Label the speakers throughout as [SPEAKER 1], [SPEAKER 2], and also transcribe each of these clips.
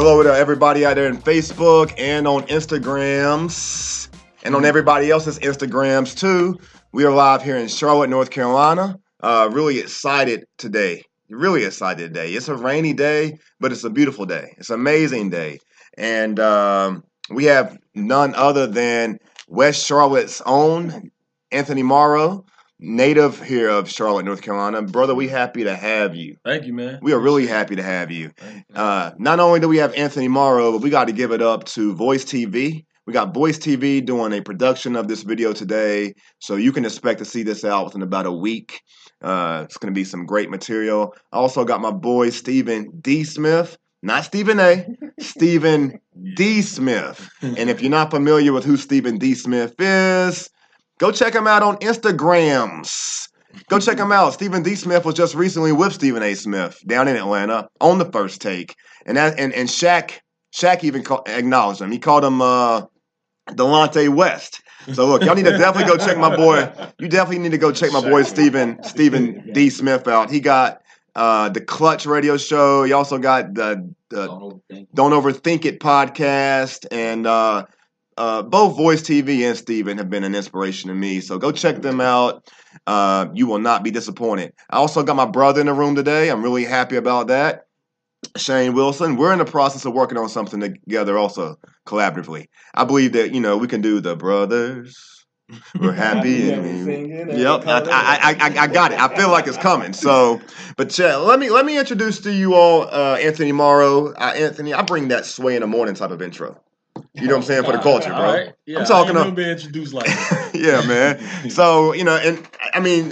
[SPEAKER 1] Hello to everybody out there in Facebook and on Instagrams and on everybody else's Instagrams too. We are live here in Charlotte, North Carolina. Really excited today. Really excited today. It's a rainy day, but it's a beautiful day. It's an amazing day. And we have none other than West Charlotte's own Anthony Morrow, native here of Charlotte, North Carolina. Brother, we happy to have you.
[SPEAKER 2] Thank you, man.
[SPEAKER 1] We are really happy to have you. Not only do we have Anthony Morrow, but we got to give it up to Voice TV. We got Voice TV doing a production of this video today, so you can expect to see this out within about a week. It's going to be some great material. I also got my boy Stephen D. Smith, not Stephen A., Stephen D. Smith. And if you're not familiar with who Stephen D. Smith is, go check him out on Instagrams. Go check him out. Stephen D. Smith was just recently with Stephen A. Smith down in Atlanta on The First Take. And Shaq even acknowledged him. He called him Delonte West. So look, y'all need to definitely go check my boy. You definitely need to go check my boy Stephen D. Smith out. He got the Clutch radio show. He also got the Don't Overthink It podcast. And both Voice TV and Steven have been an inspiration to me. So go check them out. You will not be disappointed. I also got my brother in the room today. I'm really happy about that. Shane Wilson. We're in the process of working on something together also collaboratively. I believe that, we can do the brothers. We're happy. Yep. I got it. I feel like it's coming. So, but yeah, let me introduce to you all Anthony Morrow. Anthony, I bring that sway in the morning type of intro. You know what I'm saying? For the culture, bro.
[SPEAKER 2] Right. Yeah, I'm talking about being introduced like that.
[SPEAKER 1] Yeah, man. So, and I mean,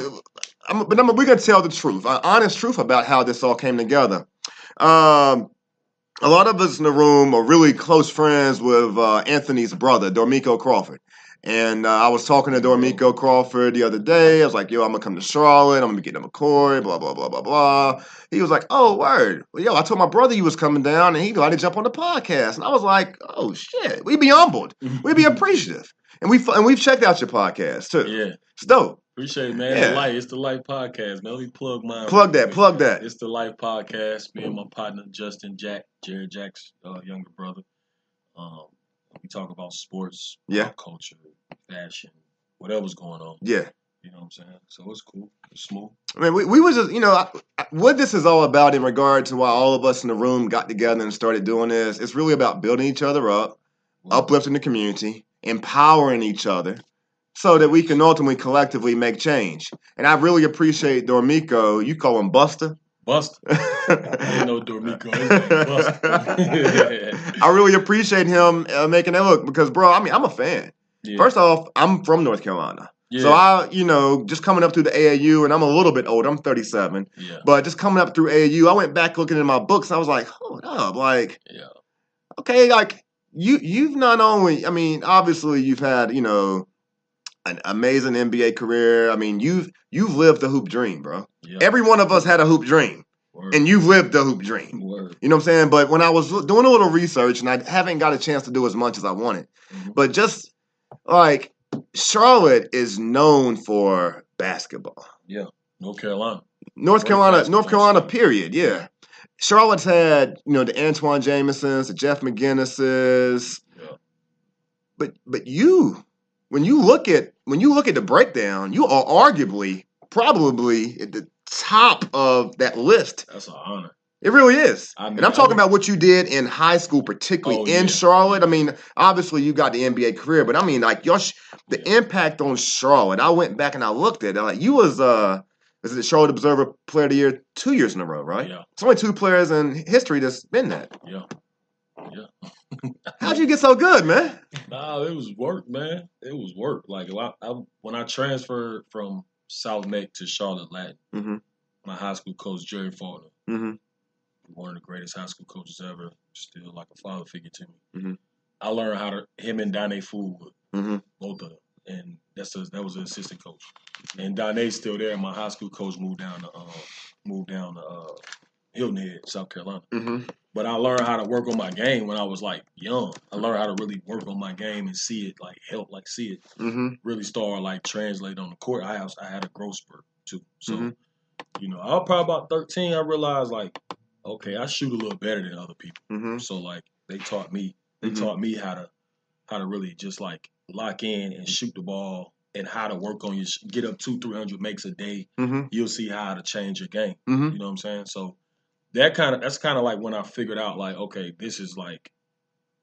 [SPEAKER 1] we're going to tell the truth, honest truth about how this all came together. A lot of us in the room are really close friends with Anthony's brother, Dormico Crawford. And I was talking to Dormico Crawford the other day. I was like, yo, I'm going to come to Charlotte. I'm going to be getting a McCoy, blah, blah, blah, blah, blah. He was like, oh, word. Well, yo, I told my brother you was coming down, and he got to jump on the podcast. And I was like, oh, shit. We'd be humbled. We'd be appreciative. And we've checked out your podcast, too.
[SPEAKER 2] Yeah.
[SPEAKER 1] It's dope.
[SPEAKER 2] Appreciate it, man. Yeah. It's the Life podcast, man. Let me plug mine.
[SPEAKER 1] Plug that.
[SPEAKER 2] It's the Life podcast. Me and my partner, Justin Jared Jack's younger brother. We talk about sports, pop culture, fashion, whatever's going on.
[SPEAKER 1] Yeah.
[SPEAKER 2] You know what I'm saying? So it's cool. It's smooth.
[SPEAKER 1] I mean, we was just, what this is all about in regard to why all of us in the room got together and started doing this, it's really about building each other up, uplifting the community, empowering each other, so that we can ultimately collectively make change. And I really appreciate Dormico. You call him Buster?
[SPEAKER 2] Buster. I didn't know Dormico. Buster.
[SPEAKER 1] I really appreciate him making that look because, bro, I mean, I'm a fan. Yeah. First off, I'm from North Carolina. Yeah. So I, just coming up through the AAU, and I'm a little bit older. I'm 37. Yeah. But just coming up through AAU, I went back looking in my books, and I was like, hold up. Like, okay, like, you've not only, I mean, obviously you've had, an amazing NBA career. I mean, you've lived the hoop dream, bro. Yep. Every one of us had a hoop dream. Word. And you've lived the hoop dream.
[SPEAKER 2] Word.
[SPEAKER 1] You know what I'm saying? But when I was doing a little research, and I haven't got a chance to do as much as I wanted, but just like Charlotte is known for basketball.
[SPEAKER 2] Yeah, North Carolina,
[SPEAKER 1] period. Yeah. Charlotte's had, the Antoine Jamesons, the Jeff McGinnises. Yeah. But you, when you look at the breakdown, you are arguably probably at the top of that list.
[SPEAKER 2] That's an honor.
[SPEAKER 1] It really is. And I'm talking about what you did in high school, particularly in Charlotte. I mean, obviously you got the NBA career, but I mean, like the impact on Charlotte. I went back and I looked at it. Like you was is it the Charlotte Observer Player of the Year 2 years in a row, right?
[SPEAKER 2] Yeah.
[SPEAKER 1] It's only 2 players in history that's been that.
[SPEAKER 2] Yeah.
[SPEAKER 1] How'd you get so good, man?
[SPEAKER 2] Nah, it was work, man. It was work. Like when I transferred from South Neck to Charlotte Latin, my high school coach Jerry Faulkner, one of the greatest high school coaches ever, still like a father figure to me. I learned how to him and Donnie Fool, both of them, and that was an assistant coach. And Donnie's still there. My high school coach moved down to Hilton Head, South Carolina. But I learned how to work on my game when I was like young. I learned how to really work on my game and see it, like see it really start like translate on the court. I had a growth spurt too. So, I was probably about 13. I realized like okay, I shoot a little better than other people.
[SPEAKER 1] Mm-hmm.
[SPEAKER 2] So like they taught me how to really just like lock in and shoot the ball and how to work on your get up 200-300 makes a day.
[SPEAKER 1] Mm-hmm.
[SPEAKER 2] You'll see how to change your game.
[SPEAKER 1] Mm-hmm.
[SPEAKER 2] You know what I'm saying? So that's kind of like when I figured out like, okay, this is like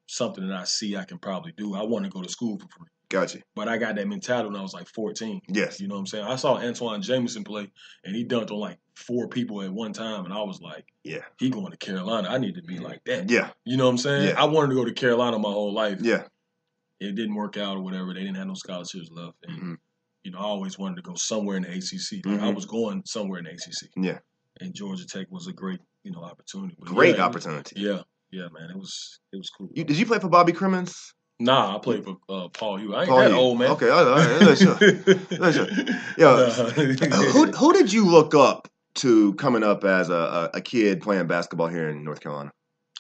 [SPEAKER 2] something that I see I can probably do. I want to go to school for free.
[SPEAKER 1] Gotcha.
[SPEAKER 2] But I got that mentality when I was like 14.
[SPEAKER 1] Yes.
[SPEAKER 2] You know what I'm saying? I saw Antoine Jameson play, and he dunked on like 4 people at one time, and I was like,
[SPEAKER 1] yeah,
[SPEAKER 2] he going to Carolina. I need to be like that.
[SPEAKER 1] Yeah.
[SPEAKER 2] You know what I'm saying?
[SPEAKER 1] Yeah.
[SPEAKER 2] I wanted to go to Carolina my whole life.
[SPEAKER 1] Yeah.
[SPEAKER 2] It didn't work out or whatever. They didn't have no scholarships left. And, you know, I always wanted to go somewhere in the ACC. Like, I was going somewhere in the ACC.
[SPEAKER 1] Yeah.
[SPEAKER 2] And Georgia Tech was a great, you know, opportunity. But
[SPEAKER 1] great opportunity.
[SPEAKER 2] Yeah, man. It was cool.
[SPEAKER 1] Did you play for Bobby Crimmins?
[SPEAKER 2] Nah, I played for Paul Hugh. I ain't that old, man.
[SPEAKER 1] Okay, all right. Sure. Yeah. Who did you look up to coming up as a kid playing basketball here in North Carolina?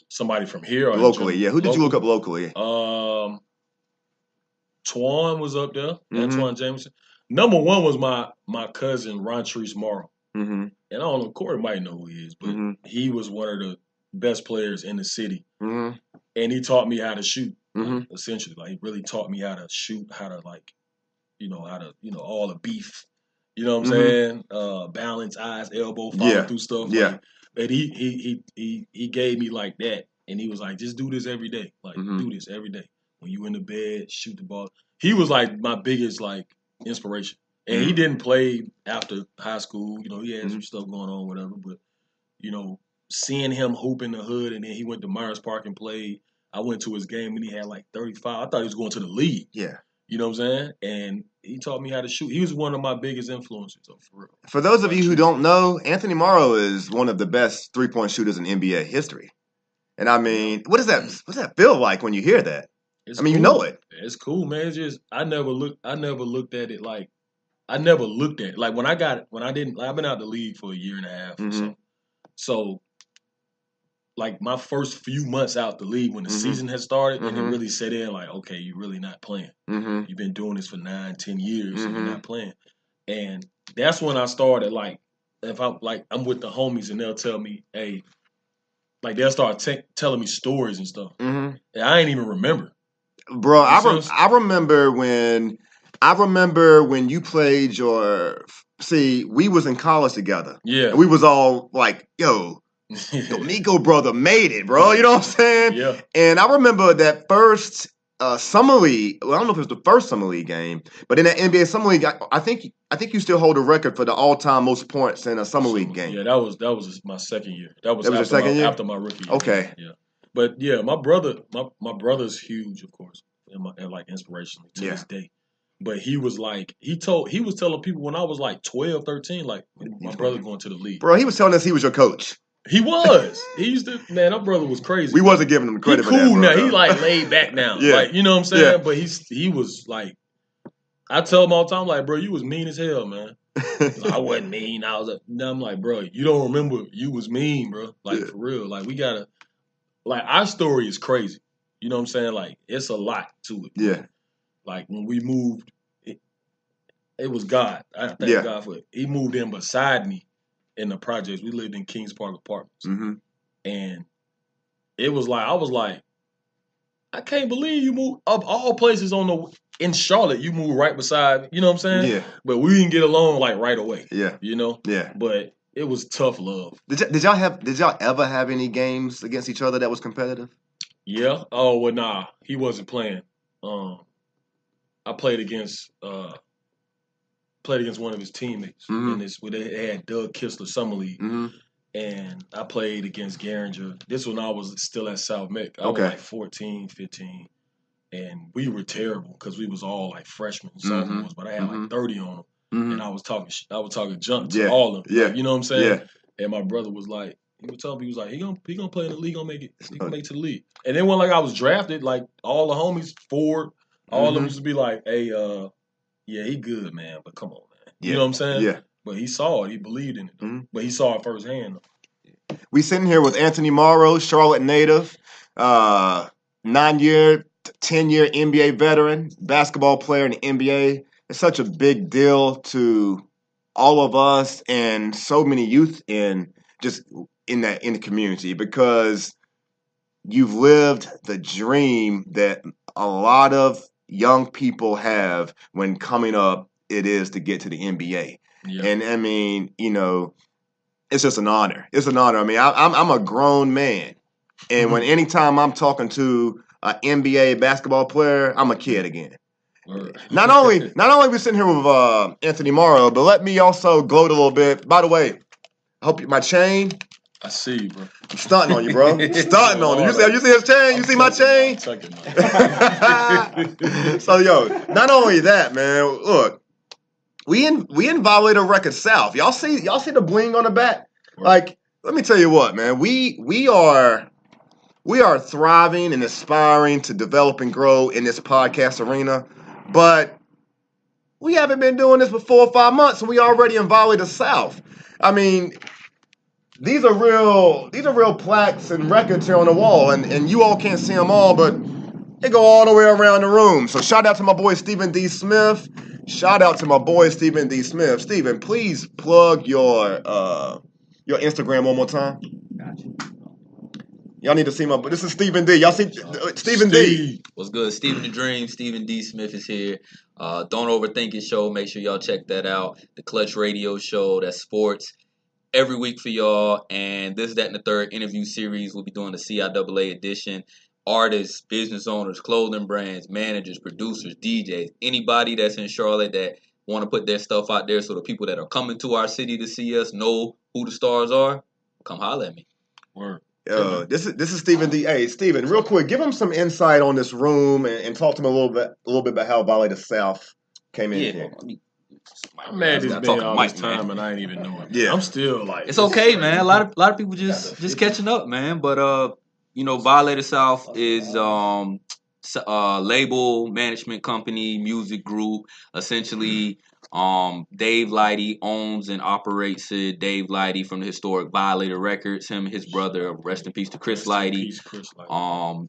[SPEAKER 2] Somebody from here or
[SPEAKER 1] locally? Yeah. Who did you look up locally?
[SPEAKER 2] Twan was up there. Antoine Jameson. Number one was my cousin Rontrice Morrow. And I don't know, Corey might know who he is, but he was one of the best players in the city. And he taught me how to shoot. Essentially, like he really taught me how to shoot, how to like, all the beef. You know what I'm saying? Balance, eyes, elbow, follow through stuff.
[SPEAKER 1] Yeah.
[SPEAKER 2] Like, and he gave me like that, and he was like, just do this every day. Like do this every day. When you in the bed, shoot the ball. He was like my biggest like inspiration. And he didn't play after high school. You know, he had some stuff going on, whatever. But you know, seeing him hoop in the hood, and then he went to Myers Park and played. I went to his game and he had like 35. I thought he was going to the league.
[SPEAKER 1] Yeah.
[SPEAKER 2] You know what I'm saying? And he taught me how to shoot. He was one of my biggest influences, though, for real.
[SPEAKER 1] For those of you who don't know, Anthony Morrow is one of the best three-point shooters in NBA history. And I mean, what does that feel like when you hear that?
[SPEAKER 2] It's
[SPEAKER 1] cool. You know it.
[SPEAKER 2] It's cool, man. It's just I never looked at it like I never looked at it. Like I've been out the league for a year and a half or so. So like my first few months out the league when the season had started and it really set in like, okay, you're really not playing. You've been doing this for 9-10 years and you're not playing. And that's when I started like, if I'm with the homies and they'll tell me, hey, like they'll start telling me stories and stuff. And I ain't even remember.
[SPEAKER 1] Bro, I remember when you played we was in college together.
[SPEAKER 2] Yeah.
[SPEAKER 1] And we was all like, yo, the Nico brother made it, bro. You know what I'm saying?
[SPEAKER 2] Yeah.
[SPEAKER 1] And I remember that first summer league. Well, I don't know if it was the first summer league game, but in that NBA summer league, I think you still hold the record for the all-time most points in a summer league game.
[SPEAKER 2] Yeah, that was my second year. That was
[SPEAKER 1] your second year
[SPEAKER 2] after my rookie year.
[SPEAKER 1] Okay.
[SPEAKER 2] Yeah. But yeah, my brother's huge, of course, and like inspirational to this day. But he was telling people when I was like 12, 13, like my brother going to the league.
[SPEAKER 1] Bro, he was telling us he was your coach.
[SPEAKER 2] He was. He used to, man, our brother was crazy.
[SPEAKER 1] We wasn't giving him credit for that.
[SPEAKER 2] He cool now.
[SPEAKER 1] Bro.
[SPEAKER 2] He like laid back now.
[SPEAKER 1] Yeah.
[SPEAKER 2] Like, you know what I'm saying?
[SPEAKER 1] Yeah.
[SPEAKER 2] But he was like, I tell him all the time, like, bro, you was mean as hell, man. Like, I wasn't mean. I'm like, bro, you don't remember you was mean, bro. Like, for real. Like, we gotta, like, our story is crazy. You know what I'm saying? Like, it's a lot to it.
[SPEAKER 1] Yeah.
[SPEAKER 2] Like, when we moved, it was God. I thank God for it. He moved in beside me in the projects. We lived in Kings Park Apartments. And it was like, I was like, I can't believe you moved of all places in Charlotte, you moved right beside, you know what I'm saying?
[SPEAKER 1] Yeah.
[SPEAKER 2] But we didn't get along like right away.
[SPEAKER 1] Yeah.
[SPEAKER 2] You know?
[SPEAKER 1] Yeah.
[SPEAKER 2] But it was tough love.
[SPEAKER 1] Did y'all ever have any games against each other that was competitive?
[SPEAKER 2] Yeah. Oh well, nah. He wasn't playing. I played against one of his teammates. And they had Doug Kistler Summer League. And I played against Garinger. This when I was still at South Mick. I was like 14, 15. And we were terrible because we was all like freshmen, sophomores, but I had like 30 on them. And I was talking junk to all of them.
[SPEAKER 1] Yeah.
[SPEAKER 2] Like, you know what I'm saying?
[SPEAKER 1] Yeah.
[SPEAKER 2] And my brother was like, he would tell me, he was like, he gonna play in the league, he gonna make it to the league. And then when like I was drafted, like all the homies, Ford, all of them used to be like, hey, yeah, he good, man, but come on, man. You know what I'm saying?
[SPEAKER 1] Yeah.
[SPEAKER 2] But he saw it. He believed in it. But he saw it firsthand.
[SPEAKER 1] We sitting here with Anthony Morrow, Charlotte native, 9-year, 10-year NBA veteran, basketball player in the NBA. It's such a big deal to all of us and so many youth in just in the community, because you've lived the dream that a lot of young people have when coming up. It is to get to the NBA, and I mean, it's just an honor. It's an honor. I mean, I'm a grown man, and when anytime I'm talking to an NBA basketball player, I'm a kid again. Not only we sitting here with Anthony Morrow, but let me also gloat a little bit. By the way, I hope my chain.
[SPEAKER 2] I see you, bro.
[SPEAKER 1] I'm stunting on you, bro. Stunting on you. You see his chain? You see my chain? So, not only that, man. Look, we in Violator Records South. Y'all see the bling on the back? Like, let me tell you what, man. We are thriving and aspiring to develop and grow in this podcast arena, but we haven't been doing this for 4 or 5 months, and we already in Violator South. I mean, these are real plaques and records here on the wall, and you all can't see them all, but they go all the way around the room. So shout out to my boy Stephen D. Smith. Stephen, please plug your Instagram one more time.
[SPEAKER 3] Gotcha.
[SPEAKER 1] Y'all need to see my. This is Stephen D. Y'all see Stephen D.
[SPEAKER 3] What's good? Stephen the Dream. Stephen D. Smith is here. Don't Overthink It show. Make sure y'all check that out. The Clutch Radio Show. That's sports every week for y'all. And this, that, and the third interview series. We'll be doing the CIAA edition. Artists, business owners, clothing brands, managers, producers, DJs, anybody that's in Charlotte that want to put their stuff out there so the people that are coming to our city to see us know who the stars are, come holler at me.
[SPEAKER 2] Word.
[SPEAKER 1] This is Stephen D. Hey, Stephen, real quick, give him some insight on this room and talk to him a little bit about how Violator South came in here.
[SPEAKER 2] I'm mad it's been all this time and I ain't even know it. Yeah, I'm still like,
[SPEAKER 3] it's okay, man. A lot of people just catching up, man. But Violator South is label, management company, music group. Essentially, Dave Lighty owns and operates it. Dave Lighty from the historic Violator Records. Him and his brother, rest in peace to Chris Lighty.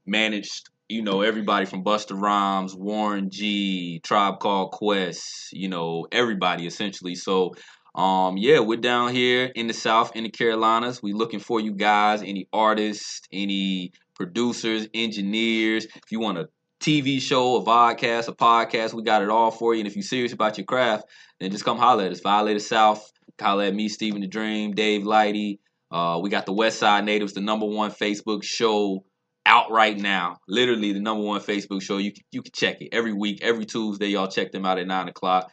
[SPEAKER 3] Managed, everybody from Busta Rhymes, Warren G, Tribe Called Quest, everybody essentially. So, we're down here in the South, in the Carolinas. We looking for you guys, any artists, any producers, engineers. If you want a TV show, a vodcast, a podcast, we got it all for you. And if you're serious about your craft, then just come holler at us. Violator South, holler at me, Stephen the Dream, Dave Lighty. We got the West Side Natives, the #1 Facebook show out right now. Literally the #1 Facebook show. You can check it every week, every Tuesday. Y'all check them out at 9 o'clock.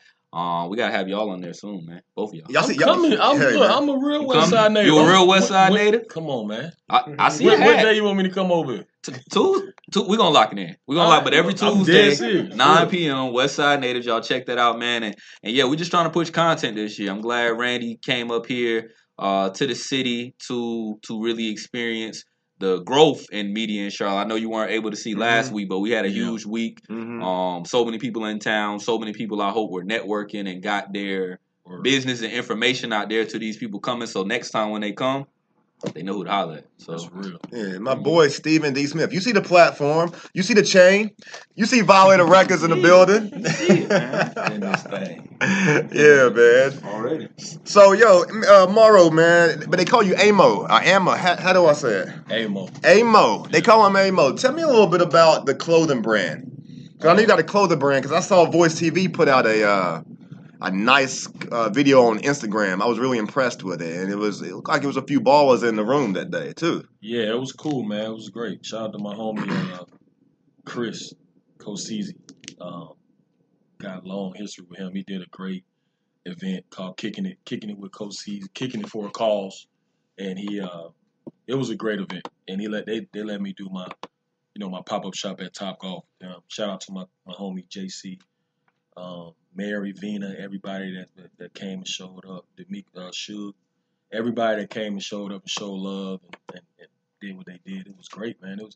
[SPEAKER 3] We gotta have y'all on there soon, man. Both of y'all.
[SPEAKER 2] I'm a real West Side native.
[SPEAKER 3] You a real West Side native?
[SPEAKER 2] Come on, man.
[SPEAKER 3] I see
[SPEAKER 2] what day you want me to come over?
[SPEAKER 3] Two. We're gonna lock it in. We're gonna lock, but every Tuesday, 9 p.m. West Side Natives. Y'all check that out, man. And we're just trying to push content this year. I'm glad Randy came up here to the city to really experience the growth in media in Charlotte. I know you weren't able to see last week, but we had a huge week. So many people in town. So many people I hope were networking and got their business and information out there to these people coming. So next time when they come, they know who to holler at. So
[SPEAKER 2] that's real.
[SPEAKER 1] Yeah, my boy Stephen D. Smith. You see the platform. You see the chain. You see Violator Records in the building.
[SPEAKER 3] You see it, man. In this thing.
[SPEAKER 1] Yeah, man.
[SPEAKER 3] Already.
[SPEAKER 1] So, Morrow, man. But they call you Amo. Amo. How do I say it?
[SPEAKER 2] Amo.
[SPEAKER 1] Amo. They call him Amo. Tell me a little bit about the clothing brand. Because I know you got a clothing brand. Because I saw Voice TV put out a nice video on Instagram. I was really impressed with it, and it looked like it was a few ballers in the room that day too.
[SPEAKER 2] Yeah, it was cool, man. It was great. Shout out to my homie Chris Kosizi. Got a long history with him. He did a great event called Kicking It with Kosizi, Kicking It for a Cause, and it was a great event. And they let me do my my pop up shop at Top Golf. Shout out to my homie JC. Mary, Vina, everybody that came and showed up, Suge, everybody that came and showed up and showed love and did what they did. It was great, man. It was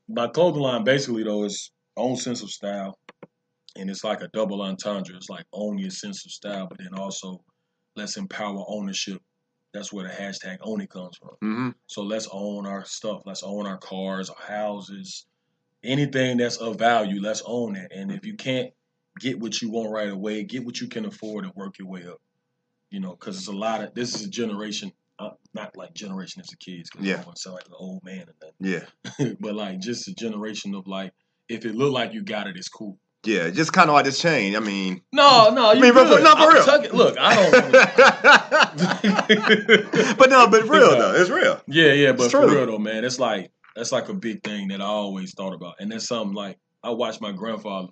[SPEAKER 2] my clothing line basically though is own sense of style, and it's like a double entendre. It's like own your sense of style, but then also let's empower ownership. That's where the hashtag own it comes from.
[SPEAKER 1] Mm-hmm.
[SPEAKER 2] So let's own our stuff. Let's own our cars, our houses, anything that's of value. Let's own it. And if you can't get what you want right away, get what you can afford and work your way up. Because it's this is a generation not like generation as a kids, because I don't want to sound like an old man or nothing.
[SPEAKER 1] Yeah.
[SPEAKER 2] But like just a generation of like, if it look like you got it, it's cool.
[SPEAKER 1] Yeah, just kind of like this change. I mean,
[SPEAKER 2] no, you
[SPEAKER 1] good.
[SPEAKER 2] For
[SPEAKER 1] real.
[SPEAKER 2] Look, I
[SPEAKER 1] don't. But real though, it's real.
[SPEAKER 2] Yeah, but for real though, man, it's like that's like a big thing that I always thought about, and that's something like I watched my grandfather,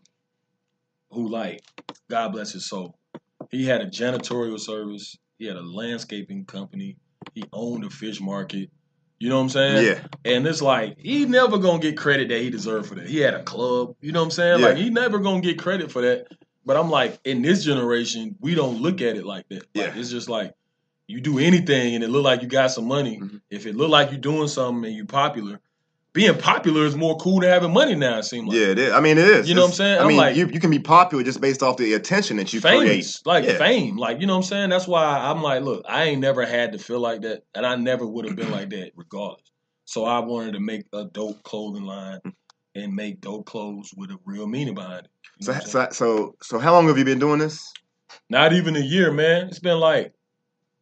[SPEAKER 2] who like, God bless his soul, he had a janitorial service, he had a landscaping company, he owned a fish market. You know what I'm saying?
[SPEAKER 1] Yeah.
[SPEAKER 2] And it's like, he never gonna get credit that he deserved for that. He had a club, you know what I'm saying?
[SPEAKER 1] Yeah.
[SPEAKER 2] Like, he never gonna get credit for that. But I'm like, in this generation, we don't look at it like that. Like, it's just like, you do anything and it look like you got some money. Mm-hmm. If it look like you're doing something and you popular, being popular is more cool than having money now, it seems like.
[SPEAKER 1] Yeah, it is. I mean, it is.
[SPEAKER 2] You know what I'm saying?
[SPEAKER 1] I mean,
[SPEAKER 2] like,
[SPEAKER 1] you can be popular just based off the attention that you create.
[SPEAKER 2] Like, fame. Like, you know what I'm saying? That's why I'm like, look, I ain't never had to feel like that, and I never would have been like that regardless. So I wanted to make a dope clothing line and make dope clothes with a real meaning behind it. You
[SPEAKER 1] know so how long have you been doing this?
[SPEAKER 2] Not even a year, man. It's been like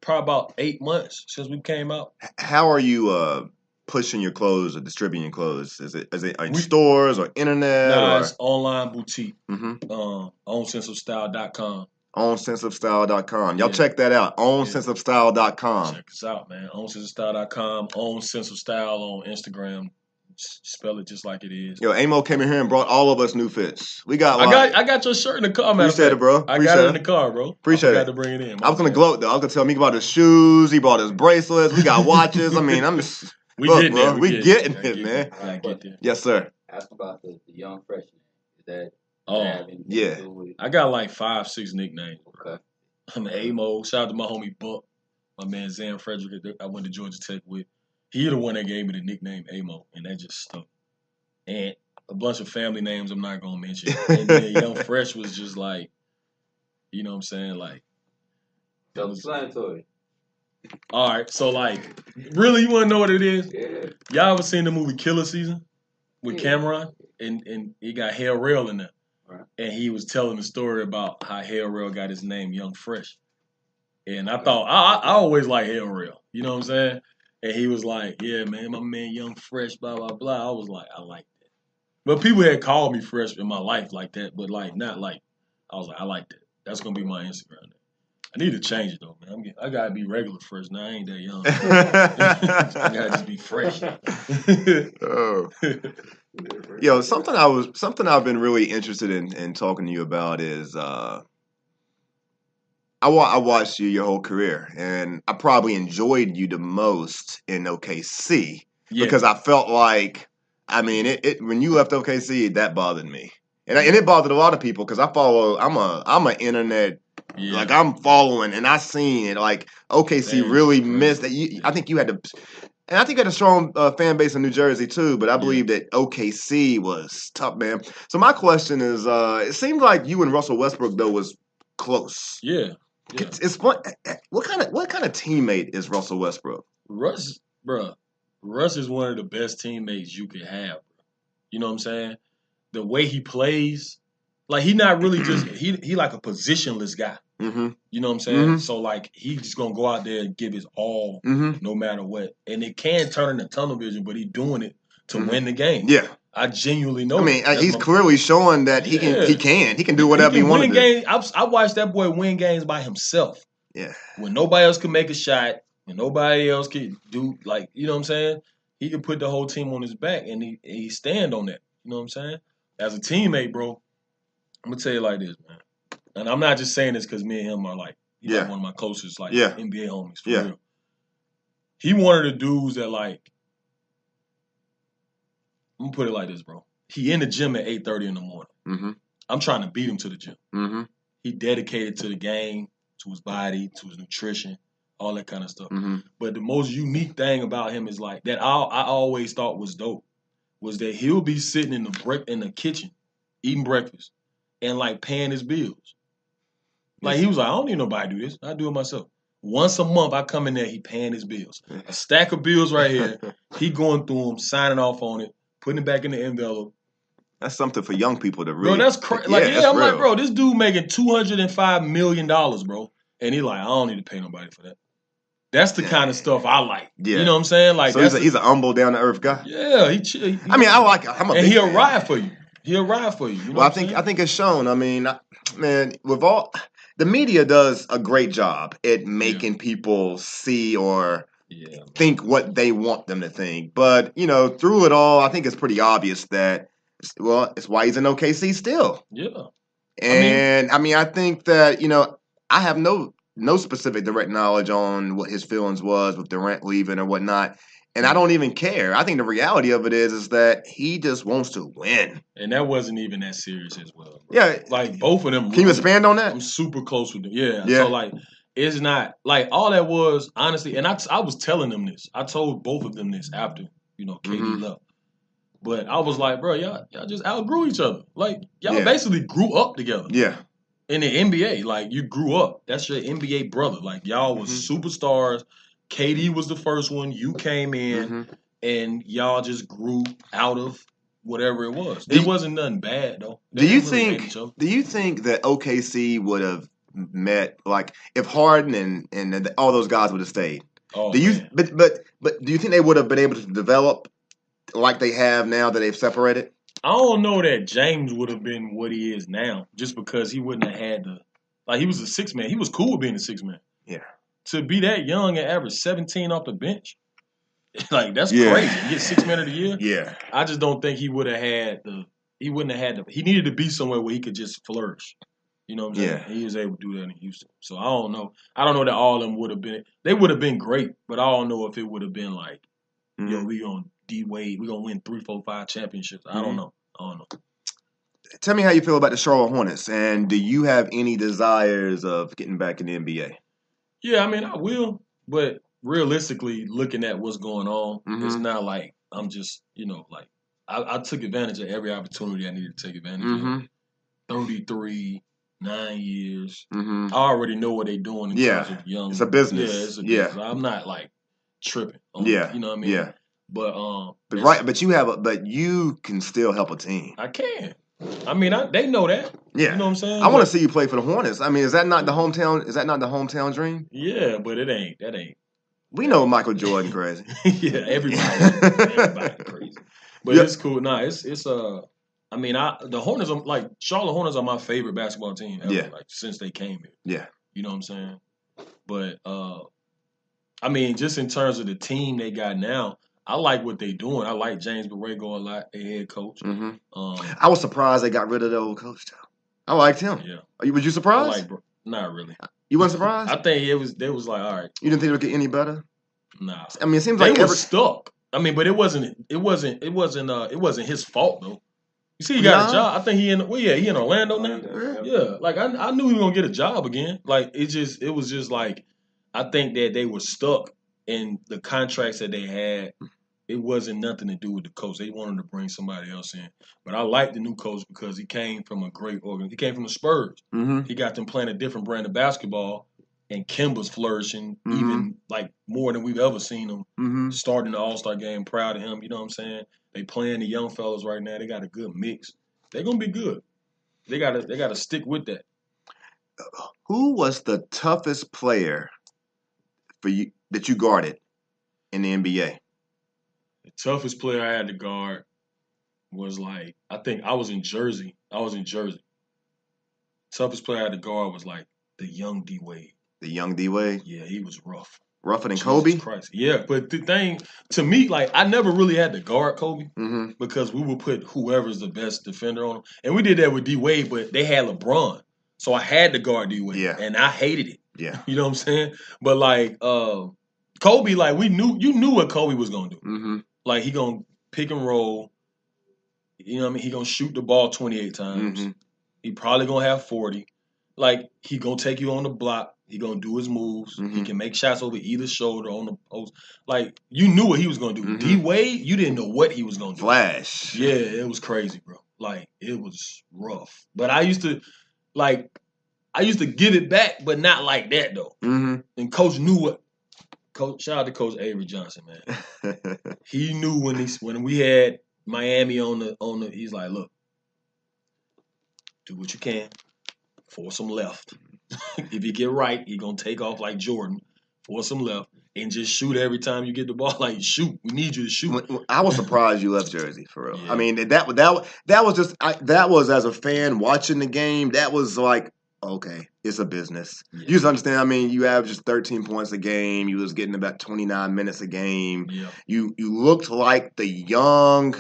[SPEAKER 2] probably about 8 months since we came out.
[SPEAKER 1] How are you pushing your clothes or distributing your clothes? Is it in stores or internet?
[SPEAKER 2] Nah,
[SPEAKER 1] or?
[SPEAKER 2] It's online boutique. OwnSenseOfStyle.com.
[SPEAKER 1] OwnSenseOfStyle.com. Y'all check that out. OwnSenseOfStyle.com.
[SPEAKER 2] Check us out, man. OwnSenseOfStyle.com. OwnSenseOfStyle on Instagram. Spell it just like it is.
[SPEAKER 1] Yo, Amo came in here and brought all of us new fits. We got.
[SPEAKER 2] I got your shirt in the car, man.
[SPEAKER 1] Appreciate it, bro.
[SPEAKER 2] I got it in the car, bro.
[SPEAKER 1] Appreciate it.
[SPEAKER 2] To bring it in.
[SPEAKER 1] I was gonna gloat though. I was gonna tell him he bought his shoes. He bought his bracelets. We got watches. I mean, I'm just. We getting it, man.
[SPEAKER 2] I get there.
[SPEAKER 1] Yes, sir.
[SPEAKER 3] Ask about the young freshman. Is that?
[SPEAKER 1] Yeah.
[SPEAKER 2] I got like 5-6 nicknames.
[SPEAKER 3] Okay.
[SPEAKER 2] I'm Amo. Shout out to my homie Buck, my man Zan Frederick. I went to Georgia Tech with. He the one that gave me the nickname Amo, and that just stuck. And a bunch of family names I'm not gonna mention. And then Young Fresh was just like, you know what I'm saying? Like,
[SPEAKER 3] self-explanatory.
[SPEAKER 2] All right, so like, really, you want to know what it is?
[SPEAKER 3] Yeah.
[SPEAKER 2] Y'all ever seen the movie Killer Season with Cameron? And he got Hale Rail in there.
[SPEAKER 3] Right.
[SPEAKER 2] And he was telling the story about how Hale Rail got his name Young Fresh. And I thought, I always like Hale Rail. You know what I'm saying? And he was like, yeah, man, my man Young Fresh, blah, blah, blah. I was like, I like that. But people had called me Fresh in my life like that, but like, not like, I was like, I like that. That's going to be my Instagram name. I need to change it though, man. I gotta be regular fresh. Now I ain't that young. I gotta just be fresh.
[SPEAKER 1] Oh. Yo, something I've been really interested in talking to you about is I watched you your whole career, and I probably enjoyed you the most in OKC because I felt like, I mean, it when you left OKC, that bothered me, and it bothered a lot of people because I'm an internet. Yeah. Like I'm following, and I seen it. Like OKC really missed that. I think you had to, and I think you had a strong fan base in New Jersey too. But I believe that OKC was tough, man. So my question is, it seemed like you and Russell Westbrook though was close.
[SPEAKER 2] Yeah.
[SPEAKER 1] It's fun. What kind of teammate is Russell Westbrook?
[SPEAKER 2] Russ is one of the best teammates you could have. You know what I'm saying? The way he plays. Like, he not really just he like a positionless guy.
[SPEAKER 1] Mm-hmm.
[SPEAKER 2] You know what I'm saying? Mm-hmm. So, like, he's just going to go out there and give his all no matter what. And it can turn into tunnel vision, but he's doing it to win the game.
[SPEAKER 1] Yeah.
[SPEAKER 2] I genuinely know.
[SPEAKER 1] I mean, he's clearly showing that he can do whatever he wants to do.
[SPEAKER 2] I watched that boy win games by himself.
[SPEAKER 1] Yeah.
[SPEAKER 2] When nobody else could make a shot, when nobody else could do, like, you know what I'm saying? He could put the whole team on his back, and he stand on that. You know what I'm saying? As a teammate, bro, I'm gonna tell you like this, man, and I'm not just saying this because me and him are like, he's like one of my closest NBA homies for real. He one of the dudes that like, I'm gonna put it like this, bro. He in the gym at 8:30 in the morning.
[SPEAKER 1] Mm-hmm.
[SPEAKER 2] I'm trying to beat him to the gym.
[SPEAKER 1] Mm-hmm.
[SPEAKER 2] He dedicated to the game, to his body, to his nutrition, all that kind of stuff.
[SPEAKER 1] Mm-hmm.
[SPEAKER 2] But the most unique thing about him is like that. I always thought was dope was that he'll be sitting in the kitchen eating breakfast. And like paying his bills. Like he was like, I don't need nobody to do this. I do it myself. Once a month, I come in there, he paying his bills. A stack of bills right here. He going through them, signing off on it, putting it back in the envelope.
[SPEAKER 1] That's something for young people to read.
[SPEAKER 2] Bro, that's crazy. Like, I'm like, bro, this dude making $205 million, bro. And he like, I don't need to pay nobody for that. That's the kind of stuff I like.
[SPEAKER 1] Yeah.
[SPEAKER 2] You know what I'm saying? Like,
[SPEAKER 1] so he's a humble, down to earth guy.
[SPEAKER 2] Yeah,
[SPEAKER 1] I mean, I like. I'm a
[SPEAKER 2] and
[SPEAKER 1] big
[SPEAKER 2] he'll
[SPEAKER 1] fan.
[SPEAKER 2] ride for you. He'll ride for you. You know
[SPEAKER 1] Well,
[SPEAKER 2] what
[SPEAKER 1] I think it's shown. I mean, man, with all the media does a great job at making people see or think what they want them to think. But through it all, I think it's pretty obvious that it's why he's in OKC still.
[SPEAKER 2] Yeah.
[SPEAKER 1] And I think that I have no specific direct knowledge on what his feelings was with Durant leaving or whatnot. And I don't even care. I think the reality of it is that he just wants to win.
[SPEAKER 2] And that wasn't even that serious as well. Bro.
[SPEAKER 1] Yeah.
[SPEAKER 2] Like, both of them.
[SPEAKER 1] Can you expand on that?
[SPEAKER 2] I'm super close with them. Yeah. So, like, it's not, like, all that was, honestly, and I was telling them this. I told both of them this after, KD left. But I was like, bro, y'all just outgrew each other. Like, y'all basically grew up together.
[SPEAKER 1] Yeah.
[SPEAKER 2] In the NBA. Like, you grew up. That's your NBA brother. Like, y'all was superstars. KD was the first one. You came in, and y'all just grew out of whatever it was. It wasn't nothing bad though.
[SPEAKER 1] Do you think that OKC would have met, like, if Harden and all those guys would have stayed?
[SPEAKER 2] Oh,
[SPEAKER 1] but do you think they would have been able to develop like they have now that they've separated?
[SPEAKER 2] I don't know that James would have been what he is now, just because he wouldn't have had the, like, he was a six man. He was cool with being a six man.
[SPEAKER 1] Yeah.
[SPEAKER 2] To be that young and average 17 off the bench, like, that's crazy. You get 6 man of the year.
[SPEAKER 1] Yeah.
[SPEAKER 2] I just don't think he would have had the. He wouldn't have had the. He needed to be somewhere where he could just flourish. You know what I'm saying?
[SPEAKER 1] Yeah.
[SPEAKER 2] He was able to do that in Houston. So I don't know. I don't know that all of them would have been. They would have been great, but I don't know if it would have been like, yo, we gonna D-Wade. We gonna win 3, 4, 5 championships. I don't know.
[SPEAKER 1] Tell me how you feel about the Charlotte Hornets, and do you have any desires of getting back in the NBA?
[SPEAKER 2] Yeah, I mean, I will, but realistically, looking at what's going on, it's not like I'm just, like, I took advantage of every opportunity I needed to take advantage of. 33, 9 years. I already know what they're doing in terms of young.
[SPEAKER 1] It's a business.
[SPEAKER 2] Yeah, it's a business. I'm not, like, tripping on it, you know what I mean?
[SPEAKER 1] Yeah.
[SPEAKER 2] But
[SPEAKER 1] you can still help a team.
[SPEAKER 2] I can. I mean, they know that.
[SPEAKER 1] Yeah.
[SPEAKER 2] You know what I'm saying?
[SPEAKER 1] I want to see you play for the Hornets. I mean, is that not the hometown dream?
[SPEAKER 2] Yeah, but that ain't.
[SPEAKER 1] We know Michael Jordan crazy.
[SPEAKER 2] Yeah, everybody crazy. But it's cool. Nah, it's I mean, the Hornets are, like, Charlotte Hornets are my favorite basketball team ever, like, since they came here.
[SPEAKER 1] Yeah.
[SPEAKER 2] You know what I'm saying? But I mean, just in terms of the team they got now, I like what they're doing. I like James Borrego a lot, their head coach.
[SPEAKER 1] I was surprised they got rid of the old coach, though. I liked him.
[SPEAKER 2] Yeah.
[SPEAKER 1] Was you surprised?
[SPEAKER 2] Not really.
[SPEAKER 1] You weren't surprised?
[SPEAKER 2] I think they was like, all right.
[SPEAKER 1] You didn't think it would get any better?
[SPEAKER 2] Nah.
[SPEAKER 1] I mean, it seems
[SPEAKER 2] they
[SPEAKER 1] like
[SPEAKER 2] were stuck. I mean, but it wasn't his fault though. You see, he got a job. I think he in Orlando now. Yeah. Like, I knew he was gonna get a job again. Like, it was just like, I think that they were stuck in the contracts that they had. It wasn't nothing to do with the coach. They wanted to bring somebody else in. But I like the new coach because he came from a great organization. He came from the Spurs. He got them playing a different brand of basketball. And Kemba's flourishing even, like, more than we've ever seen him. Starting the All-Star game, proud of him. You know what I'm saying? They playing the young fellas right now. They got a good mix. They're gonna be good. They gotta stick with that.
[SPEAKER 1] Who was the toughest player for you that you guarded in the NBA?
[SPEAKER 2] The toughest player I had to guard was, like, I think I was in Jersey. Toughest player I had to guard was, like, the young D-Wade.
[SPEAKER 1] The young D-Wade?
[SPEAKER 2] Yeah, he was rough.
[SPEAKER 1] Rougher than Kobe?
[SPEAKER 2] Christ. Yeah, but the thing, to me, like, I never really had to guard Kobe because we would put whoever's the best defender on him. And we did that with D-Wade, but they had LeBron. So I had to guard D-Wade. Yeah. And I hated it.
[SPEAKER 1] Yeah.
[SPEAKER 2] You know what I'm saying? But, like, Kobe, like, you knew what Kobe was going to do. Like, he going to pick and roll. You know what I mean? He going to shoot the ball 28 times. He probably going to have 40. Like, he going to take you on the block. He going to do his moves. He can make shots over either shoulder on the post. Like, you knew what he was going to do. D-Wade, you didn't know what he was going to do.
[SPEAKER 1] Flash.
[SPEAKER 2] Yeah, it was crazy, bro. Like, it was rough. But I used to give it back, but not like that, though. And Coach knew what. Shout out to Coach Avery Johnson, man. He knew when we had Miami on the. He's like, look, do what you can, force him left. If you get right, he gonna take off like Jordan, force them left, and just shoot every time you get the ball. Like, shoot. We need you to shoot.
[SPEAKER 1] I was surprised you left Jersey, for real.
[SPEAKER 2] Yeah.
[SPEAKER 1] I mean, that was just that was, as a fan watching the game, that was like, okay, it's a business.
[SPEAKER 2] Yeah.
[SPEAKER 1] You just understand. I mean, you averaged 13 points a game. You was getting about 29 minutes a game.
[SPEAKER 2] Yeah.
[SPEAKER 1] You looked like the young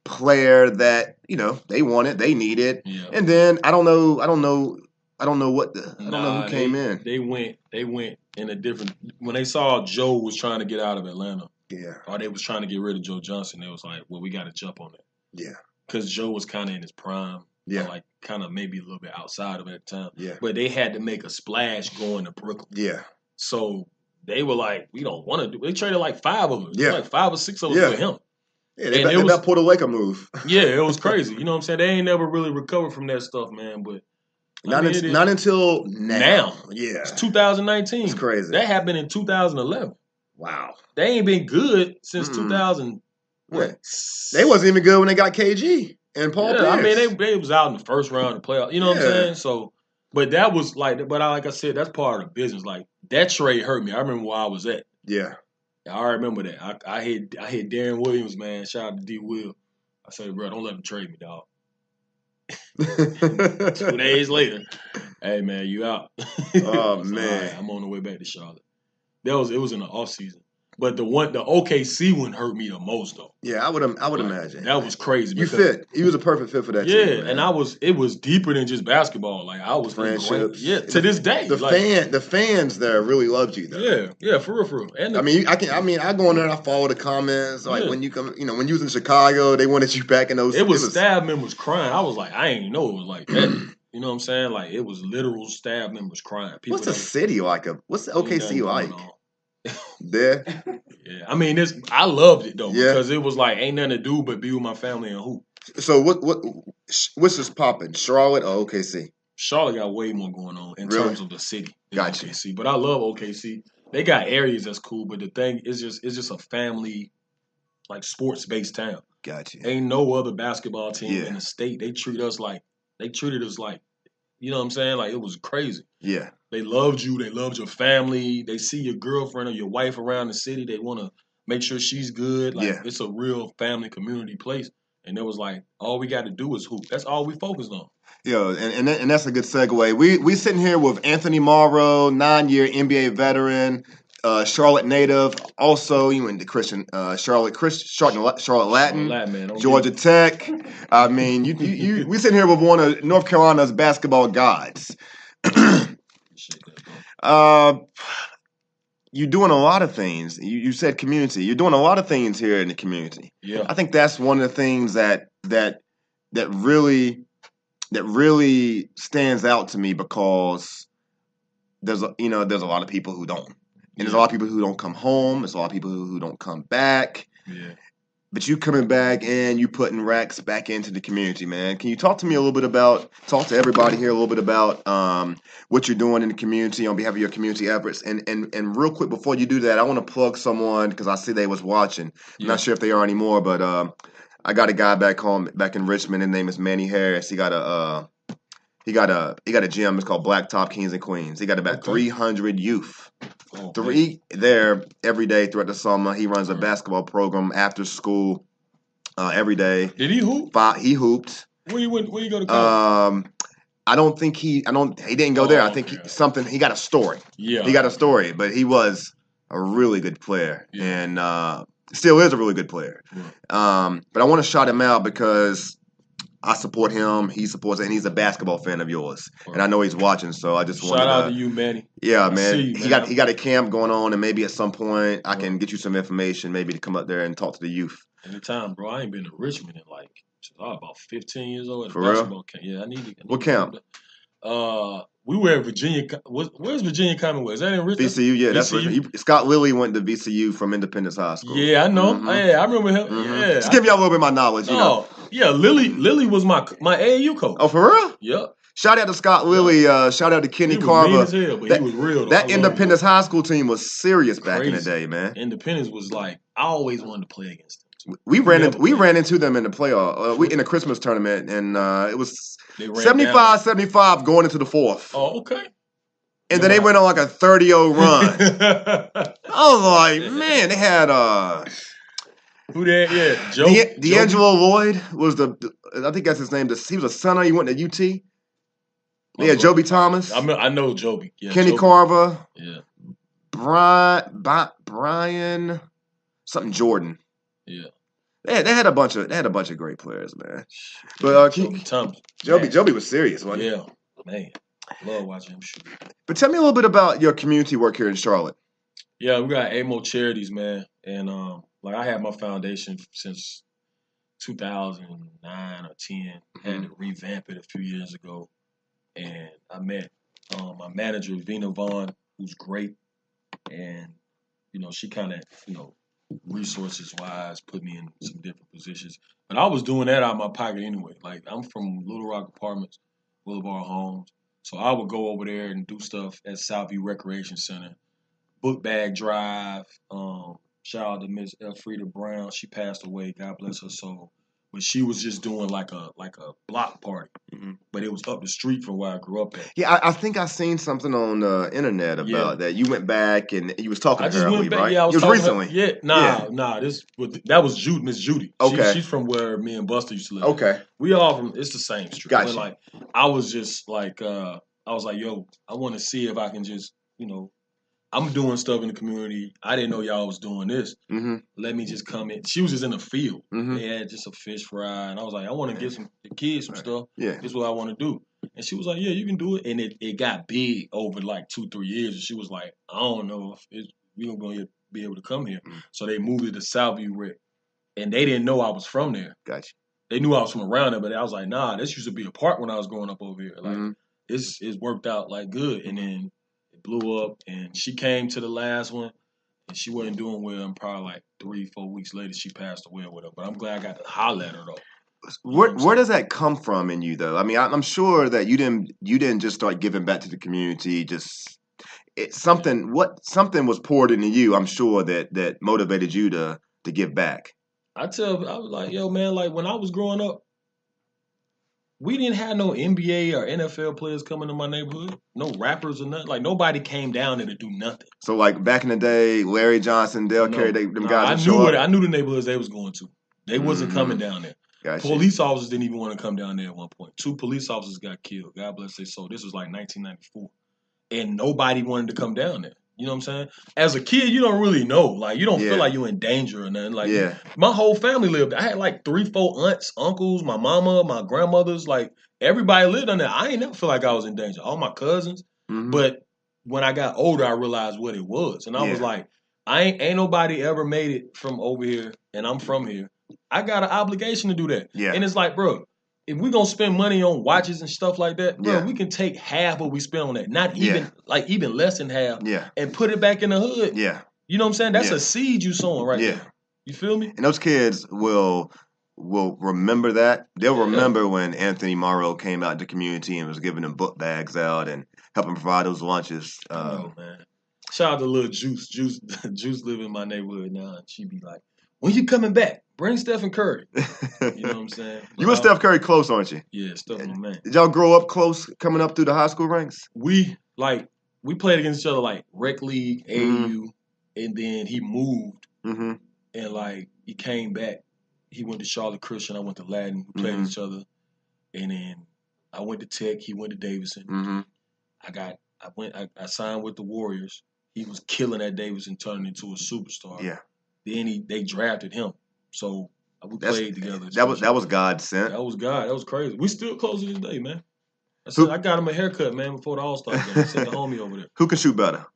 [SPEAKER 1] player that, you know, they wanted, they needed.
[SPEAKER 2] Yeah.
[SPEAKER 1] And then I don't know who came in.
[SPEAKER 2] They went in a different. When they saw Joe was trying to get out of Atlanta, or they was trying to get rid of Joe Johnson, they was like, well, we got to jump on that.
[SPEAKER 1] Yeah.
[SPEAKER 2] Because Joe was kind of in his prime.
[SPEAKER 1] Yeah.
[SPEAKER 2] Like kind of maybe a little bit outside of it at the time.
[SPEAKER 1] Yeah.
[SPEAKER 2] But they had to make a splash going to Brooklyn.
[SPEAKER 1] Yeah.
[SPEAKER 2] So they were like, we don't want to do. They traded like 5 of them.
[SPEAKER 1] Yeah.
[SPEAKER 2] Like 5 or 6 of them for him.
[SPEAKER 1] Yeah, they got Puerto Rico move.
[SPEAKER 2] Yeah, it was crazy. You know what I'm saying? They ain't never really recovered from that stuff, man. But
[SPEAKER 1] not until now. Yeah.
[SPEAKER 2] It's 2019.
[SPEAKER 1] It's crazy.
[SPEAKER 2] That happened in 2011.
[SPEAKER 1] Wow.
[SPEAKER 2] They ain't been good since 2000. What?
[SPEAKER 1] They wasn't even good when they got KG and Paul Pierce.
[SPEAKER 2] I mean, they was out in the first round of the playoffs. You know what I'm saying? So, but that was like, like I said, that's part of the business. Like, that trade hurt me. I remember where I was at.
[SPEAKER 1] Yeah.
[SPEAKER 2] I remember that. I hit Darren Williams, man. Shout out to D. Will. I said, bro, don't let him trade me, dog. 2 days later, hey, man, you out.
[SPEAKER 1] Oh, man.
[SPEAKER 2] Right, I'm on the way back to Charlotte. It was in the offseason. But the OKC one hurt me the most, though.
[SPEAKER 1] Yeah, I would imagine.
[SPEAKER 2] That was crazy.
[SPEAKER 1] You fit. He was a perfect fit for that team.
[SPEAKER 2] Yeah, and it was deeper than just basketball. Like, I was
[SPEAKER 1] friendships.
[SPEAKER 2] Yeah, to this day.
[SPEAKER 1] The fans there really loved you, though.
[SPEAKER 2] Yeah, for real. And
[SPEAKER 1] I go in there and I follow the comments. Like, when you come, you know, when you was in Chicago, they wanted you back in those.
[SPEAKER 2] It was staff members crying. I was like, I ain't know it was like that. You know what I'm saying? Like, it was literal staff members crying. People
[SPEAKER 1] what's the city like? What's the OKC like? There.
[SPEAKER 2] Yeah, I mean, I loved it though because it was like ain't nothing to do but be with my family and hoop.
[SPEAKER 1] So what's just popping? Charlotte or OKC?
[SPEAKER 2] Charlotte got way more going on in terms of the city than
[SPEAKER 1] gotcha.
[SPEAKER 2] OKC, but I love OKC. They got areas that's cool, but the thing is it's just a family, like sports based town.
[SPEAKER 1] Gotcha.
[SPEAKER 2] Ain't no other basketball team in the state. They treated us like, you know what I'm saying? Like, it was crazy.
[SPEAKER 1] Yeah.
[SPEAKER 2] They loved you. They loved your family. They see your girlfriend or your wife around the city. They want to make sure she's good. Like, it's a real family community place. And it was like, all we got to do is hoop. That's all we focused on.
[SPEAKER 1] Yo, and that's a good segue. We sitting here with Anthony Morrow, 9-year NBA veteran, Charlotte native. Also, you went to Charlotte Latin,
[SPEAKER 2] man.
[SPEAKER 1] Georgia Tech. I mean, we sitting here with one of North Carolina's basketball gods. You're doing a lot of things. You said community. You're doing a lot of things here in the community.
[SPEAKER 2] Yeah,
[SPEAKER 1] I think that's one of the things that really stands out to me because there's a lot of people who don't, and there's a lot of people who don't come home. There's a lot of people who don't come back.
[SPEAKER 2] Yeah.
[SPEAKER 1] But you coming back and you putting racks back into the community, man. Can you talk to everybody here a little bit about what you're doing in the community on behalf of your community efforts? And real quick before you do that, I want to plug someone because I see they was watching. I'm not sure if they are anymore, but I got a guy back in Richmond. His name is Manny Harris. He got a gym. It's called Blacktop Kings and Queens. He got about 300 youth. Oh, 3 there every day throughout the summer. He runs a basketball program after school every day.
[SPEAKER 2] Did he hoop?
[SPEAKER 1] He hooped.
[SPEAKER 2] Where you go to college?
[SPEAKER 1] I don't think he didn't go there. I think he got a story.
[SPEAKER 2] Yeah.
[SPEAKER 1] He got a story, but he was a really good player and still is a really good player. Yeah. But I want to shout him out because I support him. He supports it, and he's a basketball fan of yours. And I know he's watching, so I just want to
[SPEAKER 2] shout out to you, Manny.
[SPEAKER 1] Yeah, man. He got a camp going on, and maybe at some point I can get you some information, maybe to come up there and talk to the youth.
[SPEAKER 2] Anytime, bro. I ain't been to Richmond in about 15 years old.
[SPEAKER 1] For real?
[SPEAKER 2] Camp. Yeah, I need to.
[SPEAKER 1] What camp?
[SPEAKER 2] We were at Virginia. Where's Virginia Commonwealth? Is that in Richmond?
[SPEAKER 1] VCU, yeah. VCU? That's Scott Lilly went to VCU from Independence High School.
[SPEAKER 2] Yeah, I know.
[SPEAKER 1] Mm-hmm.
[SPEAKER 2] Yeah, I remember him. Mm-hmm. Yeah,
[SPEAKER 1] just give y'all a little bit of my knowledge, you know.
[SPEAKER 2] Yeah, Lilly was my AAU coach.
[SPEAKER 1] Oh, for real?
[SPEAKER 2] Yep.
[SPEAKER 1] Shout out to Scott Lilly. Shout out to Kenny Carver.
[SPEAKER 2] He was mean as hell, but he was real.
[SPEAKER 1] That Independence High School team was serious back in the day, man.
[SPEAKER 2] Independence was like, I always wanted to play against them.
[SPEAKER 1] We ran into them in the playoff. In the Christmas tournament, and it was 75-75 going into the fourth.
[SPEAKER 2] Oh, okay.
[SPEAKER 1] And then they went on like a 30-0 run. I was like, man, they had
[SPEAKER 2] who that? Yeah,
[SPEAKER 1] D'Angelo Lloyd was I think that's his name. He was a center. He went to UT. They had Joby Thomas.
[SPEAKER 2] I know Joby. Yeah,
[SPEAKER 1] Kenny Carver.
[SPEAKER 2] Yeah.
[SPEAKER 1] Brian, something Jordan.
[SPEAKER 2] Yeah.
[SPEAKER 1] They had a bunch of great players, man. But
[SPEAKER 2] Joby Thomas.
[SPEAKER 1] Joby was serious, wasn't he?
[SPEAKER 2] Yeah, man. Love watching him shoot.
[SPEAKER 1] But tell me a little bit about your community work here in Charlotte.
[SPEAKER 2] Yeah, we got AMO Charities, man, and like I had my foundation since 2009 or 10. Had to revamp it a few years ago, and I met my manager Vina Vaughn, who's great, and she kind of resources wise put me in some different positions. But I was doing that out of my pocket anyway. Like I'm from Little Rock Apartments, Boulevard Homes. So I would go over there and do stuff at Southview Recreation Center, book bag drive. Shout out to Miss Elfrida Brown. She passed away. God bless her soul. But she was just doing like a block party. But it was up the street from where I grew up at.
[SPEAKER 1] Yeah, I think I seen something on the internet about that. You went back and you was talking to her, right?
[SPEAKER 2] Yeah,
[SPEAKER 1] it was recently.
[SPEAKER 2] Nah. That was Miss Judy.
[SPEAKER 1] Okay.
[SPEAKER 2] She's from where me and Buster used to live.
[SPEAKER 1] Okay.
[SPEAKER 2] We all from. It's the same street.
[SPEAKER 1] Gotcha.
[SPEAKER 2] But like, I was just like, I was like, yo, I want to see if I can just, I'm doing stuff in the community. I didn't know y'all was doing this. Let me just come in. She was just in the field. They had just a fish fry, and I was like, I want to give the kids some stuff. Yeah, this is what I want to do. And she was like, yeah, you can do it. And it got big over like 2-3 years. And she was like, I don't know if we're going to be able to come here. So they moved it to Southview Rec, and they didn't know I was from there.
[SPEAKER 1] Gotcha.
[SPEAKER 2] They knew I was from around there, but I was like, nah, this used to be a park when I was growing up over here. Like it's worked out like good, and then blew up, and she came to the last one, and she wasn't doing well, and probably like 3-4 weeks later, she passed away with her. But I'm glad I got to holler at her, though.
[SPEAKER 1] Where does that come from in you, though? I mean, I'm sure that you didn't just start giving back to the community. Something was poured into you, I'm sure, that motivated you to give back. I
[SPEAKER 2] was like, yo, man, like when I was growing up, we didn't have no NBA or NFL players coming to my neighborhood. No rappers or nothing. Like nobody came down there to do nothing.
[SPEAKER 1] So like back in the day, Larry Johnson, Dale Carey, them guys.
[SPEAKER 2] I knew the neighborhoods they was going to. They wasn't coming down there.
[SPEAKER 1] Gotcha.
[SPEAKER 2] Police officers didn't even want to come down there at one point. 2 police officers got killed. God bless their soul. This was like 1994, and nobody wanted to come down there. You know what I'm saying? As a kid, you don't really know. Like, you don't feel like you're in danger or nothing. Like, my whole family lived. I had like 3-4 aunts, uncles, my mama, my grandmothers. Like, everybody lived on there. I ain't never feel like I was in danger. All my cousins. But when I got older, I realized what it was. And I was like, ain't nobody ever made it from over here, and I'm from here. I got an obligation to do that. Yeah. And it's like, bro, if we're going to spend money on watches and stuff like that, bro, we can take half what we spend on that. Not even, even less than half. Yeah. And put it back in the hood. Yeah. You know what I'm saying? That's a seed you sowing right there. You feel me?
[SPEAKER 1] And those kids will remember that. They'll remember when Anthony Morrow came out to the community and was giving them book bags out and helping provide those lunches.
[SPEAKER 2] Man. Shout out to little Juice. Juice live in my neighborhood now, and she be like, when you coming back? Bring Stephen Curry. You know what I'm saying?
[SPEAKER 1] You and Steph Curry close, aren't you?
[SPEAKER 2] Yeah, Steph, my man.
[SPEAKER 1] Did y'all grow up close coming up through the high school ranks?
[SPEAKER 2] We played against each other like rec league, AAU, and then he moved. And like he came back. He went to Charlotte Christian. I went to Latin. We played each other. And then I went to Tech. He went to Davidson. I signed with the Warriors. He was killing at Davidson, turning into a superstar. Yeah. Then they drafted him. So we played together.
[SPEAKER 1] That was God sent.
[SPEAKER 2] That was God. That was crazy. We still close to this day, man. I got him a haircut, man, before the All-Star game. I sent the homie over there.
[SPEAKER 1] Who can shoot better?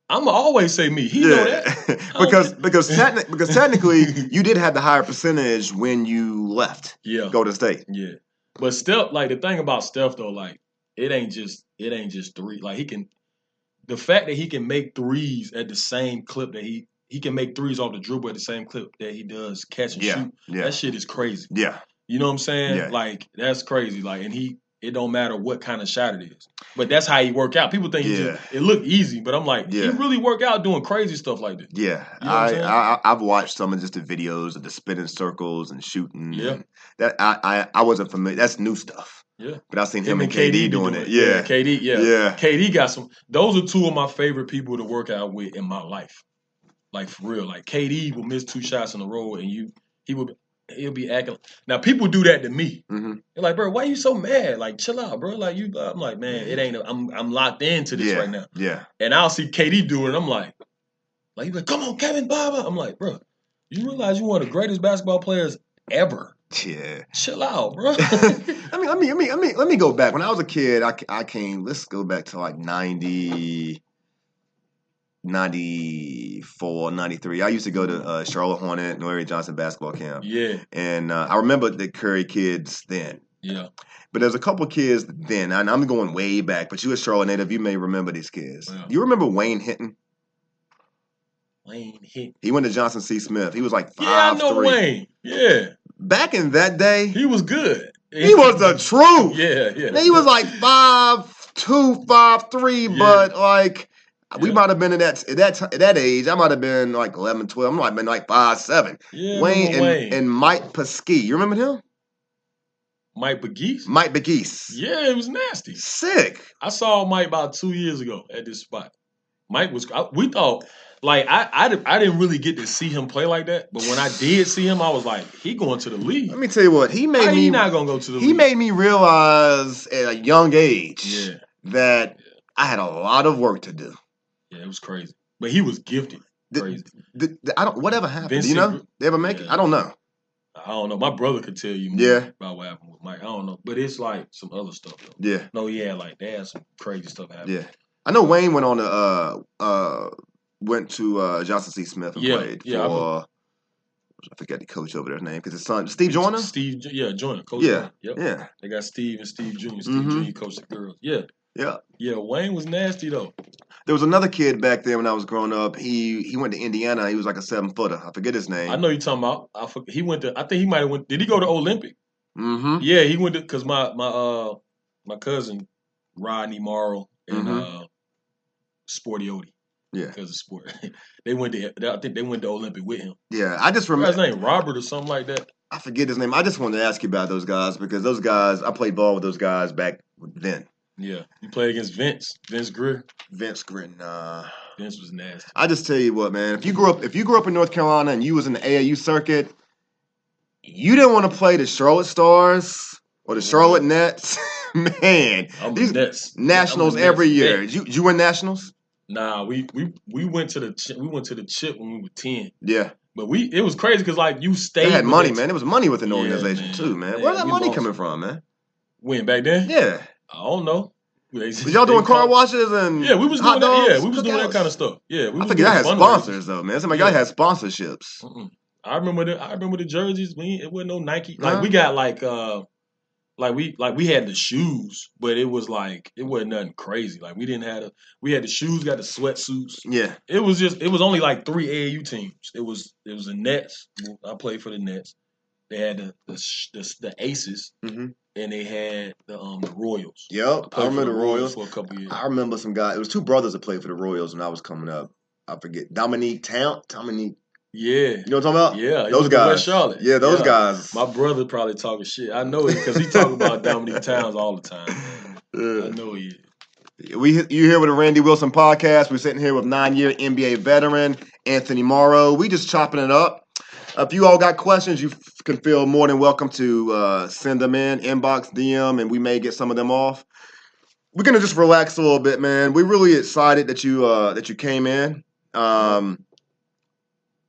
[SPEAKER 2] I'ma always say me. He know that.
[SPEAKER 1] because technically you did have the higher percentage when you left.
[SPEAKER 2] Yeah.
[SPEAKER 1] Go to state.
[SPEAKER 2] Yeah. But Steph, like the thing about Steph though, like it ain't just three. Like the fact that he can make threes at the same clip that he can make threes off the dribble at the same clip that he does catch and shoot. Yeah. That shit is crazy. Yeah. You know what I'm saying? Yeah. Like, that's crazy. Like, and it don't matter what kind of shot it is. But that's how he work out. People think it look easy, but I'm like, he really work out doing crazy stuff like that.
[SPEAKER 1] Yeah. You know I've watched some of just the videos of the spinning circles and shooting. Yeah. And that I wasn't familiar. That's new stuff.
[SPEAKER 2] Yeah.
[SPEAKER 1] But I seen him and KD doing it. Yeah.
[SPEAKER 2] KD. Yeah. KD got some. Those are two of my favorite people to work out with in my life. Like for real. Like KD will miss 2 shots in a row, and he'll be acting. Now people do that to me.
[SPEAKER 1] Mm-hmm.
[SPEAKER 2] They're like, bro, why you so mad? Like, chill out, bro. Like I'm like, man, it ain't. I'm locked into this right now.
[SPEAKER 1] Yeah.
[SPEAKER 2] And I'll see KD do it. And I'm like he's like, come on, Kevin, blah blah. I'm like, bro, you realize you're one of the greatest basketball players ever.
[SPEAKER 1] Yeah.
[SPEAKER 2] Chill out, bro.
[SPEAKER 1] Let me go back. When I was a kid, I came. Let's go back to like 94, 93. I used to go to Charlotte Hornet, Noiri Johnson basketball camp.
[SPEAKER 2] Yeah.
[SPEAKER 1] And I remember the Curry kids then.
[SPEAKER 2] Yeah.
[SPEAKER 1] But there's a couple kids then, and I'm going way back, but you a Charlotte native, you may remember these kids.
[SPEAKER 2] Yeah.
[SPEAKER 1] You remember Wayne Hinton?
[SPEAKER 2] Wayne Hinton.
[SPEAKER 1] He went to Johnson C. Smith. He was like 5'3".
[SPEAKER 2] Yeah, I know Wayne. Yeah.
[SPEAKER 1] Back in that day,
[SPEAKER 2] he was good.
[SPEAKER 1] He was the truth.
[SPEAKER 2] Yeah.
[SPEAKER 1] He was like 5'2", 5'3", but like we might have been at that age. I might have been like 11, 12. I might have been like 5'7".
[SPEAKER 2] Yeah,
[SPEAKER 1] Wayne and Mike Pesky. You remember him?
[SPEAKER 2] Mike Begis?
[SPEAKER 1] Mike Begis.
[SPEAKER 2] Yeah, it was nasty.
[SPEAKER 1] Sick.
[SPEAKER 2] I saw Mike about 2 years ago at this spot. Mike was. We thought. Like I didn't really get to see him play like that, but when I did see him, I was like, he going to the league.
[SPEAKER 1] Let me tell you what he made me.
[SPEAKER 2] He not gonna go to the league.
[SPEAKER 1] He made me realize at a young age that I had a lot of work to do.
[SPEAKER 2] Yeah, it was crazy, but he was gifted. Crazy.
[SPEAKER 1] I don't. Whatever happened?
[SPEAKER 2] Vincent,
[SPEAKER 1] you know, they ever make it? I don't know.
[SPEAKER 2] I don't know. My brother could tell you more about what happened with Mike. I don't know, but it's like some other stuff though.
[SPEAKER 1] Yeah.
[SPEAKER 2] No, like they had some crazy stuff happen.
[SPEAKER 1] Yeah, I know Wayne went on to went to Johnson C. Smith and played for. I forget the coach over there's name because his son Steve Joyner.
[SPEAKER 2] Joyner. Coach
[SPEAKER 1] Joyner.
[SPEAKER 2] Yeah. They got Steve and Steve Jr. Steve Jr. coached the girls. Yeah. Wayne was nasty though.
[SPEAKER 1] There was another kid back there when I was growing up. He went to Indiana. He was like a 7-footer. I forget his name.
[SPEAKER 2] I know you're talking about. He went to. I think he might have went. Did he go to Olympic?
[SPEAKER 1] Mm-hmm.
[SPEAKER 2] Yeah, he went to because my cousin Rodney Morrow and Sporty Odie.
[SPEAKER 1] Yeah,
[SPEAKER 2] because of sport. They went to. I think they went to Olympic with him.
[SPEAKER 1] Yeah, I just remember
[SPEAKER 2] his name Robert or something like that.
[SPEAKER 1] I forget his name. I just wanted to ask you about those guys because those guys. I played ball with those guys back then.
[SPEAKER 2] Yeah, you played against Vince Greer.
[SPEAKER 1] Vince Greer, nah.
[SPEAKER 2] Vince was nasty.
[SPEAKER 1] I just tell you what, man. If you grew up in North Carolina and you was in the AAU circuit, you didn't want to play the Charlotte Stars or the Charlotte Nets. Man, these nationals every year. Did you win nationals?
[SPEAKER 2] Nah, we went to the chip when we were 10.
[SPEAKER 1] Yeah.
[SPEAKER 2] But it was crazy because like you stayed.
[SPEAKER 1] They had money, man. There was money within the organization too, man. Where's that money coming from, man?
[SPEAKER 2] When back then?
[SPEAKER 1] Yeah.
[SPEAKER 2] I don't know.
[SPEAKER 1] Was y'all doing car washes and
[SPEAKER 2] we was doing that. Yeah, we was doing that kind of stuff. Yeah,
[SPEAKER 1] I think I had sponsors though, man. Somebody y'all had sponsorships.
[SPEAKER 2] I remember the jerseys. It wasn't no Nike. Like we got we had the shoes, but it was like it wasn't nothing crazy. Like we had the shoes, got the sweatsuits.
[SPEAKER 1] Yeah.
[SPEAKER 2] It was only like 3 AAU teams. It was the Nets. I played for the Nets. They had the Aces, and they had the Royals.
[SPEAKER 1] Yep, I remember the Royals
[SPEAKER 2] for a couple years.
[SPEAKER 1] I remember some guy. It was 2 brothers that played for the Royals when I was coming up. I forget Dominique.
[SPEAKER 2] Yeah.
[SPEAKER 1] You know what I'm talking about?
[SPEAKER 2] Yeah.
[SPEAKER 1] Those guys.
[SPEAKER 2] West Charlotte.
[SPEAKER 1] Yeah, those guys.
[SPEAKER 2] My brother probably talking shit. I know it because he talk about Dominique Towns all the time. I know he is.
[SPEAKER 1] You here with the Randy Wilson podcast. We're sitting here with 9-year NBA veteran Anthony Morrow. We just chopping it up. If you all got questions, you can feel more than welcome to send them in, inbox, DM, and we may get some of them off. We're gonna just relax a little bit, man. We're really excited that you came in. I'm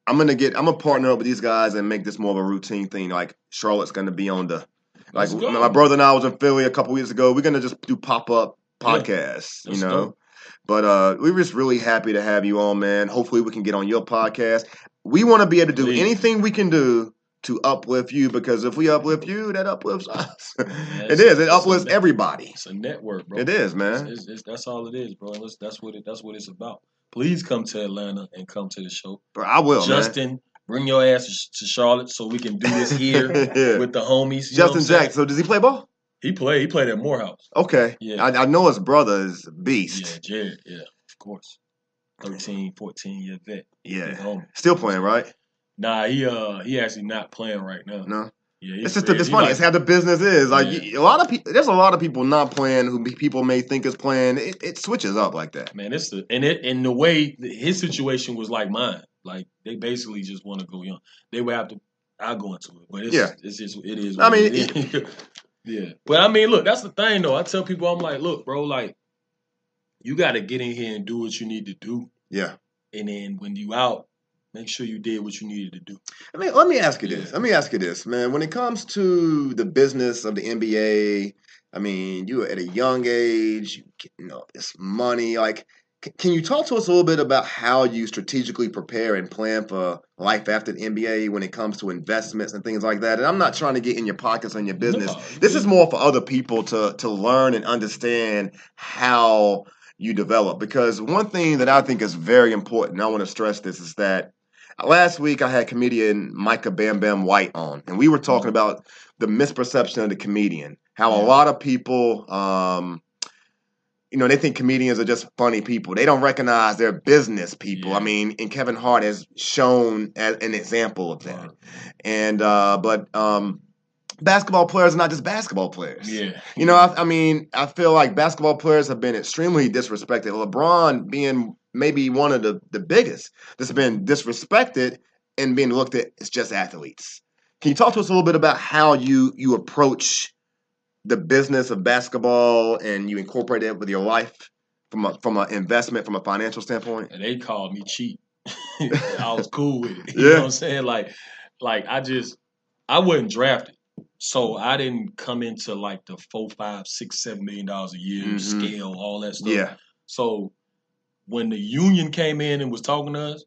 [SPEAKER 1] gonna partner up with these guys and make this more of a routine thing. Like Charlotte's gonna be on the my brother and I was in Philly a couple weeks ago. We're gonna just do pop-up podcasts, you know. Dope. But we're just really happy to have you on, man. Hopefully we can get on your podcast. We want to be able to do anything we can do to uplift you because if we uplift you, that uplifts us. It is. It uplifts everybody.
[SPEAKER 2] It's a network, bro.
[SPEAKER 1] It is, man.
[SPEAKER 2] That's all it is, bro. That's what it's about. Please come to Atlanta and come to the show.
[SPEAKER 1] Bro, I will,
[SPEAKER 2] Justin,
[SPEAKER 1] man.
[SPEAKER 2] Bring your ass to Charlotte so we can do this here with the homies.
[SPEAKER 1] Justin Jackson. So does he play ball?
[SPEAKER 2] He played at Morehouse.
[SPEAKER 1] Okay. Yeah. I know his brother is a beast.
[SPEAKER 2] Yeah, Jared. Yeah, of course. 13, 14-year vet.
[SPEAKER 1] Yeah. Still playing, right?
[SPEAKER 2] Nah, he actually not playing right now.
[SPEAKER 1] No.
[SPEAKER 2] Yeah,
[SPEAKER 1] it's just it's funny. It's how the business is. Like a lot of people, there's a lot of people not playing who people may think is playing. It switches up like that.
[SPEAKER 2] Man, and the way his situation was like mine. Like they basically just want to go young. They would have to. I'll go into it, but it's just it is. I mean, yeah. But I mean, look, that's the thing though. I tell people, I'm like, look, bro, like you got to get in here and do what you need to do.
[SPEAKER 1] Yeah.
[SPEAKER 2] And then when you out, make sure you did what you needed to do.
[SPEAKER 1] I mean, let me ask you this. Let me ask you this, man. When it comes to the business of the NBA, I mean, you at a young age, you know, it's money. Like, can you talk to us a little bit about how you strategically prepare and plan for life after the NBA when it comes to investments and things like that? And I'm not trying to get in your pockets on your business. No, this is more for other people to learn and understand how you develop. Because one thing that I think is very important, and I want to stress this, is that last week I had comedian Micah Bam Bam White on, and we were talking about the misperception of the comedian. How a lot of people, you know, they think comedians are just funny people. They don't recognize they're business people. I mean, and Kevin Hart has shown as an example of that. And but basketball players are not just basketball players.
[SPEAKER 2] Yeah.
[SPEAKER 1] You know, I mean, I feel like basketball players have been extremely disrespected. LeBron being maybe one of the biggest that's been disrespected and being looked at as just athletes. Can you talk to us a little bit about how you approach the business of basketball and you incorporate it with your life from an investment, from a financial standpoint?
[SPEAKER 2] And they called me cheap. I was cool with it. You know what I'm saying? Like I wasn't drafted. So I didn't come into like the $4, $5, $6, $7 million a year scale, all that stuff.
[SPEAKER 1] Yeah.
[SPEAKER 2] So when the union came in and was talking to us,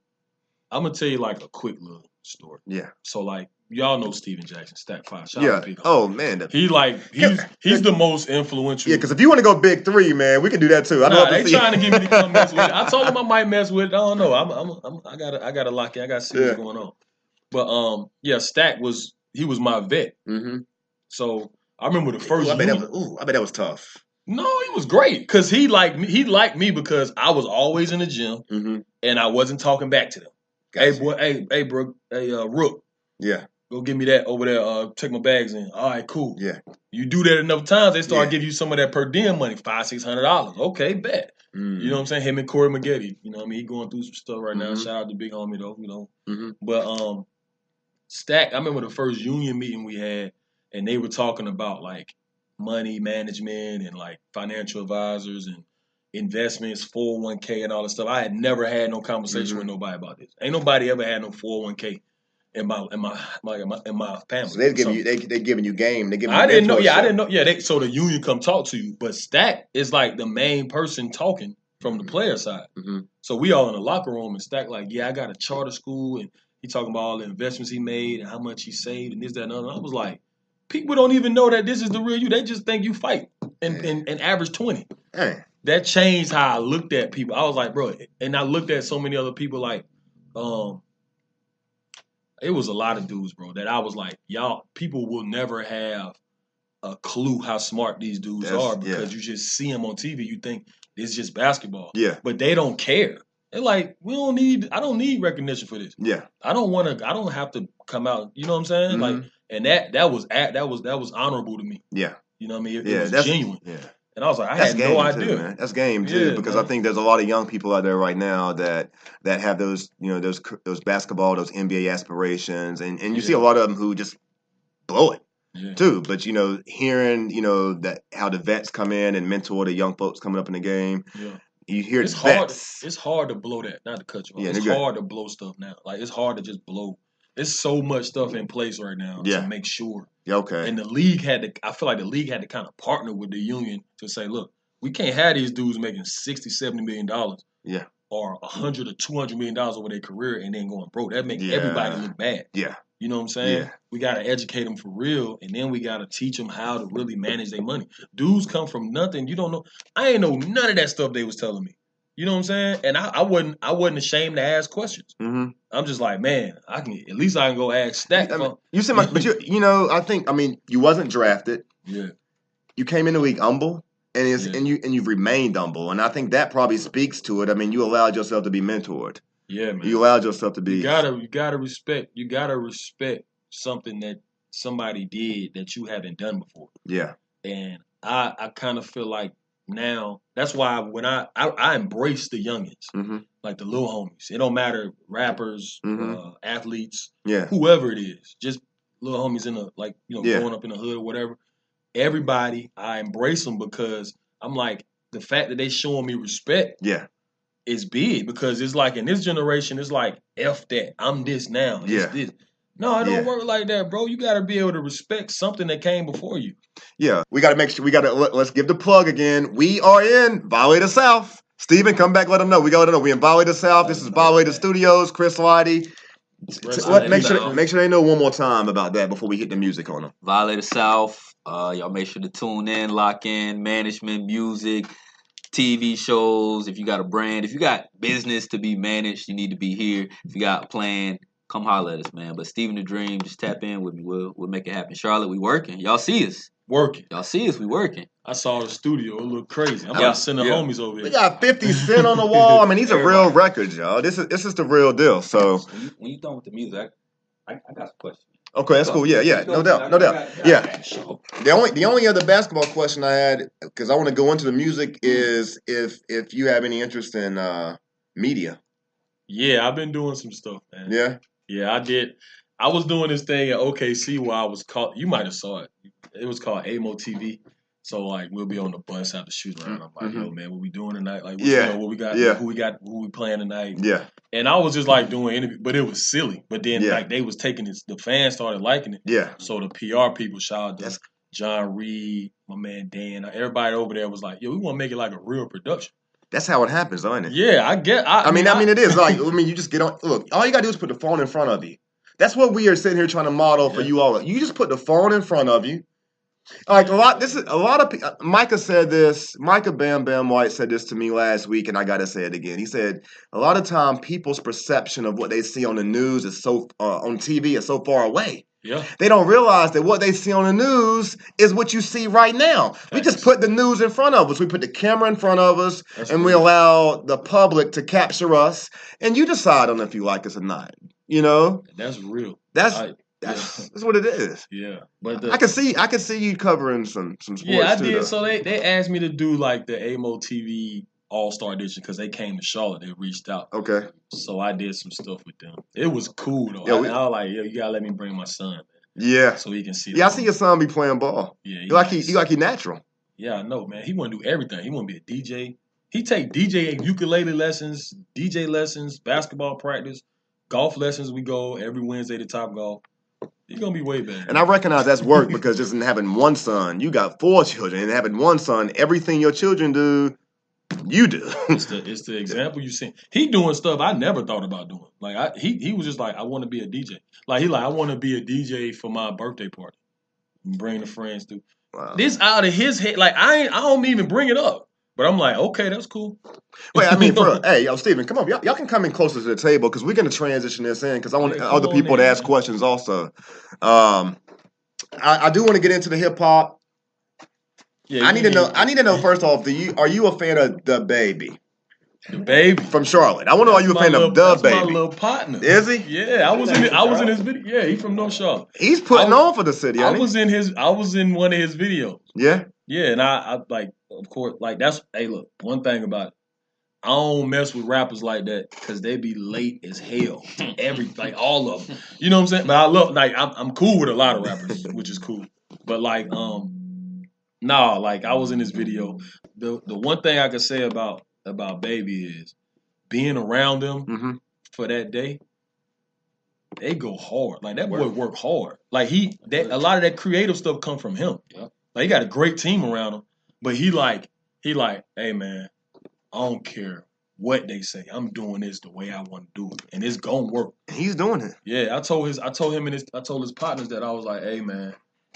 [SPEAKER 2] I'm gonna tell you like a quick little story.
[SPEAKER 1] Yeah.
[SPEAKER 2] So like y'all know Steven Jackson, Stack 5. Shout out to Big Homie.
[SPEAKER 1] Oh man,
[SPEAKER 2] he's the most influential.
[SPEAKER 1] Yeah, because if you want to go big three, man, we can do that too.
[SPEAKER 2] They trying to get me to come mess with it. I told him I might mess with it. I don't know. I gotta lock in. I gotta see what's going on. But Stack was my vet.
[SPEAKER 1] Mm-hmm.
[SPEAKER 2] So I remember the first.
[SPEAKER 1] I bet that was tough.
[SPEAKER 2] No, he was great because he liked me. He liked me because I was always in the gym and I wasn't talking back to them. Gotcha. Hey boy, hey bro, hey Rook.
[SPEAKER 1] Yeah.
[SPEAKER 2] Go give me that over there. Take my bags in. All right, cool.
[SPEAKER 1] Yeah.
[SPEAKER 2] You do that enough times, they start giving you some of that per diem money, $500-$600. Okay, bet. You know what I'm saying? Him and Corey Maggette. You know what I mean? He going through some stuff right now. Shout out to Big Homie though. You know. But Stack. I remember the first union meeting we had, and they were talking about like money management and like financial advisors and investments, 401k and all that stuff. I had never had no conversation with nobody about this. Ain't nobody ever had no 401k in my family.
[SPEAKER 1] So they giving you game. They giving you
[SPEAKER 2] I didn't know. Yeah, I didn't know. Yeah, so the union come talk to you, but Stack is like the main person talking from the player side. So we all in the locker room and Stack like, yeah, I got a charter school and he talking about all the investments he made and how much he saved and this, that, and other. I was like, people don't even know that this is the real you. They just think you fight and average 20. That changed how I looked at people. I was like, bro, and I looked at so many other people like, it was a lot of dudes, bro, that I was like, y'all, people will never have a clue how smart these dudes are because you just see them on TV. You think it's just basketball. Yeah. But they don't care. They're like, I don't need recognition for this.
[SPEAKER 1] Yeah.
[SPEAKER 2] I don't have to come out. You know what I'm saying? Like, and that was honorable to me.
[SPEAKER 1] Yeah.
[SPEAKER 2] You know what I mean? It was genuine.
[SPEAKER 1] Yeah.
[SPEAKER 2] And I was like, I had no idea.
[SPEAKER 1] Man. That's game too, because I think there's a lot of young people out there right now that have those, you know, those basketball, those NBA aspirations, and you see a lot of them who just blow it too. But you know, hearing that how the vets come in and mentor the young folks coming up in the game. Yeah. You hear
[SPEAKER 2] it's hard. It's hard to blow that. Not to cut you off. It's hard to blow stuff now. Like it's hard to just blow. There's so much stuff in place right now to make sure.
[SPEAKER 1] Yeah, okay.
[SPEAKER 2] And the league I feel like the league had to kind of partner with the union to say, look, we can't have these dudes making $60, $70 million.
[SPEAKER 1] Yeah.
[SPEAKER 2] Or $100 or $200 million over their career and then going broke. That makes everybody look bad.
[SPEAKER 1] Yeah.
[SPEAKER 2] You know what I'm saying?
[SPEAKER 1] Yeah.
[SPEAKER 2] We got to educate them for real, and then we got to teach them how to really manage their money. Dudes come from nothing. You don't know. I ain't know none of that stuff they was telling me. You know what I'm saying? And I wasn't ashamed to ask questions. I'm just like, man, at least I can go ask Stack.
[SPEAKER 1] You said, but you wasn't drafted.
[SPEAKER 2] Yeah.
[SPEAKER 1] You came in the league humble, and you've remained humble, and I think that probably speaks to it. I mean, you allowed yourself to be mentored.
[SPEAKER 2] Yeah, man.
[SPEAKER 1] You allowed yourself to be.
[SPEAKER 2] You gotta respect. You gotta respect something that somebody did that you haven't done before.
[SPEAKER 1] Yeah.
[SPEAKER 2] And I kind of feel like now that's why when I embrace the youngins, like the little homies. It don't matter rappers, athletes, whoever it is, just little homies in the growing up in the hood or whatever. Everybody, I embrace them because I'm like the fact that they showing me respect.
[SPEAKER 1] Yeah.
[SPEAKER 2] Is big because it's like in this generation, it's like F that. I'm this now. It's this. No, it don't work like that, bro. You got to be able to respect something that came before you.
[SPEAKER 1] Yeah, we got to make sure. Let's give the plug again. We are in Violator South. Steven, come back. Let them know. We got to know. We in Violator South. This is Violator Studios. Chris Lighty. Make sure they know one more time about that before we hit the music on them.
[SPEAKER 3] Violator South. Y'all make sure to tune in, lock in. Management, music, TV shows. If you got a brand, if you got business to be managed, you need to be here. If you got a plan, come holler at us, man. But Steven the Dream, just tap in with me. We'll make it happen. Charlotte, we working. Y'all see us.
[SPEAKER 2] Working.
[SPEAKER 3] Y'all see us. We working.
[SPEAKER 2] I saw the studio. It looked crazy. I'm about to send the homies over here.
[SPEAKER 1] We got 50 Cent on the wall. I mean, these are real records, y'all. This is the real deal. So
[SPEAKER 3] when you done with the music, I got some questions.
[SPEAKER 1] Okay, that's cool. Yeah. No doubt. Yeah. The only other basketball question I had, because I want to go into the music, is if you have any interest in media.
[SPEAKER 2] Yeah, I've been doing some stuff, man.
[SPEAKER 1] Yeah?
[SPEAKER 2] Yeah, I did. I was doing this thing at OKC where I was called, you might have saw it. It was called AMO TV. So, like, we'll be on the bus after shooting around. I'm like, yo, man, what we doing tonight? Like, what we got, who we playing tonight?
[SPEAKER 1] Yeah.
[SPEAKER 2] And I was just, like, doing interviews, but it was silly. But then, like, they was taking it, the fans started liking it.
[SPEAKER 1] Yeah.
[SPEAKER 2] So the PR people, shout out to John Reed, my man Dan, everybody over there was like, yo, we want to make it like a real production.
[SPEAKER 1] That's how it happens, though, isn't it?
[SPEAKER 2] Yeah, I get.
[SPEAKER 1] I mean, it is. Like, you just get on. Look, all you gotta do is put the phone in front of you. That's what we are sitting here trying to model for you all. You just put the phone in front of you. Like a lot of people. Micah said this. Micah Bam Bam White said this to me last week, and I gotta say it again. He said a lot of time people's perception of what they see on the news is so on TV is so far away.
[SPEAKER 2] Yeah.
[SPEAKER 1] They don't realize that what they see on the news is what you see right now. We just put the news in front of us. We put the camera in front of us, and we allow the public to capture us, and you decide on if you like us or not. You know?
[SPEAKER 2] That's real.
[SPEAKER 1] That's what it is.
[SPEAKER 2] Yeah. But
[SPEAKER 1] I can see you covering some sports.
[SPEAKER 2] Yeah, I did. Though. So they asked me to do like the AMO TV All-Star Edition because they came to Charlotte. They reached out.
[SPEAKER 1] Okay.
[SPEAKER 2] So I did some stuff with them. It was cool though. I was like, yo, you gotta let me bring my son, man.
[SPEAKER 1] Yeah.
[SPEAKER 2] So he can see.
[SPEAKER 1] Yeah, I see your son be playing ball.
[SPEAKER 2] Yeah.
[SPEAKER 1] He like he natural.
[SPEAKER 2] Yeah, I know, man. He want to do everything. He want to be a DJ. He take DJ and ukulele lessons, DJ lessons, basketball practice, golf lessons. We go every Wednesday to Top Golf. He's gonna be way better.
[SPEAKER 1] And I recognize that's work because just in having one son, you got 4 children, and having one son, everything your children do, you do.
[SPEAKER 2] It's the example you seen. He doing stuff I never thought about doing. Like he was just like, I want to be a DJ. Like I want to be a DJ for my birthday party. And bring the friends through. Wow. This out of his head. Like I don't even bring it up. But I'm like, okay, that's cool.
[SPEAKER 1] Wait, I mean, hey, yo, Steven, come on. Y'all can come in closer to the table because we're going to transition this in because I want other people to ask questions also. I do want to get into the hip hop. Yeah, I need to know first off, are you a fan of The Baby?
[SPEAKER 2] The Baby
[SPEAKER 1] from Charlotte. I want to know, are you a fan of The Baby?
[SPEAKER 2] That's my little partner.
[SPEAKER 1] Is he?
[SPEAKER 2] Yeah, I was in his video. Yeah, he's from North Charlotte.
[SPEAKER 1] He's putting on for the city.
[SPEAKER 2] I was in one of his videos.
[SPEAKER 1] Yeah.
[SPEAKER 2] Yeah, and I like, of course, like hey, look, one thing about it, I don't mess with rappers like that because they be late as hell. All of them. You know what I'm saying? But I love, I'm cool with a lot of rappers, which is cool. But like, I was in this video. The one thing I could say about Baby is being around them for that day. They go hard. Like that boy work hard. Like a lot of that creative stuff come from him. Yeah. Like he got a great team around him, but he like, hey man, I don't care what they say. I'm doing this the way I want to do it, and it's gonna work.
[SPEAKER 1] He's doing it.
[SPEAKER 2] Yeah, I told his partners that I was like, hey man,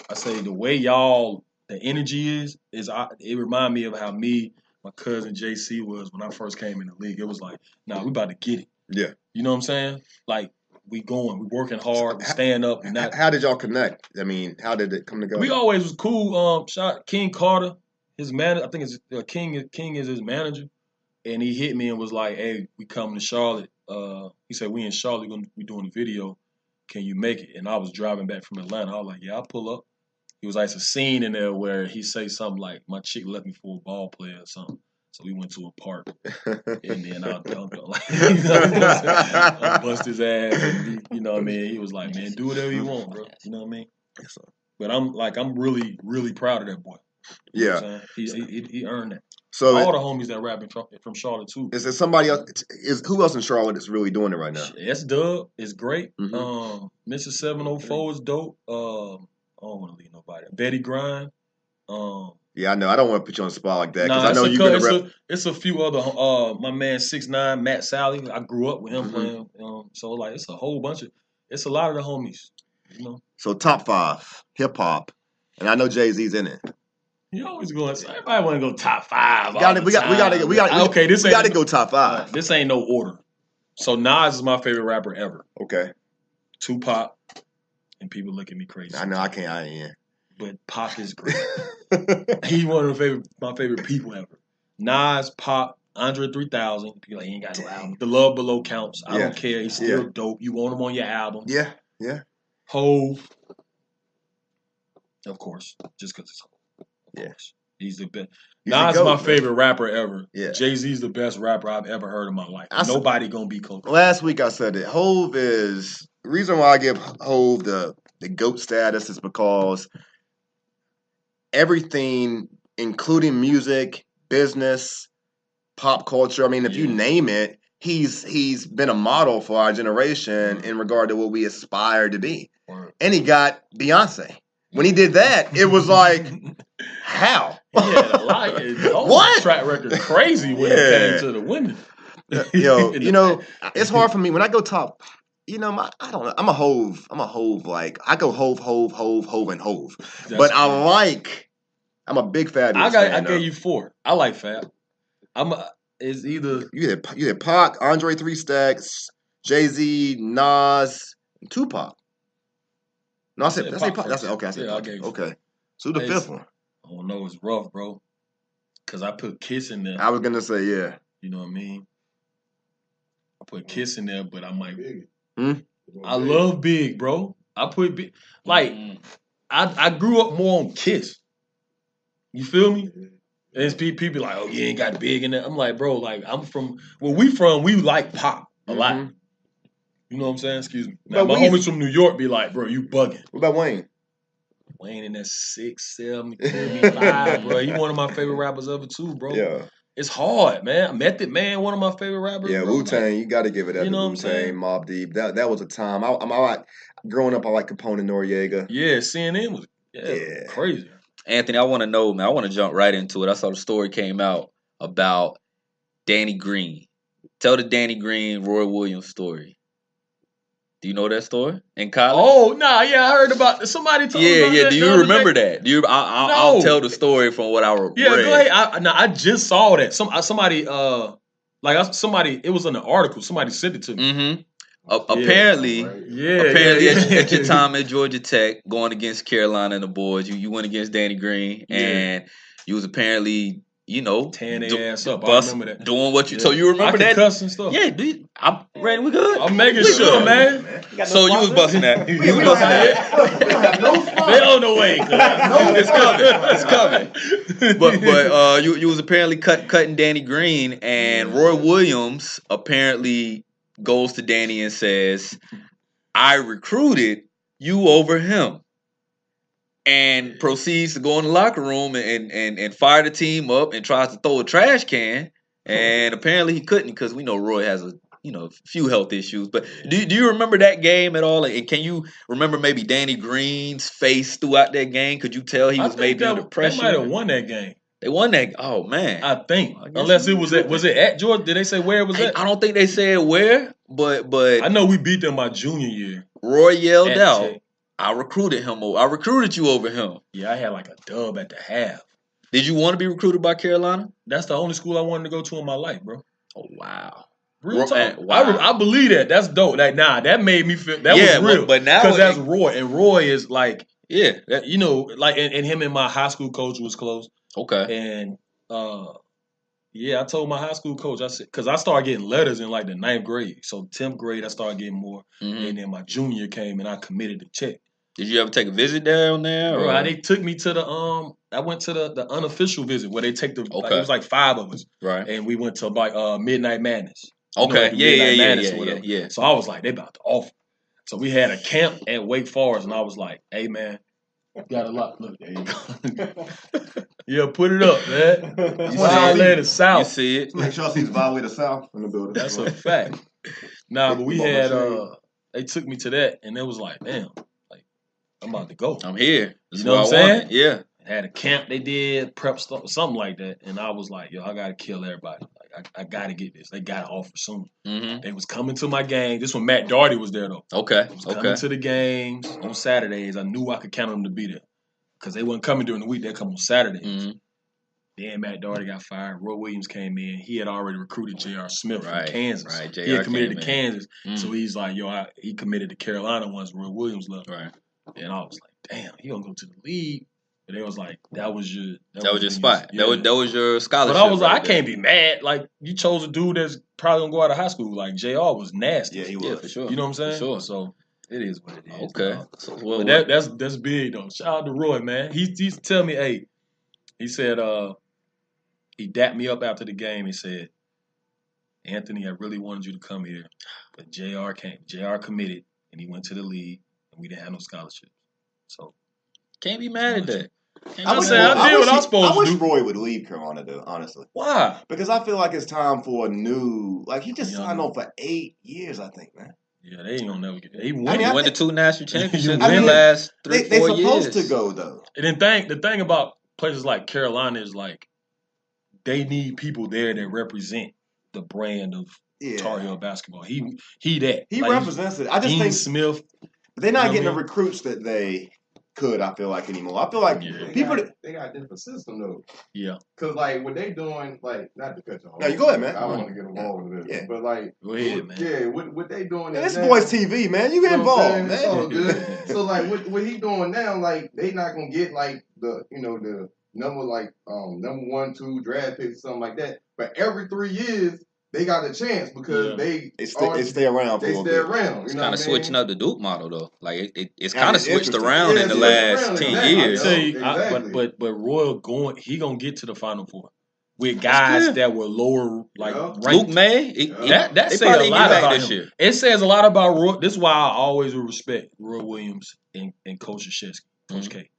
[SPEAKER 2] I say the way the energy is it remind me of how me, my cousin JC was when I first came in the league. It was like, nah, we about to get it.
[SPEAKER 1] Yeah.
[SPEAKER 2] You know what I'm saying? Like. We working hard, we stand up.
[SPEAKER 1] How did y'all connect? I mean, how did it come together?
[SPEAKER 2] We always was cool. King Carter, his manager, I think it's King is his manager, and he hit me and was like, "Hey, we coming to Charlotte." He said, "We in Charlotte, we doing a video. can you make it? And I was driving back from Atlanta. I was like, yeah, I'll pull up. He was like, it's a scene in there where he say something like, my chick left me for a ball player or something. So we went to a park, and then I dunked him. Like, I bust his ass, and you know what I mean? He was like, man, do whatever you want, bro. You know what I mean? But I'm really, really proud of that boy. You know what I'm saying? He earned that. So all the homies that rapping from Charlotte too.
[SPEAKER 1] Is there somebody else? Who else in Charlotte that's really doing it right now?
[SPEAKER 2] S-Dub is great. Mr. 704 is dope. I don't want to leave nobody. Betty Grind.
[SPEAKER 1] Yeah, I know. I don't want to put you on the spot like that because I know you've been
[SPEAKER 2] it's a few other. My man 6ix9ine, Matt Sally. I grew up with him playing. So like it's a whole bunch of. It's a lot of the homies. You know.
[SPEAKER 1] So top 5 hip hop, and I know Jay-Z's in it.
[SPEAKER 2] You always going. Everybody want to go top 5.
[SPEAKER 1] We got to go top 5.
[SPEAKER 2] This ain't no order. So Nas is my favorite rapper ever.
[SPEAKER 1] Okay.
[SPEAKER 2] Tupac, and people look at me crazy.
[SPEAKER 1] I know I can't. I ain't.
[SPEAKER 2] But Pac is great. He one of my favorite people ever. Nas, Pac, Andre 3000. People like he ain't got no album. The Love Below counts. I don't care. He's still dope. You want him on your album.
[SPEAKER 1] Yeah.
[SPEAKER 2] Hove, of course, just because it's Hove.
[SPEAKER 1] Yes,
[SPEAKER 2] he's the best. Nas is my favorite rapper ever. Yeah. Jay-Z's the best rapper I've ever heard in my life. Nobody gonna be close.
[SPEAKER 1] Last week I said that Hove is the reason why I give Hove the GOAT status is because everything, including music, business, pop culture. I mean, if you name it, he's been a model for our generation in regard to what we aspire to be. And he got Beyonce. When he did that, it was like, how?
[SPEAKER 2] He had a lot. What? Track record crazy when it came to the women.
[SPEAKER 1] It's hard for me when I go top. I don't know. I'm a Hove. Like I go Hove, and Hove. But I'm a big Fabulous fan.
[SPEAKER 2] I gave you 4. I like Fab. It's either
[SPEAKER 1] you had Pac, Andre 3 Stacks, Jay-Z, Nas, and Tupac. No, I said Pac. I said Pac. Okay. So the 5th one.
[SPEAKER 2] I don't know. It's rough, bro. Cause I put Kiss in there.
[SPEAKER 1] I was gonna say yeah.
[SPEAKER 2] You know what I mean? I put Kiss in there, but I might. I love Big, bro. I put Big. Like I grew up more on Kiss. You feel me? And people like, oh, you ain't got Big in there. I'm like, bro, like I'm from where we like pop a lot. You know what I'm saying? Excuse me. Now, my homies from New York be like, bro, you bugging.
[SPEAKER 1] What about Wayne?
[SPEAKER 2] Wayne in that 6, 7, 35, bro. He one of my favorite rappers ever too, bro.
[SPEAKER 1] Yeah.
[SPEAKER 2] It's hard, man. Method Man, one of my favorite rappers.
[SPEAKER 1] Yeah, Wu-Tang, you got to give it up. You know what I'm saying? Mobb Deep. That was a time. Growing up, I like Capone and Noriega.
[SPEAKER 2] Yeah, CNN was crazy.
[SPEAKER 3] Anthony, I want to know, man. I want to jump right into it. I saw the story came out about Danny Green. Tell the Danny Green, Roy Williams story. Do you know that story in college?
[SPEAKER 2] Oh, nah, yeah, I heard about somebody told me about that.
[SPEAKER 3] Do you remember that? I'll tell the story from what I read.
[SPEAKER 2] Yeah, go ahead. I just saw that. Somebody, it was in an article. Somebody sent it to me.
[SPEAKER 3] Apparently, at your time at Georgia Tech, going against Carolina and the boys, you went against Danny Green, and you was apparently,
[SPEAKER 2] tearing their ass up. I remember that.
[SPEAKER 3] Doing what you. So you remember that?
[SPEAKER 2] Cuss and stuff.
[SPEAKER 3] Yeah, dude. Randy, we good.
[SPEAKER 2] I'm making sure, man.
[SPEAKER 3] So you was busting that. You was busting that.
[SPEAKER 2] They on the way.
[SPEAKER 3] It's coming. But you was apparently cutting Danny Green, and Roy Williams apparently goes to Danny and says, "I recruited you over him." And proceeds to go in the locker room and fire the team up and tries to throw a trash can. And apparently he couldn't because we know Roy has a few health issues. But do you remember that game at all? And can you remember maybe Danny Green's face throughout that game? Could you tell he was maybe under pressure?
[SPEAKER 2] They might have won that game.
[SPEAKER 3] They won that. Oh man,
[SPEAKER 2] I think unless it was at Georgia. Did they say where it was at?
[SPEAKER 3] I don't think they said where, but
[SPEAKER 2] I know we beat them my junior year.
[SPEAKER 3] Roy yelled out, I recruited him. I recruited you over him.
[SPEAKER 2] Yeah, I had like a dub at the half.
[SPEAKER 3] Did you want to be recruited by Carolina?
[SPEAKER 2] That's the only school I wanted to go to in my life, bro.
[SPEAKER 3] Oh, wow.
[SPEAKER 2] Real talk. Wow. I believe that. That's dope. Like, that made me feel that was real.
[SPEAKER 3] But now
[SPEAKER 2] because that's Roy, and Roy is like,
[SPEAKER 3] and
[SPEAKER 2] him and my high school coach was close.
[SPEAKER 3] Okay.
[SPEAKER 2] And Yeah, I told my high school coach, I said, because I started getting letters in like the 9th grade. So 10th grade, I started getting more. And then my junior came and I committed the check.
[SPEAKER 3] Did you ever take a visit down there?
[SPEAKER 2] Bro, they took me to the I went to the unofficial visit where they take the like, it was like 5 of us.
[SPEAKER 3] Right.
[SPEAKER 2] And we went to like Midnight Madness.
[SPEAKER 3] Okay. Yeah.
[SPEAKER 2] So I was like, they about to offer. So we had a camp at Wake Forest and I was like, hey man, got a lot. Look, there you go. Yeah, put it up, man. You violate the South.
[SPEAKER 3] You see it.
[SPEAKER 1] Make sure I see the violate the South in the building.
[SPEAKER 2] That's a fact. Nah, but we had they took me to that and it was like, damn, like I'm about to go.
[SPEAKER 3] I'm here.
[SPEAKER 2] You know what I'm saying?
[SPEAKER 3] Yeah.
[SPEAKER 2] Had a camp they did, prep stuff, something like that, and I was like, yo, I gotta kill everybody. Like I gotta get this. They gotta offer soon. They was coming to my game. This when Matt Doherty was there though.
[SPEAKER 3] Okay.
[SPEAKER 2] Was coming to the games on Saturdays. I knew I could count on them to be there. Because they wasn't coming during the week, they come on Saturdays. Then Matt Doherty got fired. Roy Williams came in. He had already recruited J.R. Smith from Kansas.
[SPEAKER 3] Right,
[SPEAKER 2] he had committed to Kansas. So he's like, yo, he committed to Carolina once Roy Williams left.
[SPEAKER 3] Right.
[SPEAKER 2] And I was like, damn, he gonna go to the league. And they was like, that was your
[SPEAKER 3] spot.
[SPEAKER 2] Yeah.
[SPEAKER 3] That was your scholarship.
[SPEAKER 2] But I was like, I can't be mad. Like, you chose a dude that's probably gonna go out of high school. Like, JR was nasty.
[SPEAKER 1] Yeah, he was.
[SPEAKER 3] Yeah, for sure.
[SPEAKER 2] You know what I'm saying?
[SPEAKER 3] For sure.
[SPEAKER 2] So it is what it is.
[SPEAKER 3] Okay. So, well,
[SPEAKER 2] but that's big though. Shout out to Roy, man. He used to tell me, hey, he said, he dapped me up after the game. He said, Anthony, I really wanted you to come here, but JR came. JR committed, and he went to the league, and we didn't have no scholarships. So
[SPEAKER 3] can't be mad at that.
[SPEAKER 2] I did what I'm supposed to do.
[SPEAKER 1] I wish Roy would leave Carolina, though, honestly.
[SPEAKER 2] Why?
[SPEAKER 1] Because I feel like it's time for a new. Like, he just signed on for 8 years, I think, man.
[SPEAKER 2] Yeah, they ain't gonna never get that. He won,
[SPEAKER 3] won the 2 national championships in
[SPEAKER 1] the
[SPEAKER 3] last 3-4 years.
[SPEAKER 1] They're supposed to go, though.
[SPEAKER 2] And then the thing about places like Carolina is, like, they need people there that represent the brand of Tar Heel basketball. He that.
[SPEAKER 1] He
[SPEAKER 2] like,
[SPEAKER 1] represents it. I just
[SPEAKER 2] Dean
[SPEAKER 1] think
[SPEAKER 2] Smith.
[SPEAKER 1] They're not getting the recruits that they could, I feel like, anymore. I feel like people...
[SPEAKER 4] They got a different system, though.
[SPEAKER 2] Yeah.
[SPEAKER 4] Because, like, what they doing, like, not to cut you off.
[SPEAKER 1] No, you go ahead, man.
[SPEAKER 4] I want to get involved with this. But, like...
[SPEAKER 2] Go ahead, man.
[SPEAKER 4] Yeah, what they doing...
[SPEAKER 1] This boy's TV, man. You get involved, man.
[SPEAKER 4] It's all good. So, like, what he doing now, like, they not going to get, like, the number, like, number 1, 2 draft picks, something like that. But every 3 years... They got a chance because they
[SPEAKER 1] stay around.
[SPEAKER 4] They stay around.
[SPEAKER 3] It's kind of switching up the Duke model though. Like it's kind of switched around in the last 10 years.
[SPEAKER 2] But Royal he gonna get to the Final Four with guys that were lower ranked.
[SPEAKER 3] Luke May.
[SPEAKER 2] That says a lot about him. It says a lot about Roy. This is why I always will respect Roy Williams and Coach Krzyzewski, Coach K.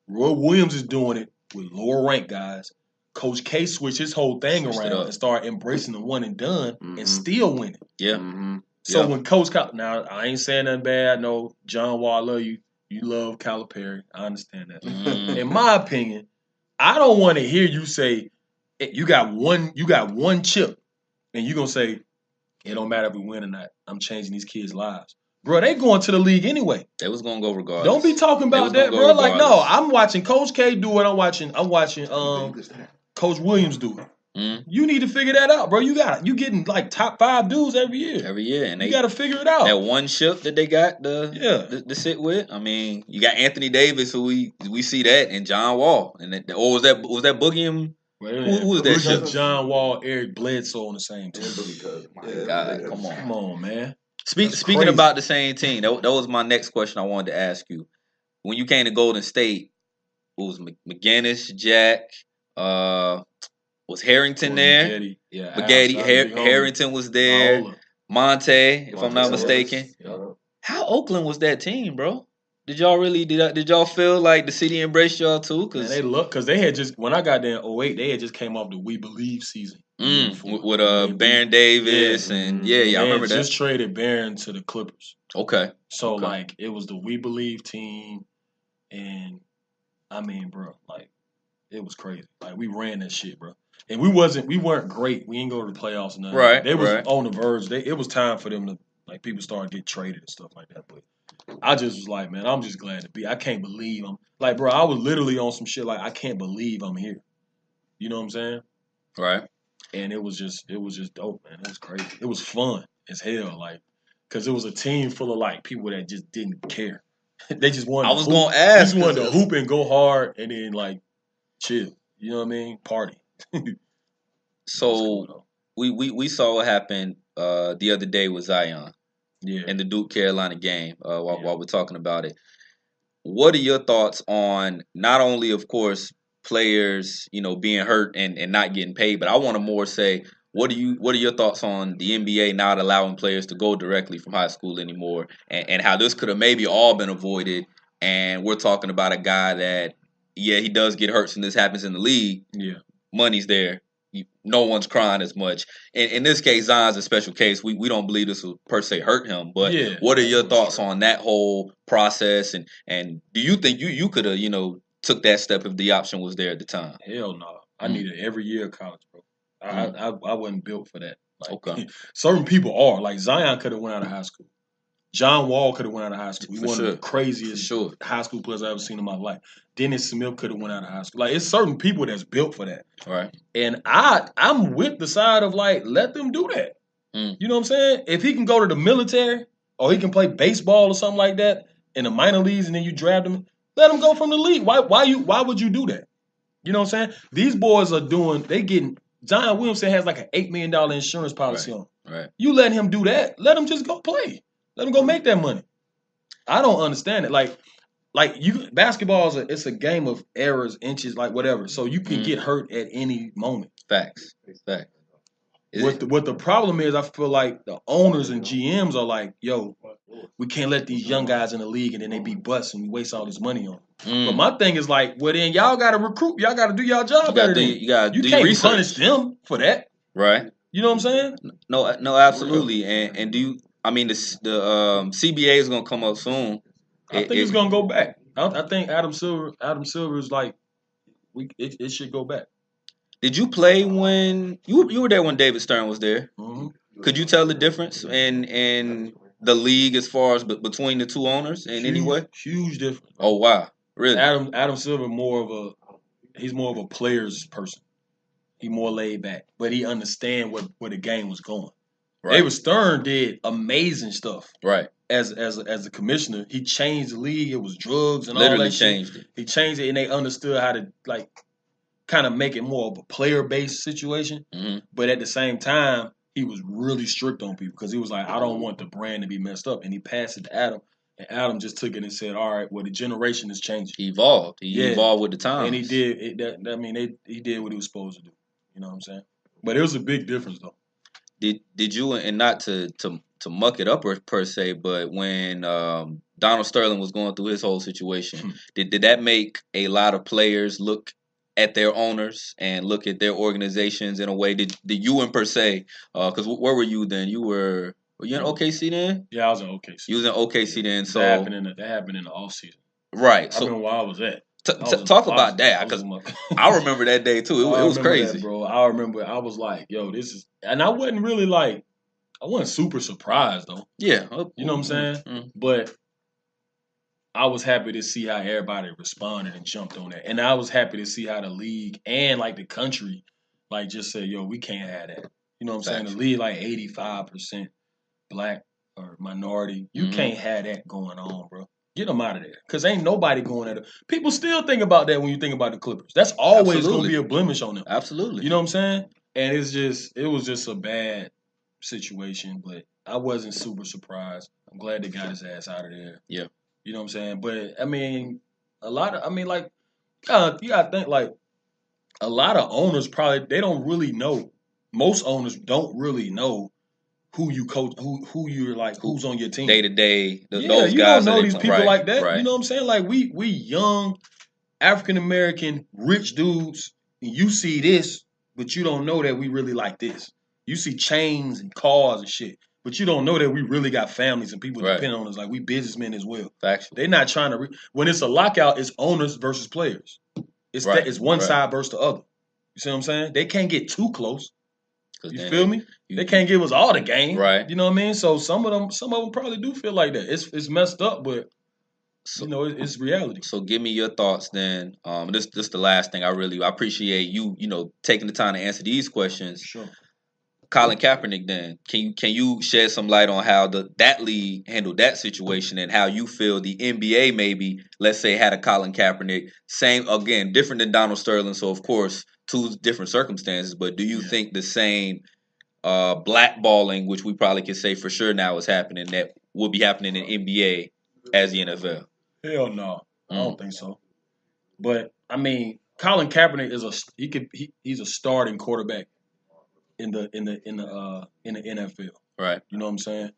[SPEAKER 2] Roy Williams is doing it with lower ranked guys. Coach K switched his whole thing around and started embracing the one and done and still winning.
[SPEAKER 3] Yeah.
[SPEAKER 2] So when Coach now I ain't saying nothing bad. I know John Wall, I love you. You love Calipari. I understand that. In my opinion, I don't want to hear you say you got one chip and you gonna say it don't matter if we win or not. I'm changing these kids' lives. Bro, they going to the league anyway.
[SPEAKER 3] They was gonna go regardless.
[SPEAKER 2] Don't be talking about that, bro. Like, no, I'm watching Coach K do it. I'm watching Coach Williams do it. You need to figure that out, bro. You getting like top 5 dudes every year. And you got to figure it out.
[SPEAKER 3] That one ship that they got to sit with. I mean, you got Anthony Davis, who we see that, and John Wall, and was that Boogie and who was that ship?
[SPEAKER 2] John Wall, Eric Bledsoe on the same team.
[SPEAKER 3] My God, come
[SPEAKER 2] on, man.
[SPEAKER 3] Speaking about the same team, that was my next question I wanted to ask you. When you came to Golden State, what was McGinnis, Jack? Was Harrington there? Spaghetti. Harrington was there. Monte, if I'm not mistaken. How Oakland was that team, bro? Did y'all feel like the city embraced y'all too?
[SPEAKER 2] Because they had just, when I got there in 2008, they had just came off the We Believe season.
[SPEAKER 3] With Baron Davis and I remember that.
[SPEAKER 2] Just traded Baron to the Clippers.
[SPEAKER 3] Okay.
[SPEAKER 2] So like it was the We Believe team, and I mean, bro, like it was crazy. Like we ran that shit, bro. And we weren't great. We didn't go to the playoffs and nothing.
[SPEAKER 3] Right.
[SPEAKER 2] They was on the verge. It was time for them to, like, people started getting traded and stuff like that. But I just was like, man, I'm just glad to be. I can't believe I'm like, bro, I was literally on some shit like I can't believe I'm here. You know what I'm saying?
[SPEAKER 3] Right.
[SPEAKER 2] And it was just dope, man. It was crazy. It was fun as hell, like, because it was a team full of like people that just didn't care. They just wanted.
[SPEAKER 3] I was gonna ask.
[SPEAKER 2] They just wanted to hoop and go hard and then like chill. You know what I mean? Party.
[SPEAKER 3] So we saw what happened the other day with Zion in the Duke Carolina game. While we're talking about it, what are your thoughts on not only, of course, players being hurt and not getting paid, but I want to more say what are your thoughts on the NBA not allowing players to go directly from high school anymore, and how this could have maybe all been avoided? And we're talking about a guy that, yeah, he does get hurt, and this happens in the league.
[SPEAKER 2] Yeah,
[SPEAKER 3] money's there. No one's crying as much. In this case, Zion's a special case. We don't believe this will per se hurt him. But what are your thoughts on that whole process? And do you think you could have took that step if the option was there at the time?
[SPEAKER 2] Hell no. I needed every year of college, bro. I wasn't built for that. Like,
[SPEAKER 3] okay.
[SPEAKER 2] Certain people are. Like Zion could have went out of high school. John Wall could have went out of high school. He one of the craziest high school players I've ever seen in my life. Dennis Smith could have went out of high school. Like, it's certain people that's built for that.
[SPEAKER 3] Right.
[SPEAKER 2] And I'm with the side of, like, let them do that. You know what I'm saying? If he can go to the military or he can play baseball or something like that in the minor leagues and then you draft him, let him go from the league. Why would you do that? You know what I'm saying? These boys are Zion Williamson has like an $8 million insurance policy on.
[SPEAKER 3] Right.
[SPEAKER 2] You let him do that. Let him just go play. Let him go make that money. I don't understand it. Like basketball it's a game of errors, inches, like whatever. So you can get hurt at any moment.
[SPEAKER 3] Facts.
[SPEAKER 2] What the problem is, I feel like the owners and GMs are like, yo, we can't let these young guys in the league and then they be busts and we waste all this money on them. But my thing is like, well then y'all got to recruit. Y'all got to do y'all job better. You can't punish them for that.
[SPEAKER 3] Right.
[SPEAKER 2] You know what I'm saying?
[SPEAKER 3] No, absolutely. And do you? I mean, the CBA is gonna come up soon.
[SPEAKER 2] I think it's gonna go back. I think Adam Silver is like, it should go back.
[SPEAKER 3] Did you play when you were there when David Stern was there?
[SPEAKER 2] Mm-hmm.
[SPEAKER 3] Could you tell the difference in the league as far as between the two owners in any way?
[SPEAKER 2] Huge difference.
[SPEAKER 3] Oh wow, really?
[SPEAKER 2] Adam Silver he's more of a player's person. He more laid back, but he understand where the game was going. Right. David Stern did amazing stuff.
[SPEAKER 3] Right.
[SPEAKER 2] As a commissioner, he changed the league. It was drugs and
[SPEAKER 3] literally
[SPEAKER 2] all that
[SPEAKER 3] changed
[SPEAKER 2] shit.
[SPEAKER 3] it.
[SPEAKER 2] He changed it, and they understood how to like kind of make it more of a player-based situation.
[SPEAKER 3] Mm-hmm.
[SPEAKER 2] But at the same time, he was really strict on people because he was like, I don't want the brand to be messed up, and he passed it to Adam. And Adam just took it and said, all right, well, the generation is changing.
[SPEAKER 3] He evolved. He evolved with the times.
[SPEAKER 2] And he did. He did what he was supposed to do. You know what I'm saying? But it was a big difference, though.
[SPEAKER 3] Did you, and not to muck it up per se, but when Donald Sterling was going through his whole situation, did that make a lot of players look at their owners and look at their organizations in a way? Did you and per se, because where were you then? Were you in OKC then?
[SPEAKER 2] Yeah, I was in OKC.
[SPEAKER 3] You was in OKC then, so
[SPEAKER 2] that happened in the off season.
[SPEAKER 3] Right.
[SPEAKER 2] I remember where I was at.
[SPEAKER 3] Talk about that, because I remember that day too. It was crazy,
[SPEAKER 2] that, bro. I remember. I was like, "Yo, this is," and I wasn't really like, I wasn't super surprised though.
[SPEAKER 3] Yeah,
[SPEAKER 2] you know what I'm saying.
[SPEAKER 3] Mm-hmm.
[SPEAKER 2] But I was happy to see how everybody responded and jumped on that, and I was happy to see how the league and like the country, like just said, "Yo, we can't have that." You know what I'm saying? The league like 85% black or minority. You can't have that going on, bro. Get them out of there, because ain't nobody going at it. People still think about that when you think about the Clippers. That's always going to be a blemish on them.
[SPEAKER 3] Absolutely.
[SPEAKER 2] You know what I'm saying? And it was just a bad situation, but I wasn't super surprised. I'm glad they got his ass out of there.
[SPEAKER 3] Yeah.
[SPEAKER 2] You know what I'm saying? But, I mean, you got to think, like, a lot of owners probably, they don't really know. Most owners don't really know who you coach, who you're like, who's on your team
[SPEAKER 3] day to day. Those
[SPEAKER 2] you
[SPEAKER 3] guys
[SPEAKER 2] don't know these people like that.
[SPEAKER 3] Right.
[SPEAKER 2] You know what I'm saying? Like we young African American rich dudes. And you see this, but you don't know that we really like this. You see chains and cars and shit, but you don't know that we really got families and people depend on us. Like we businessmen as well.
[SPEAKER 3] Factual.
[SPEAKER 2] They're not trying to. When it's a lockout, it's owners versus players. It's one side versus the other. You see what I'm saying? They can't get too close. You feel me? They can't give us all the game,
[SPEAKER 3] right?
[SPEAKER 2] You know what I mean? So some of them probably do feel like that. It's messed up, but it's reality.
[SPEAKER 3] So give me your thoughts then. This the last thing. I appreciate you taking the time to answer these questions.
[SPEAKER 2] Sure.
[SPEAKER 3] Colin Kaepernick, then can you shed some light on how that league handled that situation and how you feel the NBA maybe, let's say, had a Colin Kaepernick, same again, different than Donald Sterling. So of course two different circumstances. But do you think the same blackballing, which we probably can say for sure now is happening, that will be happening in NBA as the NFL?
[SPEAKER 2] Hell no, I don't think so. But I mean, Colin Kaepernick he's a starting quarterback in the NFL.
[SPEAKER 3] Right.
[SPEAKER 2] You know what I'm saying?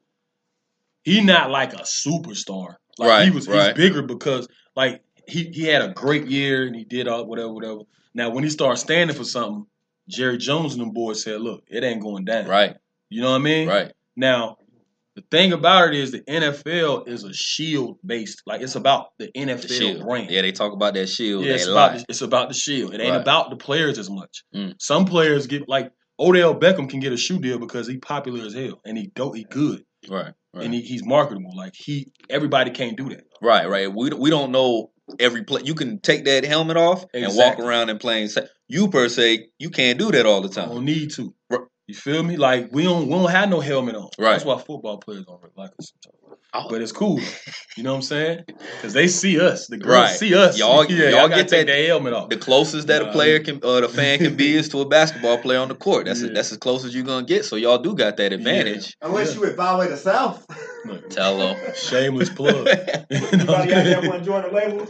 [SPEAKER 2] He's not like a superstar. Like
[SPEAKER 3] right.
[SPEAKER 2] He's bigger because like he had a great year and he did all whatever. Now when he started standing for something, Jerry Jones and them boys said, "Look, it ain't going down."
[SPEAKER 3] Right.
[SPEAKER 2] You know what I mean?
[SPEAKER 3] Right.
[SPEAKER 2] Now, the thing about it is the NFL is a shield based. Like it's about the NFL brand.
[SPEAKER 3] Yeah, they talk about that shield.
[SPEAKER 2] Yeah, it's about the shield. It ain't about the players as much. Some players get like Odell Beckham can get a shoe deal because he's popular as hell and he good.
[SPEAKER 3] Right.
[SPEAKER 2] And he's marketable. Like everybody can't do that.
[SPEAKER 3] Right. We don't know every play. You can take that helmet off and walk around in plain sight. You per se, you can't do that all the time.
[SPEAKER 2] Don't need to. Right. You feel me? Like we don't have no helmet on.
[SPEAKER 3] Right.
[SPEAKER 2] That's why football players don't like us sometimes. But it's cool. You know what I'm saying? Because they see us. The girls see us.
[SPEAKER 3] Y'all
[SPEAKER 2] get take their helmet off.
[SPEAKER 3] The closest that a player can, the fan can be, is to a basketball player on the court. That's as close as you're gonna get. So y'all do got that advantage.
[SPEAKER 1] Yeah. Unless you would violate the South.
[SPEAKER 3] Tell them.
[SPEAKER 2] Shameless plug.
[SPEAKER 1] Anybody out there want to join the label?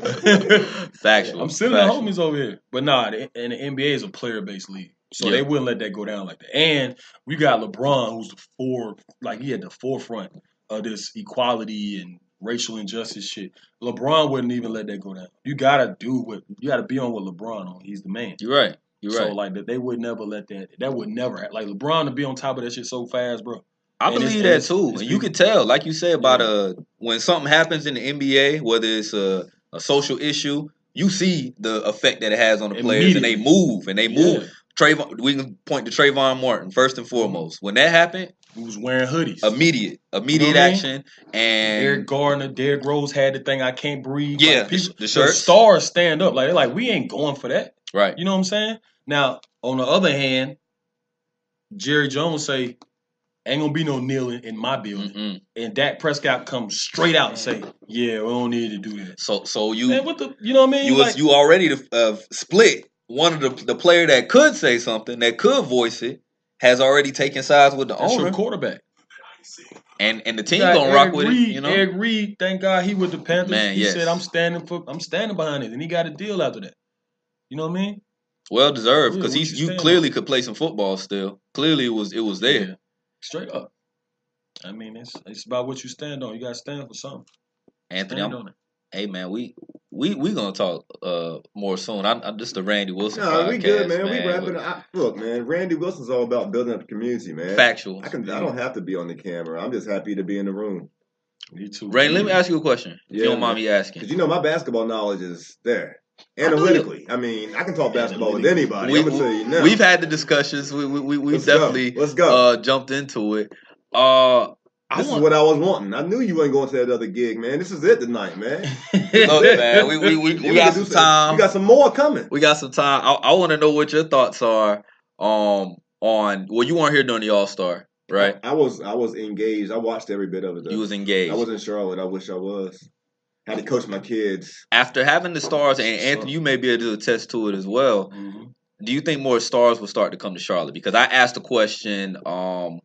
[SPEAKER 3] Factual.
[SPEAKER 2] I'm sending the homies over here. But nah, the NBA is a player-based league. So they wouldn't let that go down like that. And we got LeBron, who's he at the forefront of this equality and racial injustice shit. LeBron wouldn't even let that go down. You gotta be on with LeBron on. He's the man.
[SPEAKER 3] You're right.
[SPEAKER 2] So like they would never let that. That would never happen. Like LeBron to be on top of that shit so fast, bro.
[SPEAKER 3] I believe that too. And you can tell, like you said, about when something happens in the NBA, whether it's a social issue, you see the effect that it has on the players, and they move.
[SPEAKER 2] Yeah.
[SPEAKER 3] Trayvon, we can point to Trayvon Martin first and foremost. When that happened,
[SPEAKER 2] he was wearing hoodies.
[SPEAKER 3] Immediate action. And
[SPEAKER 2] Eric Gardner, Derrick Rose had the thing, "I can't breathe."
[SPEAKER 3] Yeah,
[SPEAKER 2] like, people,
[SPEAKER 3] the shirts.
[SPEAKER 2] Stars stand up like we ain't going for that.
[SPEAKER 3] Right.
[SPEAKER 2] You know what I'm saying? Now, on the other hand, Jerry Jones say, "Ain't gonna be no kneeling in my building."
[SPEAKER 3] Mm-mm.
[SPEAKER 2] And Dak Prescott comes straight out and say, "Yeah, we don't need to do that."
[SPEAKER 3] So you,
[SPEAKER 2] man, you know what I mean?
[SPEAKER 3] You already split. One of the player that could say something, that could voice it, has already taken sides with the owner.
[SPEAKER 2] Your quarterback.
[SPEAKER 3] And the team gonna rock with it. You know,
[SPEAKER 2] Eric Reed, thank God he with the Panthers.
[SPEAKER 3] Man,
[SPEAKER 2] he said, I'm standing behind it, and he got a deal after that. You know what I mean?
[SPEAKER 3] Well deserved, because you clearly could play some football still. Clearly it was there.
[SPEAKER 2] Yeah. Straight up. I mean, it's about what you stand on. You gotta stand for something.
[SPEAKER 3] Anthony, hey man, we gonna talk more soon. I'm just the Randy Wilson.
[SPEAKER 1] No, we good, man. We wrapping up. Look, man, Randy Wilson's all about building up the community, man.
[SPEAKER 3] Factual.
[SPEAKER 1] I don't have to be on the camera. I'm just happy to be in the room.
[SPEAKER 2] Me too.
[SPEAKER 3] Randy, let me ask you a question. If you don't mind me asking.
[SPEAKER 1] Because my basketball knowledge is there. Analytically, I mean, I can talk basketball with anybody. I'm gonna tell you now.
[SPEAKER 3] We've had the discussions. We've definitely jumped into it.
[SPEAKER 1] This is what I was wanting. I knew you ain't going to that other gig, man. This is it tonight, man.
[SPEAKER 3] Look, man, we got some time.
[SPEAKER 1] We got some more coming.
[SPEAKER 3] We got some time. I want to know what your thoughts are on. Well, you weren't here during the All-Star, right?
[SPEAKER 1] I was engaged. I watched every bit of it. Though.
[SPEAKER 3] You was engaged.
[SPEAKER 1] I was in Charlotte. I wish I was. Had to coach my kids.
[SPEAKER 3] After having the stars, and Anthony, you may be able to attest to it as well. Mm-hmm. Do you think more stars will start to come to Charlotte? Because I asked the question. I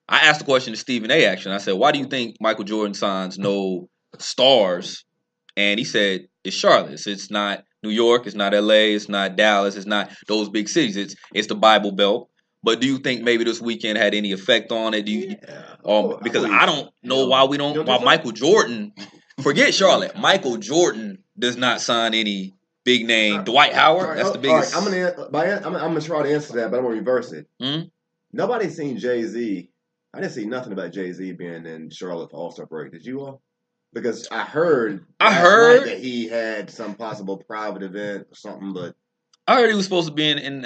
[SPEAKER 3] asked the question to Stephen A. Actually, I said, "Why do you think Michael Jordan signs no stars?" And he said, "It's Charlotte. It's not New York. It's not L.A. It's not Dallas. It's not those big cities. It's the Bible Belt." But do you think maybe this weekend had any effect on it? Because I don't know why Michael Jordan. Forget Charlotte. Michael Jordan does not sign any big name. Dwight Howard. That's the biggest.
[SPEAKER 1] I'm gonna try to answer that, but I'm gonna reverse it.
[SPEAKER 3] Hmm?
[SPEAKER 1] Nobody's seen Jay-Z. I didn't see nothing about Jay-Z being in Charlotte for All-Star break. Did you all? Because I heard that he had some possible private event or something, but
[SPEAKER 3] I heard he was supposed to be in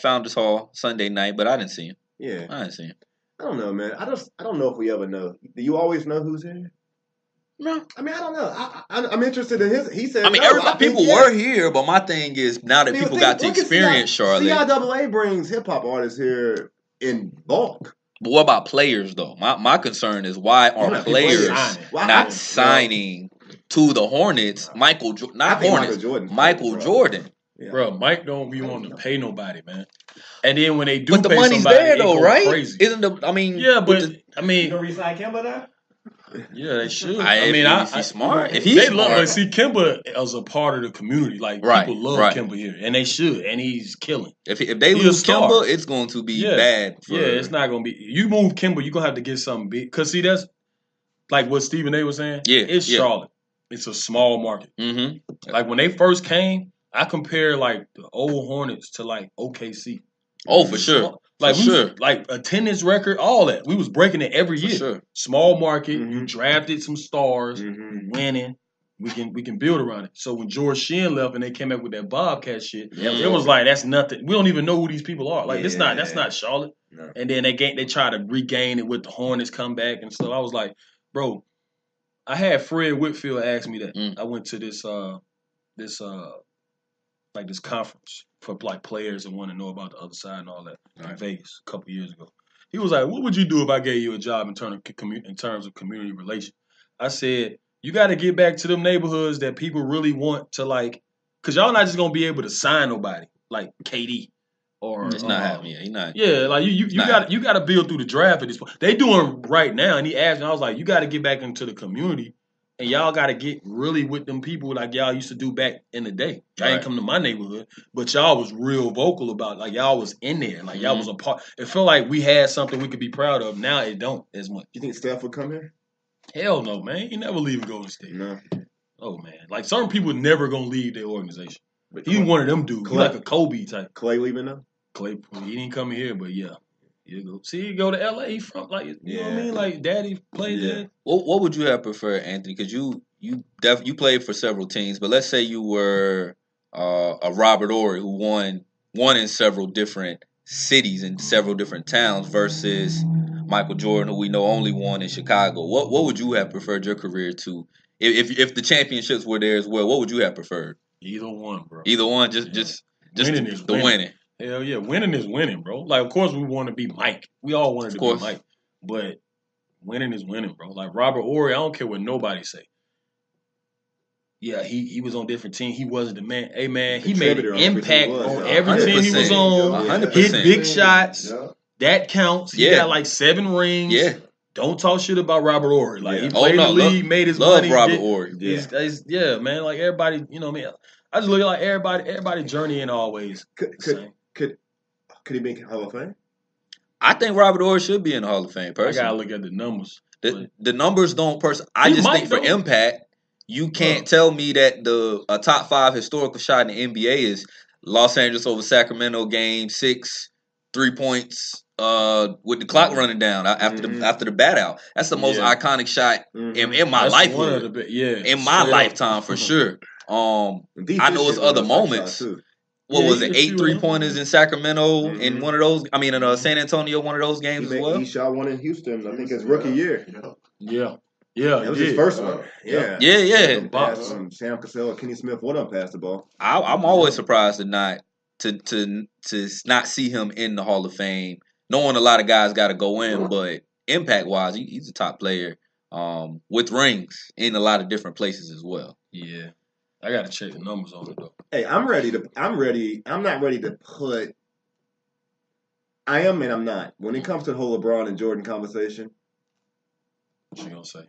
[SPEAKER 3] Founders Hall Sunday night, but I didn't see him.
[SPEAKER 1] Yeah,
[SPEAKER 3] I didn't see him.
[SPEAKER 1] I don't know, man. I don't know if we ever know. Do you always know who's here?
[SPEAKER 3] No,
[SPEAKER 1] I mean I don't know. I'm interested in his. He said.
[SPEAKER 3] I mean, people were here, but my thing is now that people got to experience Charlotte.
[SPEAKER 1] CIAA brings hip hop artists here in bulk.
[SPEAKER 3] But what about players though? My concern is why are players not signing to the Hornets? Michael Jordan.
[SPEAKER 1] Yeah.
[SPEAKER 2] Bro, Mike don't be wanting to pay nobody, man. And then when they do,
[SPEAKER 3] but the
[SPEAKER 2] pay
[SPEAKER 3] money's
[SPEAKER 2] somebody,
[SPEAKER 3] there though, right?
[SPEAKER 2] Crazy.
[SPEAKER 3] Isn't the? I mean,
[SPEAKER 2] yeah, but
[SPEAKER 5] You gonna resign Kemba now?
[SPEAKER 2] Yeah, they should.
[SPEAKER 3] If he's smart, if he's
[SPEAKER 2] they
[SPEAKER 3] smart,
[SPEAKER 2] love. But see, Kimba is a part of the community. Like people love Kimba here, and they should. And he's killing.
[SPEAKER 3] If they lose Kimba, it's going to be bad.
[SPEAKER 2] It's not going to be. You move Kimba, you're gonna have to get something big. Cause see, that's like what Stephen A was saying.
[SPEAKER 3] Yeah,
[SPEAKER 2] it's Charlotte. It's a small market.
[SPEAKER 3] Mm-hmm.
[SPEAKER 2] Like when they first came, I compare like the old Hornets to like OKC.
[SPEAKER 3] Oh, for sure.
[SPEAKER 2] Like like attendance record, all that. We was breaking it every year.
[SPEAKER 3] Sure.
[SPEAKER 2] Small market. You drafted some stars, winning. We can build around it. So when George Sheen left and they came up with that Bobcat shit, it was like that's nothing. We don't even know who these people are. Like that's not Charlotte. No. And then they try to regain it with the Hornets come back and stuff. I was like, bro, I had Fred Whitfield ask me that. I went to this conference for like players and want to know about the other side and all that in Vegas a couple years ago. He was like, "What would you do if I gave you a job in terms of community relations?" I said, "You got to get back to them neighborhoods that people really want to like, because y'all not just gonna be able to sign nobody like KD or
[SPEAKER 3] it's not happening. He's not.
[SPEAKER 2] Yeah, like you got to build through the draft at this point. They doing right now." And he asked me, I was like, "You got to get back into the community." And y'all got to get really with them people like y'all used to do back in the day. Y'all ain't come to my neighborhood, but y'all was real vocal about like y'all was in there. Like y'all was a part. It felt like we had something we could be proud of. Now it don't as much.
[SPEAKER 1] You think Steph would come here?
[SPEAKER 2] Hell no, man. He never leave Golden State.
[SPEAKER 1] No.
[SPEAKER 2] Oh, man. Like certain people never going to leave their organization. But he's one of them dudes. He's like a Kobe type.
[SPEAKER 1] Clay leaving now?
[SPEAKER 2] Clay, he didn't come here, but yeah. You go. See, you go to LA from like you know what I mean? Like daddy played there.
[SPEAKER 3] What would you have preferred, Anthony? Because you played for several teams, but let's say you were a Robert Horry who won in several different cities and several different towns versus Michael Jordan, who we know only won in Chicago. What would you have preferred your career to? If the championships were there as well, what would you have preferred?
[SPEAKER 2] Either one, bro.
[SPEAKER 3] Either one, just
[SPEAKER 2] winning is
[SPEAKER 3] the winning.
[SPEAKER 2] Hell yeah, winning is winning, bro. Like, of course, we want to be Mike. We all wanted to be Mike. But winning is winning, bro. Like, Robert Horry, I don't care what nobody say. Yeah, he was on different team. He wasn't the man. Hey, man, he made an impact on every team he was on. 100%. Hit big shots. Yeah. That counts. He got like 7 rings. Yeah. Don't talk shit about Robert Horry. Like, he played in the league, made his money.
[SPEAKER 3] Love Robert Horry.
[SPEAKER 2] Yeah, man. Like, everybody, you know what I mean? I just look at like everybody journey in always.
[SPEAKER 1] Could he be in Hall of Fame?
[SPEAKER 3] I think Robert Horry should be in the Hall of Fame, personally.
[SPEAKER 2] I gotta look at the numbers.
[SPEAKER 3] The numbers don't I just think for impact, you can't tell me that a top 5 historical shot in the NBA is Los Angeles over Sacramento game 6, 3 points with the clock running down after the bat out. That's the most iconic shot in my lifetime. In my lifetime for sure. I know it's other moments. What was it? 8 3-pointers in Sacramento in one of those. I mean, in San Antonio, one of those games as well.
[SPEAKER 1] He shot one in Houston. I think his rookie year.
[SPEAKER 2] Yeah.
[SPEAKER 1] That was his first one.
[SPEAKER 3] Yeah.
[SPEAKER 1] Sam Cassell or Kenny Smith. One of them passed the ball.
[SPEAKER 3] I'm always surprised to not see him in the Hall of Fame. Knowing a lot of guys got to go in, but impact wise, he's a top player with rings in a lot of different places as well.
[SPEAKER 2] Yeah. I gotta check the numbers on it though.
[SPEAKER 1] Hey, I'm not ready to put. I am and I'm not. When it comes to the whole LeBron and Jordan conversation,
[SPEAKER 2] what you gonna say?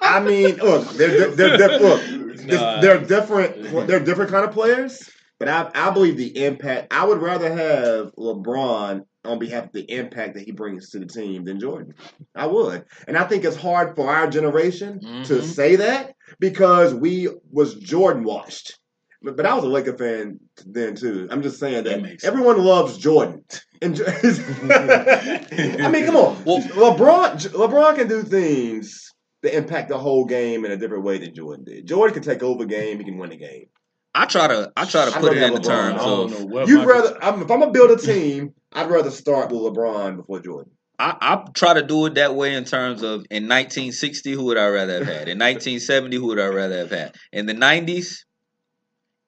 [SPEAKER 1] I mean, look, they're different. They're different kind of players. But I believe the impact. I would rather have LeBron on behalf of the impact that he brings to the team than Jordan. I would. And I think it's hard for our generation to say that because we was Jordan washed. But I was a Laker fan then too. I'm just saying that everyone loves Jordan. And I mean, come on. Well, LeBron can do things that impact the whole game in a different way than Jordan did. Jordan can take over a game. He can win a game.
[SPEAKER 3] I try to put it in the terms of
[SPEAKER 1] if I'm gonna build a team, I'd rather start with LeBron before Jordan.
[SPEAKER 3] I try to do it that way in terms of in 1960, who would I rather have had? In 1970, who would I rather have had? In the 90s,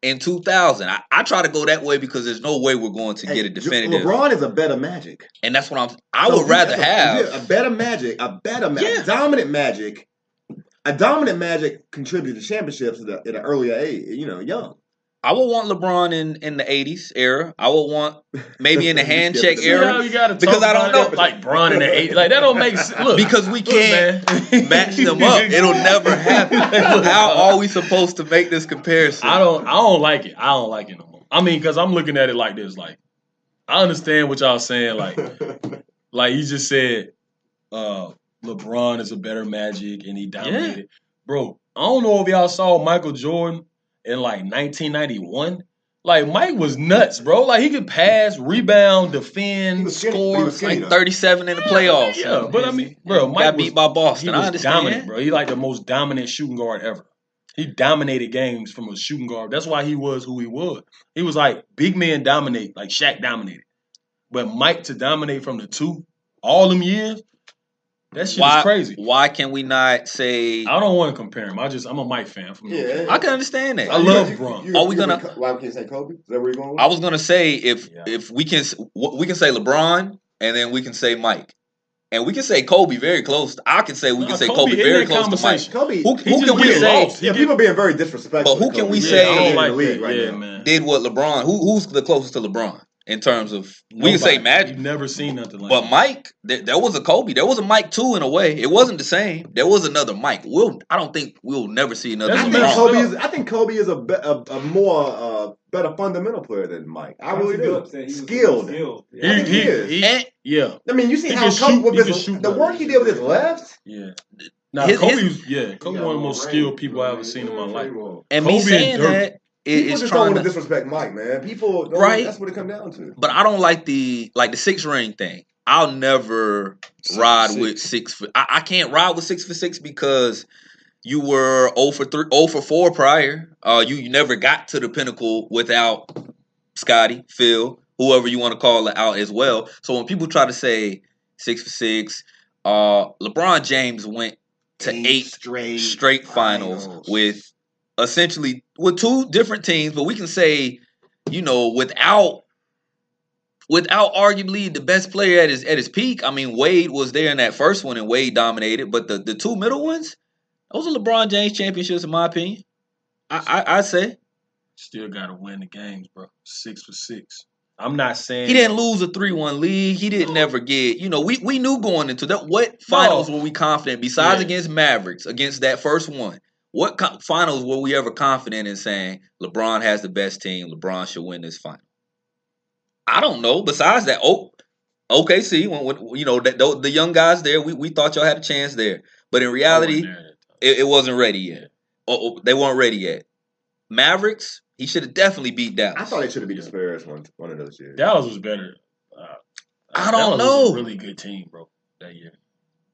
[SPEAKER 3] in 2000, I try to go that way because there's no way we're going to get a definitive.
[SPEAKER 1] LeBron is a better Magic.
[SPEAKER 3] And that's what I would rather have
[SPEAKER 1] a better Magic, dominant Magic. A dominant Magic contributed to championships at an earlier age, young.
[SPEAKER 3] I would want LeBron in the 80s era. I would want maybe in the hand check era.
[SPEAKER 2] You gotta
[SPEAKER 3] because I don't know.
[SPEAKER 2] Like Bron in the 80s. Like, that don't make sense. Look.
[SPEAKER 3] Because we can't match them up. It'll never happen. How are we supposed to make this comparison?
[SPEAKER 2] I don't like it. I don't like it no more. I mean, because I'm looking at it like this. Like, I understand what y'all saying. Like you just said, LeBron is a better Magic and he dominated. Yeah. Bro, I don't know if y'all saw Michael Jordan in like 1991. Like, Mike was nuts, bro. Like, he could pass, rebound, defend, score.
[SPEAKER 3] Like 37 in the playoffs.
[SPEAKER 2] Yeah, but I mean, bro, Mike
[SPEAKER 3] got beat by Boston.
[SPEAKER 2] He was dominant, bro. He like the most dominant shooting guard ever. He dominated games from a shooting guard. That's why he was who he was. He was like, big men dominate, like Shaq dominated. But Mike to dominate from the two all them years, that shit is crazy.
[SPEAKER 3] Why can we not say?
[SPEAKER 2] I don't want to compare him. I'm a Mike fan.
[SPEAKER 3] I can understand that.
[SPEAKER 2] I love Bron.
[SPEAKER 1] Are we gonna? Why we can't say Kobe? Is that where you're going with?
[SPEAKER 3] I was gonna say if we can say LeBron and then we can say Mike. And we can say Kobe very close. I can say say Kobe very close to Mike.
[SPEAKER 1] Kobe,
[SPEAKER 3] who can we say?
[SPEAKER 1] Yeah, people being very disrespectful.
[SPEAKER 3] But who can we say
[SPEAKER 2] I don't like that. Right now.
[SPEAKER 3] Man. Did what LeBron? Who's the closest to LeBron? In terms of, we can say Magic.
[SPEAKER 2] You've never seen nothing like
[SPEAKER 3] that. But Mike, there was a Kobe. There was a Mike too in a way. It wasn't the same. There was another Mike. I don't think we'll never see another.
[SPEAKER 1] I think Kobe is a more better fundamental player than Mike. I really do. Skilled. He is.
[SPEAKER 2] Yeah.
[SPEAKER 1] I mean, you see how Kobe with the work he did with his left.
[SPEAKER 2] Yeah. Now, Kobe one of the most skilled people I've ever seen in my life.
[SPEAKER 3] And me saying that.
[SPEAKER 1] People just don't want to disrespect Mike, man. People don't, right? That's what it comes down to.
[SPEAKER 3] But I don't like the 6 ring thing. I'll never ride with 6. I can't ride with 6 for 6 because you were 0 for 4 prior. You never got to the pinnacle without Scottie, Phil, whoever you want to call it out as well. So when people try to say 6 for 6, LeBron James went to 8 straight finals with. Essentially, with 2 different teams, but we can say, without arguably the best player at his peak. I mean, Wade was there in that first one, and Wade dominated. But the 2 middle ones, those are LeBron James championships, in my opinion. I say.
[SPEAKER 2] Still got to win the games, bro. 6 for 6. I'm not saying
[SPEAKER 3] he didn't lose a 3-1 lead. He didn't ever get. We knew going into that. What finals were we confident besides against Mavericks, against that first one? What finals were we ever confident in saying LeBron has the best team, LeBron should win this final? I don't know. Besides that, OKC, when the young guys there, we thought y'all had a chance there. But in reality, it wasn't ready yet. They weren't ready yet. Mavericks, he should have definitely beat Dallas.
[SPEAKER 1] I thought they should have beat the Spurs one of those years.
[SPEAKER 2] Dallas was better.
[SPEAKER 3] I don't know.
[SPEAKER 2] Was a really good team, bro, that year.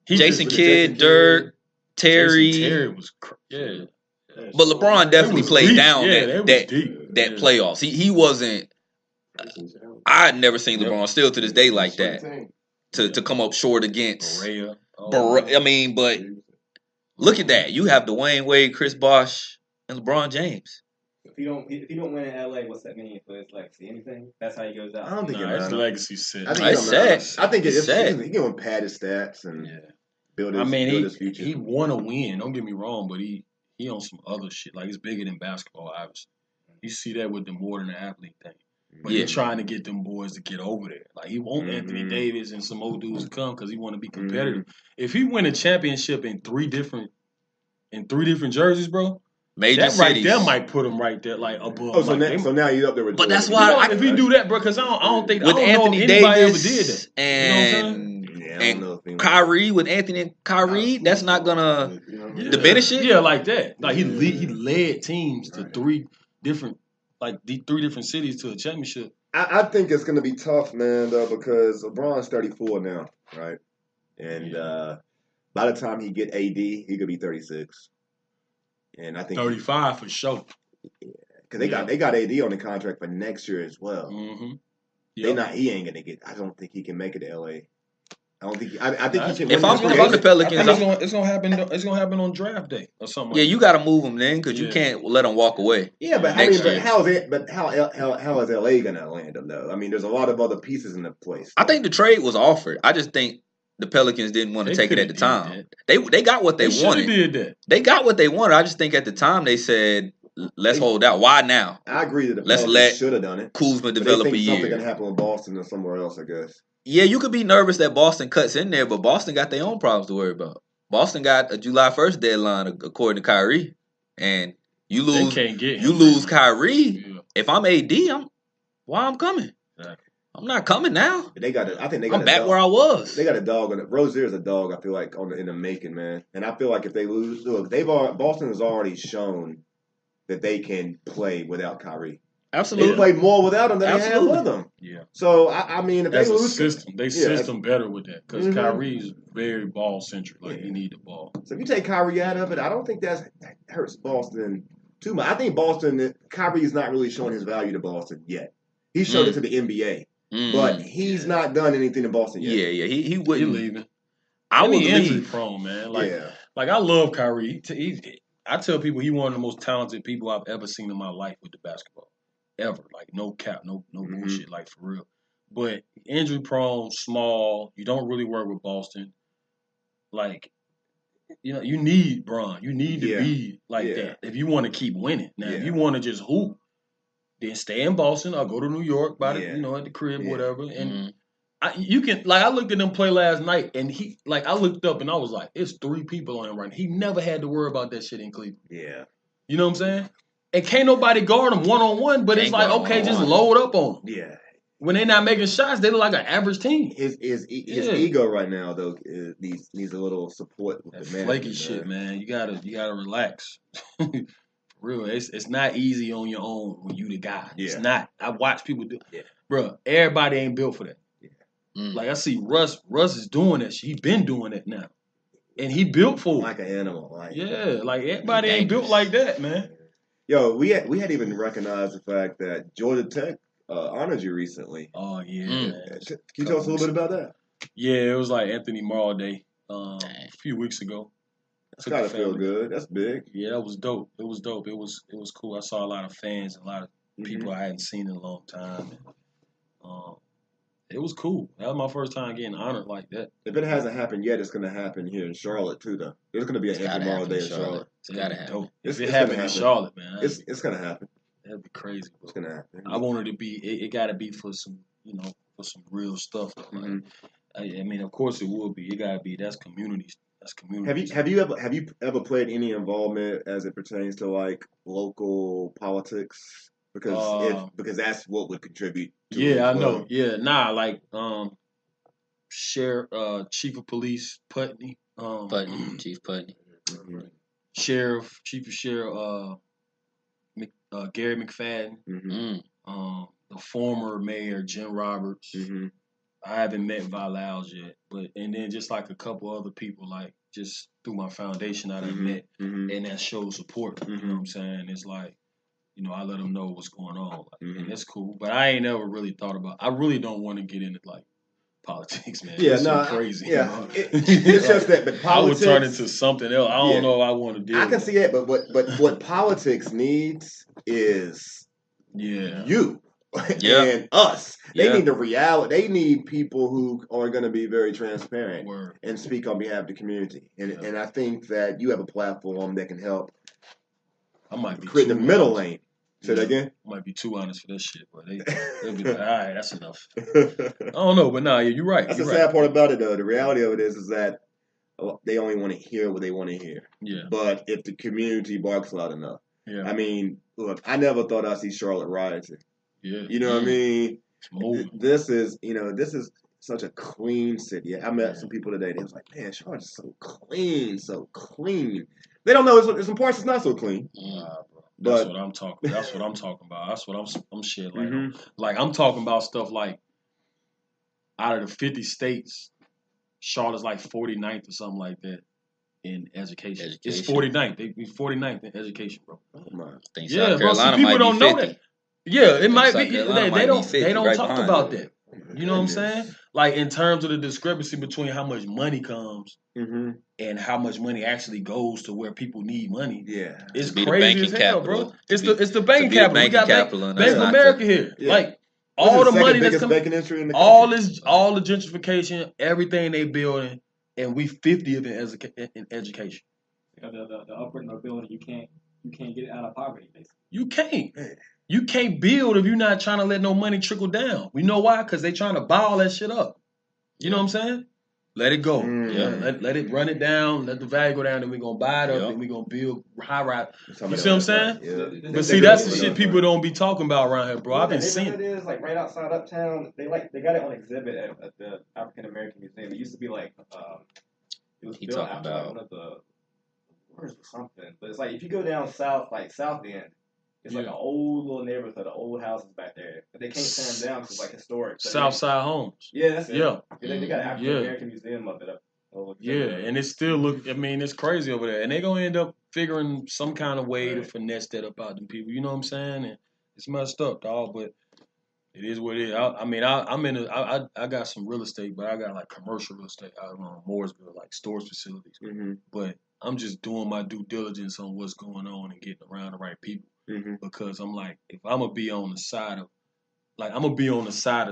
[SPEAKER 3] Jason Kidd, Dirk. Terry was but LeBron definitely played down that playoffs. He wasn't. I had never seen LeBron still to this day like that to come up short against. I mean, but look at that. You have Dwayne Wade, Chris Bosh, and LeBron James.
[SPEAKER 5] If you don't win in LA, what's that mean for his legacy? Anything? That's how he goes out.
[SPEAKER 1] I don't think
[SPEAKER 2] his legacy set.
[SPEAKER 1] I think it's set. He can pad his stats and. Yeah. Build his future.
[SPEAKER 2] He won a win. Don't get me wrong, but he on some other shit. Like, it's bigger than basketball, obviously. You see that with the more than an athlete thing. But he's trying to get them boys to get over there. Like, he want Anthony Davis and some old dudes to come because he want to be competitive. If he win a championship in 3 different jerseys, bro,
[SPEAKER 3] major cities.
[SPEAKER 2] Right there might put him right there, like above.
[SPEAKER 1] So now you're up there with.
[SPEAKER 3] But that's why
[SPEAKER 2] if he do that, bro, because I don't think
[SPEAKER 3] with Anthony Davis
[SPEAKER 2] ever did that.
[SPEAKER 3] And Kyrie with Anthony and Kyrie, that's not gonna diminish it.
[SPEAKER 2] Yeah, like that. Like he led teams to 3 different cities to a championship.
[SPEAKER 1] I think it's gonna be tough, man, though, because LeBron's 34 now, right? And by the time he get AD, he could be 36. And I think
[SPEAKER 2] 35 for sure.
[SPEAKER 1] Because they got AD on the contract for next year as well.
[SPEAKER 2] Mm-hmm.
[SPEAKER 1] He ain't gonna get. I don't think he can make it to LA. I don't think. I think he can.
[SPEAKER 3] If I'm the Pelicans,
[SPEAKER 2] it's gonna happen. It's gonna happen on draft day or something.
[SPEAKER 3] Yeah, you got to move him then because you can't let him walk away.
[SPEAKER 1] Yeah, but how is LA gonna land him though? I mean, there's a lot of other pieces in the place.
[SPEAKER 3] I think the trade was offered. I just think the Pelicans didn't want to take it at the time. They got what they wanted.
[SPEAKER 2] Did that.
[SPEAKER 3] They got what they wanted. I just think at the time they said let's hold out. Why now?
[SPEAKER 1] I agree that the
[SPEAKER 3] Let's
[SPEAKER 1] Pelicans
[SPEAKER 3] let
[SPEAKER 1] should have done it.
[SPEAKER 3] Kuzma
[SPEAKER 1] But they
[SPEAKER 3] develop
[SPEAKER 1] think
[SPEAKER 3] a
[SPEAKER 1] something
[SPEAKER 3] year.
[SPEAKER 1] gonna happen with Boston or somewhere else, I guess.
[SPEAKER 3] Yeah, you could be nervous that Boston cuts in there, but Boston got their own problems to worry about. Boston got a July 1st deadline according to Kyrie, and you
[SPEAKER 2] They
[SPEAKER 3] lose.
[SPEAKER 2] can't get him.
[SPEAKER 3] You lose
[SPEAKER 2] right now.
[SPEAKER 3] Kyrie.
[SPEAKER 2] Yeah.
[SPEAKER 3] If I'm AD, why I'm coming?
[SPEAKER 2] Exactly.
[SPEAKER 3] I'm not coming now.
[SPEAKER 1] They got. I think they got.
[SPEAKER 3] I'm back where I was.
[SPEAKER 1] They got a dog on it. Rozier's a dog. I feel like in the making, man. And I feel like if they lose, look, Boston has already shown that they can play without Kyrie.
[SPEAKER 3] Absolutely,
[SPEAKER 1] they played more without him than they have with him.
[SPEAKER 2] Yeah.
[SPEAKER 1] So I mean, if
[SPEAKER 2] That's
[SPEAKER 1] they
[SPEAKER 2] a
[SPEAKER 1] lose,
[SPEAKER 2] system. They system better with that because Kyrie's very ball centric. Like he need the ball.
[SPEAKER 1] So if you take Kyrie out of it, I don't think that hurts Boston too much. I think Kyrie is not really showing his value to Boston yet. He showed it to the NBA, but he's not done anything in Boston yet.
[SPEAKER 3] Yeah. He wouldn't.
[SPEAKER 2] He leaving.
[SPEAKER 3] I would
[SPEAKER 2] injury
[SPEAKER 3] leave.
[SPEAKER 2] prone, man. Like I love Kyrie. I tell people he's one of the most talented people I've ever seen in my life with the basketball. Ever. Like no cap, no bullshit, like for real. But injury prone, small, you don't really work with Boston. Like, you need Bron. You need to be like that if you want to keep winning. Now, if you want to just hoop, then stay in Boston or go to New York at the crib, whatever. And I looked at him play last night and I looked up and I was like, it's 3 people on him right now. He never had to worry about that shit in Cleveland. Yeah. You know what I'm saying? And can't nobody guard him one-on-one, but it's like, okay, just load up on him. Yeah. When they're not making shots, they look like an average team.
[SPEAKER 1] His ego right now, though, needs a little support with
[SPEAKER 2] that
[SPEAKER 1] the
[SPEAKER 2] flaky shit, man. You gotta relax. For real, it's not easy on your own when you the guy. Yeah. It's not. I watch people do. Yeah. Bro, everybody ain't built for that. Yeah. Like I see Russ is doing that shit. He been doing it now, and he built for it.
[SPEAKER 1] Like an animal.
[SPEAKER 2] Like everybody ain't built like that, man.
[SPEAKER 1] Yo, we hadn't even recognized the fact that Georgia Tech honored you recently.
[SPEAKER 2] Oh yeah.
[SPEAKER 1] Can you tell us a little bit about that?
[SPEAKER 2] Yeah, it was like Anthony Morrow Day a few weeks ago.
[SPEAKER 1] That's gotta feel good. That's big.
[SPEAKER 2] Yeah, it was dope. It was dope. It was cool. I saw a lot of fans, a lot of people I hadn't seen in a long time. And, it was cool. That was my first time getting honored like that.
[SPEAKER 1] If it hasn't happened yet, it's gonna happen here in Charlotte too, though. There's gonna be an Anthony Morrow Day in Charlotte.
[SPEAKER 3] It's gotta happen.
[SPEAKER 2] If it happened in Charlotte, man,
[SPEAKER 1] it's gonna happen.
[SPEAKER 2] That'd be crazy. Bro.
[SPEAKER 1] It's gonna happen.
[SPEAKER 2] I wanted to be. It got to be for some, for some real stuff. Like, I mean, of course it will be. It got to be. That's community. That's community.
[SPEAKER 1] Have you ever played any involvement as it pertains to like local politics? Because that's what would contribute.
[SPEAKER 2] I know. Yeah, like Chief of Police Putney.
[SPEAKER 3] Chief Putney.
[SPEAKER 2] Chief of Sheriff Gary McFadden. The former mayor Jim Roberts. I haven't met Valals yet, and then just like a couple other people, like just through my foundation I done met, and that shows support. You know what I'm saying? It's like, I let them know what's going on, and that's cool. But I ain't ever really thought about. I really don't want to get into like politics, man.
[SPEAKER 1] Yeah,
[SPEAKER 2] crazy.
[SPEAKER 1] Yeah, it's just that. But politics,
[SPEAKER 2] I would turn into something else. I don't know if I want to do.
[SPEAKER 1] I can see that, but what politics needs is you. And us. They need the reality. They need people who are going to be very transparent and speak on behalf of the community. And I think that you have a platform that can help.
[SPEAKER 2] I might be
[SPEAKER 1] create the middle lane. Say that again?
[SPEAKER 2] I might be too honest for that shit, but they'll be like, all right, that's enough. I don't know, but you're right.
[SPEAKER 1] That's the sad part about it, though. The reality of it is that they only want to hear what they want to hear. Yeah. But if the community barks loud enough. Yeah. I mean, look, I never thought I'd see Charlotte rioting. Yeah. You know what I mean? This is such a clean city. I met some people today. They was like, man, Charlotte's so clean, so clean. They don't know it's some parts it's not so clean.
[SPEAKER 2] That's what I'm talking. That's what I'm talking about. That's what I'm shit like. Like I'm talking about stuff like out of the 50 states, Charlotte's like 49th or something like that in education. It's 49th. They be 49th in education, bro.
[SPEAKER 3] South Carolina people don't know that.
[SPEAKER 2] Yeah, it might be. They don't talk about that. You know what I'm saying? Like in terms of the discrepancy between how much money comes and how much money actually goes to where people need money. Yeah, it's crazy as hell, bro. It's the banking capital. We got Bank of America here. Yeah. Like all the money that's coming, all the gentrification, everything they building, and we 50th in education.
[SPEAKER 5] The upward mobility, you can't you can't get out of poverty, basically.
[SPEAKER 2] You can't. You can't build if you're not trying to let no money trickle down. You know why? Because they trying to buy all that shit up. You know what I'm saying? Let it go. Yeah. Let it run it down. Let the value go down. Then we're going to buy it up. Then we're going to build high rise. You see what I'm saying? Yeah. But see, that's the shit people don't be talking about around here, bro. I've been seeing
[SPEAKER 5] it. Is like right outside Uptown. They got it on exhibit at the African American Museum. It used to be like it was built after like one of the wars or something. But it's like if you go down south, like South End, it's like an old little neighborhood, old houses back there. But they can't tear them down because it's like historic. So
[SPEAKER 2] Southside homes.
[SPEAKER 5] Yeah, that's it.
[SPEAKER 2] Yeah.
[SPEAKER 5] They got an African American Museum up there.
[SPEAKER 2] And it still look. I mean, it's crazy over there, and they're gonna end up figuring some kind of way to finesse that up out them people. You know what I'm saying? And it's messed up, dog. But it is what it is. I got some real estate, but I got like commercial real estate out on Mooresville, like storage facilities. But I'm just doing my due diligence on what's going on and getting around the right people. Because I'm like, if I'm gonna be on the side of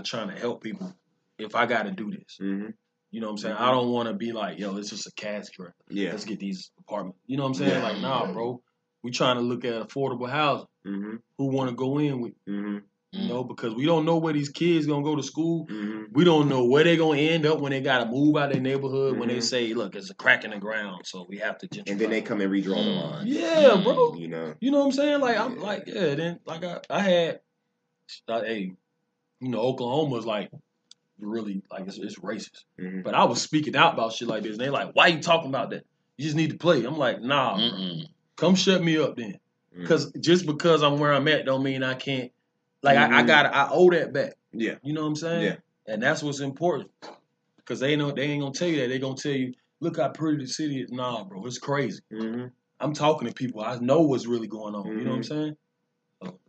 [SPEAKER 2] trying to help people, if I got to do this. You know what I'm saying? I don't want to be like, yo, it's just a cash grab. Yeah. Let's get these apartments. You know what I'm saying? Yeah. Like, nah, bro. We trying to look at affordable housing. Who want to go in with? You know, because we don't know where these kids going to go to school. We don't know where they're going to end up when they got to move out of their neighborhood when they say, look, there's a crack in the ground, so we have to gentrify.
[SPEAKER 1] And then they come and redraw the line.
[SPEAKER 2] Yeah, bro. You know what I'm saying? Like, I'm like, then, like, I had, Oklahoma's like, really, like, it's racist. But I was speaking out about shit like this, and they like, why you talking about that? You just need to play. I'm like, nah, bro. Come shut me up then. Because just because I'm where I'm at don't mean I can't. Like, I owe that back. Yeah. You know what I'm saying? Yeah. And that's what's important. Because they ain't going to tell you that. They going to tell you, look how pretty the city is. Nah, bro, it's crazy. I'm talking to people. I know what's really going on. You know what I'm saying? So,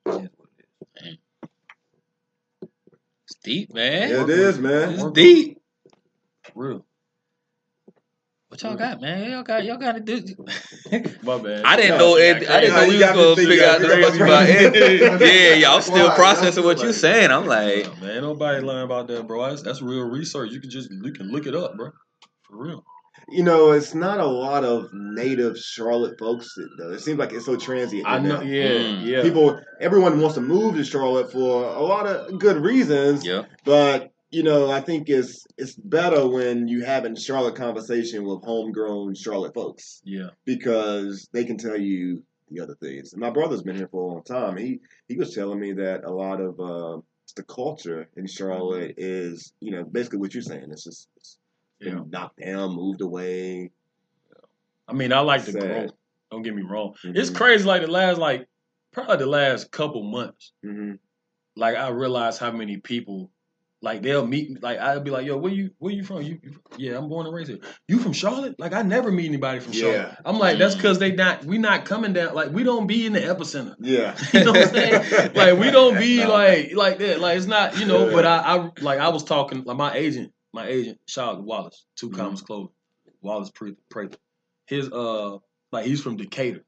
[SPEAKER 2] that's what it is.
[SPEAKER 3] It's deep, man.
[SPEAKER 1] Yeah, it is, man.
[SPEAKER 3] It's deep.
[SPEAKER 2] Real.
[SPEAKER 3] What y'all got, man? Y'all got to do.
[SPEAKER 2] My bad.
[SPEAKER 3] I didn't know we was gonna figure out the much about it. Yeah, y'all still processing what you're saying. I'm like,
[SPEAKER 2] man, nobody learn about that, bro. That's real research. You can look it up, bro. For real.
[SPEAKER 1] You know, it's not a lot of native Charlotte folks, though. It seems like it's so transient.
[SPEAKER 2] I know, yeah.
[SPEAKER 1] Everyone wants to move to Charlotte for a lot of good reasons. Yeah. But I think it's better when you having Charlotte conversation with homegrown Charlotte folks. Yeah. Because they can tell you the other things. And my brother's been here for a long time. He was telling me that a lot of the culture in Charlotte is, basically what you're saying. It's just been knocked down, moved away.
[SPEAKER 2] I mean, I like the growth. Don't get me wrong. It's crazy. Like probably the last couple months. Like I realized how many people. Like they'll meet me, like I'll be like, yo, where you from? Yeah, I'm born and raised here. You from Charlotte? Like I never meet anybody from Charlotte. I'm like, that's because we not coming down, like we don't be in the epicenter. Yeah. You know what I'm saying? Like we don't be like that. Like it's not, but I was talking, like my agent, shout out to Wallace, 2 Commas Clothing. Wallace Prather. His he's from Decatur.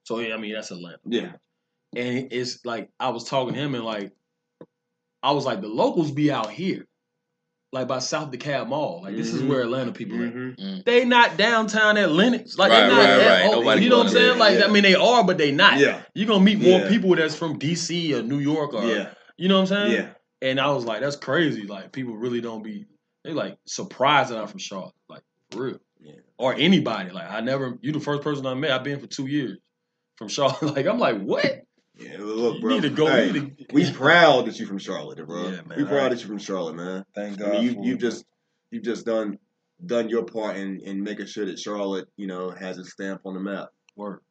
[SPEAKER 2] So yeah, I mean that's Atlanta. Yeah. And it's like I was talking to him and like I was like, the locals be out here, like by South DeKalb Mall. Like this is where Atlanta people are. They not downtown at Lenox. Like they're not right. You know what I'm saying? Like I mean, they are, but they not. Yeah. You're gonna meet more people that's from DC or New York or you know what I'm saying? Yeah. And I was like, that's crazy. Like people really don't be. They like surprised that I'm from Charlotte. Like for real. Yeah. Or anybody. Like you the first person I met. I've been for 2 years from Charlotte. Like I'm like, what?
[SPEAKER 1] Yeah, look, bro. We proud that you from Charlotte, bro. Yeah, man. We proud that you from Charlotte, man. Thank God. I mean, you've just done your part in making sure that Charlotte, has a stamp on the map.
[SPEAKER 2] Work.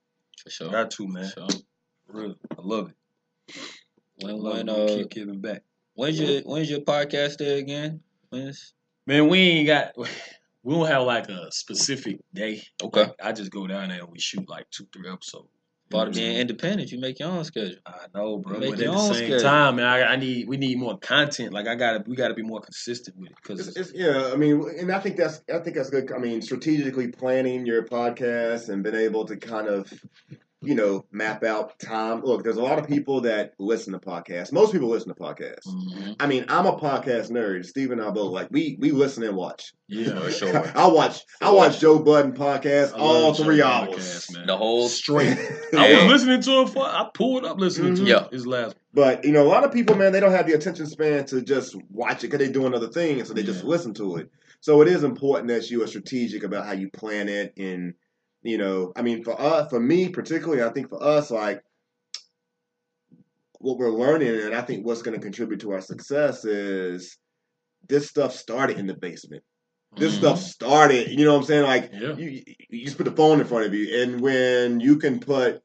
[SPEAKER 2] For sure. Got to, man. For sure. Really, I love it.
[SPEAKER 3] When
[SPEAKER 2] keep giving back.
[SPEAKER 3] When's your podcast day again?
[SPEAKER 2] Man, we don't have like a specific day. Okay. Like, I just go down there and we shoot like 2-3 episodes.
[SPEAKER 3] Part of being independent, you make your own schedule.
[SPEAKER 2] I know, bro. But at the same time, man, we need more content. Like we gotta be more consistent with it. Cause
[SPEAKER 1] I mean, and I think that's good. I mean, strategically planning your podcast and being able to kind of map out time. Look, there's a lot of people that listen to podcasts. Most people listen to podcasts. Mm-hmm. I mean, I'm a podcast nerd. Steve and I both we listen and watch.
[SPEAKER 3] Yeah, for sure.
[SPEAKER 1] I watch Joe Budden podcast all 3 hours.
[SPEAKER 2] Podcast,
[SPEAKER 3] the whole
[SPEAKER 2] straight. I was listening to it. I pulled up listening to it. His last one.
[SPEAKER 1] But a lot of people, man, they don't have the attention span to just watch it because they're doing other things, so they just listen to it. So it is important that you are strategic about how you plan it. And I mean, for me particularly, I think for us, like what we're learning, and I think what's going to contribute to our success is this stuff started in the basement. This stuff started, you know what I'm saying? Like you just put the phone in front of you, and when you can put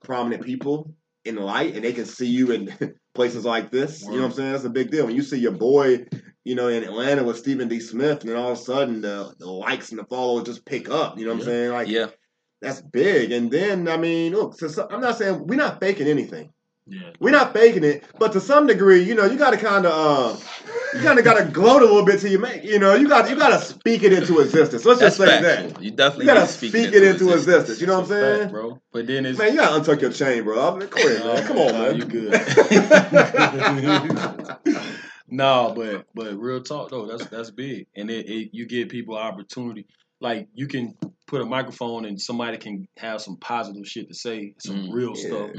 [SPEAKER 1] prominent people in the light and they can see you in places like this, you know what I'm saying? That's a big deal. When you see your boy, in Atlanta with Stephen D. Smith, and then all of a sudden the likes and the followers just pick up, you know what I'm saying? Like, that's big. And then, I mean, look, I'm not saying we're not faking anything. Yeah. We're not faking it, but to some degree, you got to kind of got to gloat a little bit till you make, you got to speak it into existence. Let's just say that.
[SPEAKER 3] You definitely
[SPEAKER 1] got to speak it into existence. You know what I'm saying,
[SPEAKER 2] fact, bro? But then it's
[SPEAKER 1] man, you got to untuck your chain, bro. Come on, come on, man.
[SPEAKER 2] You good? No, but real talk though, that's big, and you give people opportunity. Like you can put a microphone and somebody can have some positive shit to say, some real stuff.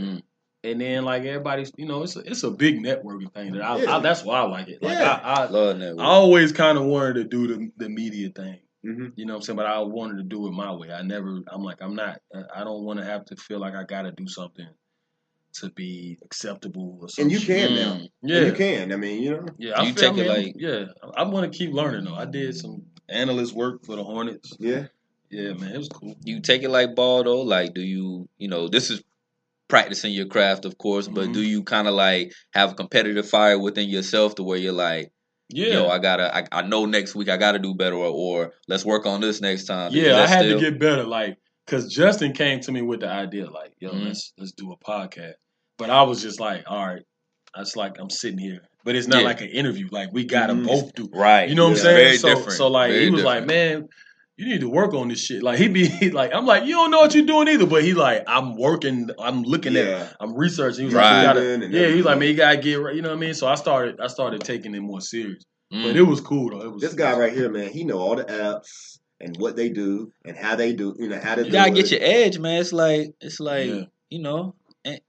[SPEAKER 2] And then, like, everybody's, it's a big networking thing. That's why I like it. Like, I
[SPEAKER 3] love networking.
[SPEAKER 2] I always kind of wanted to do the media thing. Mm-hmm. You know what I'm saying? But I wanted to do it my way. I don't want to have to feel like I got to do something to be acceptable or something.
[SPEAKER 1] And you can now. Yeah. And you can. I mean,
[SPEAKER 2] Yeah, I want to keep learning, though. I did some analyst work for the Hornets.
[SPEAKER 1] Yeah.
[SPEAKER 2] Yeah, man, it was cool.
[SPEAKER 3] You take it like ball, though? Like, do you, this is practicing your craft, of course, but do you kind of like have a competitive fire within yourself to where you're like, I know next week I gotta do better, or let's work on this next time.
[SPEAKER 2] Yeah, I had to get better, like, cause Justin came to me with the idea, like, let's do a podcast. But I was just like, all right, it's like I'm sitting here, but it's not like an interview. Like we gotta both do,
[SPEAKER 3] right?
[SPEAKER 2] You know what I'm saying?
[SPEAKER 3] Very different.
[SPEAKER 2] So like he was like, man, you need to work on this shit. Like he like, I'm like, you don't know what you're doing either. But he like, I'm working, I'm looking at, I'm researching. He was like, he's like, man, you gotta get right. You know what I mean? So I started taking it more serious. But it was cool though.
[SPEAKER 1] This guy right here, man, he know all the apps and what they do and how they do. How to.
[SPEAKER 3] You gotta get your edge, man. It's like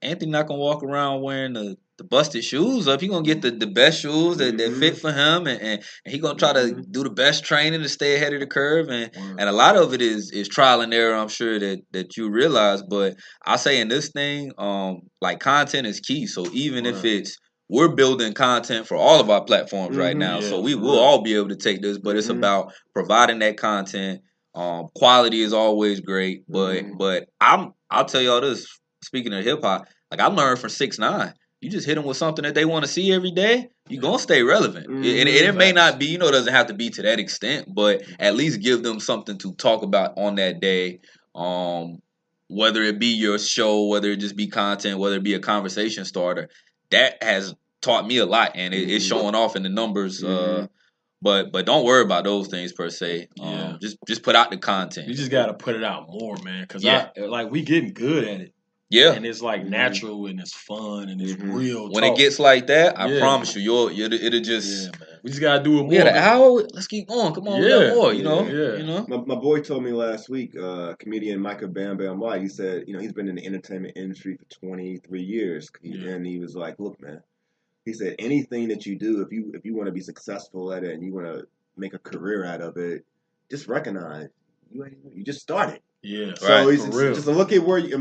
[SPEAKER 3] Anthony not gonna walk around wearing the busted shoes up. He gonna get the best shoes that fit for him, and he gonna try to do the best training to stay ahead of the curve, and a lot of it is trial and error. I'm sure that you realize, but I say in this thing, like content is key. So even if we're building content for all of our platforms right now, so we will all be able to take this, but it's about providing that content. Quality is always great, but I'll tell y'all this. Speaking of hip hop, like I learned from 6ix9ine. You just hit them with something that they want to see every day, you're going to stay relevant. And it may not be, it doesn't have to be to that extent, but at least give them something to talk about on that day. Whether it be your show, whether it just be content, whether it be a conversation starter. That has taught me a lot, and it's showing off in the numbers. But don't worry about those things per se. Just put out the content.
[SPEAKER 2] You just got to put it out more, man, because we getting good at it.
[SPEAKER 3] Yeah,
[SPEAKER 2] and it's like natural and it's fun and it's real.
[SPEAKER 3] When it gets like that, I promise you, it'll just.
[SPEAKER 2] Yeah, man. We just gotta do it more.
[SPEAKER 3] We had an hour. Let's keep going. Come on, we got more. You know.
[SPEAKER 1] My boy told me last week, comedian Micah Bam Bam White. He said, he's been in the entertainment industry for 23 years, and he was like, "Look, man," he said, "anything that you do, if you want to be successful at it and you want to make a career out of it, just recognize you just started."
[SPEAKER 2] Yeah,
[SPEAKER 1] so right, just look at where you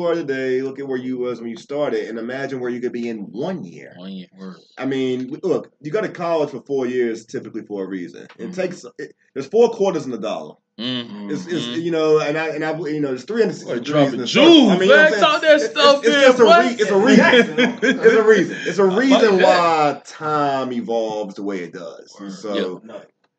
[SPEAKER 1] are today, look at where you was when you started, and imagine where you could be in 1 year.
[SPEAKER 3] 1 year.
[SPEAKER 1] I mean, look, you go to college for 4 years typically for a reason. It takes there's 4 quarters in the dollar. It's and I there's 360 degrees in the
[SPEAKER 2] circle. I mean, talk that stuff.
[SPEAKER 1] It's a reason. It's a reason. It's a reason why time evolves the way it does. So.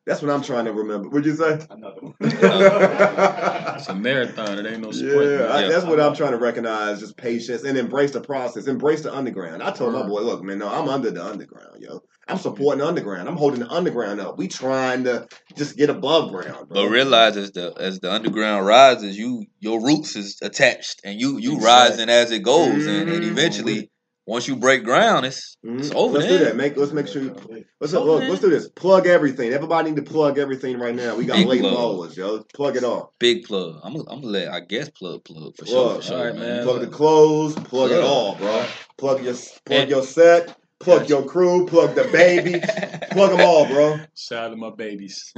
[SPEAKER 1] That's what I'm trying to remember. What'd you say?
[SPEAKER 5] Another one.
[SPEAKER 2] It's a marathon. It ain't no sprint.
[SPEAKER 1] That's what I'm trying to recognize. Just patience and embrace the process. Embrace the underground. I told my boy, look, man, no, I'm under the underground, yo. I'm supporting the underground. I'm holding the underground up. We trying to just get above ground, bro.
[SPEAKER 3] But realize as the underground rises, your roots is attached, and you rising as it goes, and eventually. Once you break ground, it's over.
[SPEAKER 1] Let's do that. Let's make sure. Let's do this. Plug everything. Everybody need to plug everything right now. We got big late followers, yo. Plug it all.
[SPEAKER 3] Big plug. I'm gonna let plug for sure. For sure,
[SPEAKER 2] all right, man.
[SPEAKER 1] Plug the clothes. Plug it all, bro. Plug your set. Plug your crew. Plug the baby. Plug them all, bro.
[SPEAKER 2] Shout out to my babies.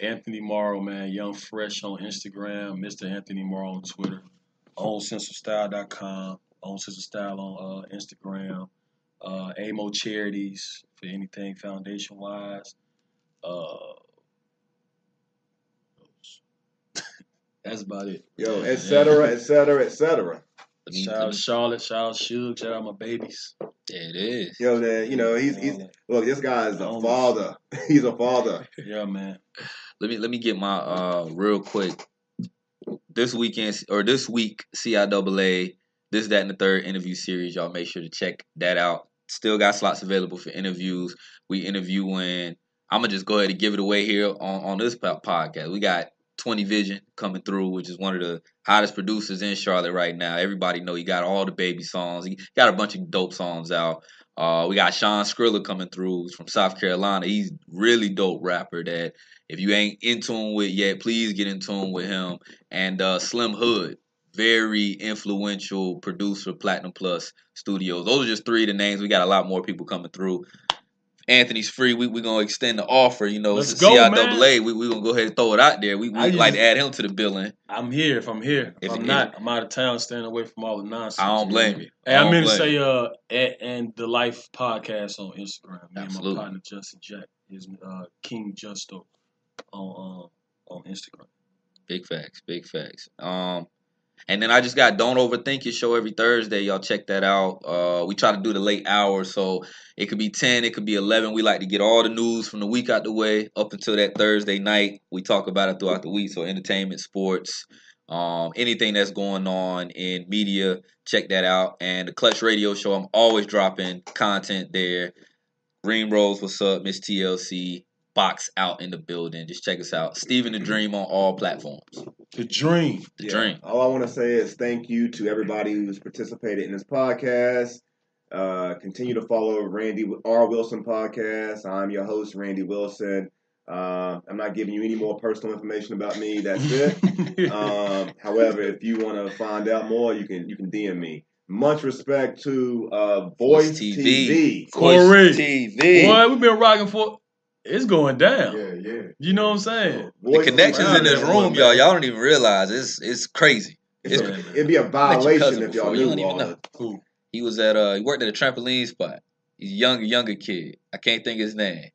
[SPEAKER 2] Anthony Morrow, man. Young Fresh on Instagram. Mr. Anthony Morrow on Twitter. OwnSenseOfStyle.com, OwnSenseOfStyle on Instagram, AMO Charities for anything foundation-wise. That's about it.
[SPEAKER 1] Yo, et cetera.
[SPEAKER 2] Shout out Charlotte, shout out Suge, shout out my babies.
[SPEAKER 3] Yeah, it is.
[SPEAKER 1] Yo, man, he's look, this guy is a father. He's a father.
[SPEAKER 2] Yeah, man.
[SPEAKER 3] Let me get my real quick. This week, CIAA, This, That, and the Third interview series. Y'all make sure to check that out. Still got slots available for interviews. We interviewing. I'm going to just go ahead and give it away here on this podcast. We got 20 Vision coming through, which is one of the hottest producers in Charlotte right now. Everybody know he got all the baby songs. He got a bunch of dope songs out. We got Sean Skrilla coming through. He's from South Carolina. He's really dope rapper that if you ain't in tune with yet, please get in tune with him. And Slim Hood, very influential producer, Platinum Plus Studios. Those are just three of the names. We got a lot more people coming through. Anthony's free. We're going to extend the offer.
[SPEAKER 2] Let's go,
[SPEAKER 3] CIAA.
[SPEAKER 2] man.
[SPEAKER 3] We're going to go ahead and throw it out there. We like to add him to the billing.
[SPEAKER 2] I'm here if I'm here. If I'm not, I'm out of town staying away from all the nonsense.
[SPEAKER 3] I don't blame you.
[SPEAKER 2] Hey, I'm going to say and the Life Podcast on Instagram. Me
[SPEAKER 3] Absolutely.
[SPEAKER 2] and my partner Justin Jack is King Justo on Instagram.
[SPEAKER 3] Big facts. And then I just got Don't Overthink Your show every Thursday. Y'all check that out. We try to do the late hours, so it could be 10, it could be 11. We like to get all the news from the week out the way up until that Thursday night. We talk about it throughout the week, so entertainment, sports, anything that's going on in media, check that out. And the Clutch Radio Show, I'm always dropping content there. Green Rose, what's up? Miss TLC. Box out in the building. Just check us out. Steven the Dream on all platforms.
[SPEAKER 2] The Dream.
[SPEAKER 3] The Dream.
[SPEAKER 1] All I want to say is thank you to everybody who's participated in this podcast. Continue to follow Randy R. Wilson podcast. I'm your host, Randy Wilson. I'm not giving you any more personal information about me. That's it. However, if you want to find out more, you can DM me. Much respect to Voice TV.
[SPEAKER 2] Corey.
[SPEAKER 3] TV.
[SPEAKER 2] Boy, we've been rocking for... It's going down.
[SPEAKER 4] Yeah.
[SPEAKER 2] You know what I'm saying?
[SPEAKER 3] The connections in this room, y'all don't even realize. It's crazy.
[SPEAKER 1] It'd be a violation if y'all knew all that.
[SPEAKER 2] Who?
[SPEAKER 3] He was he worked at a trampoline spot. He's a younger kid. I can't think of his name.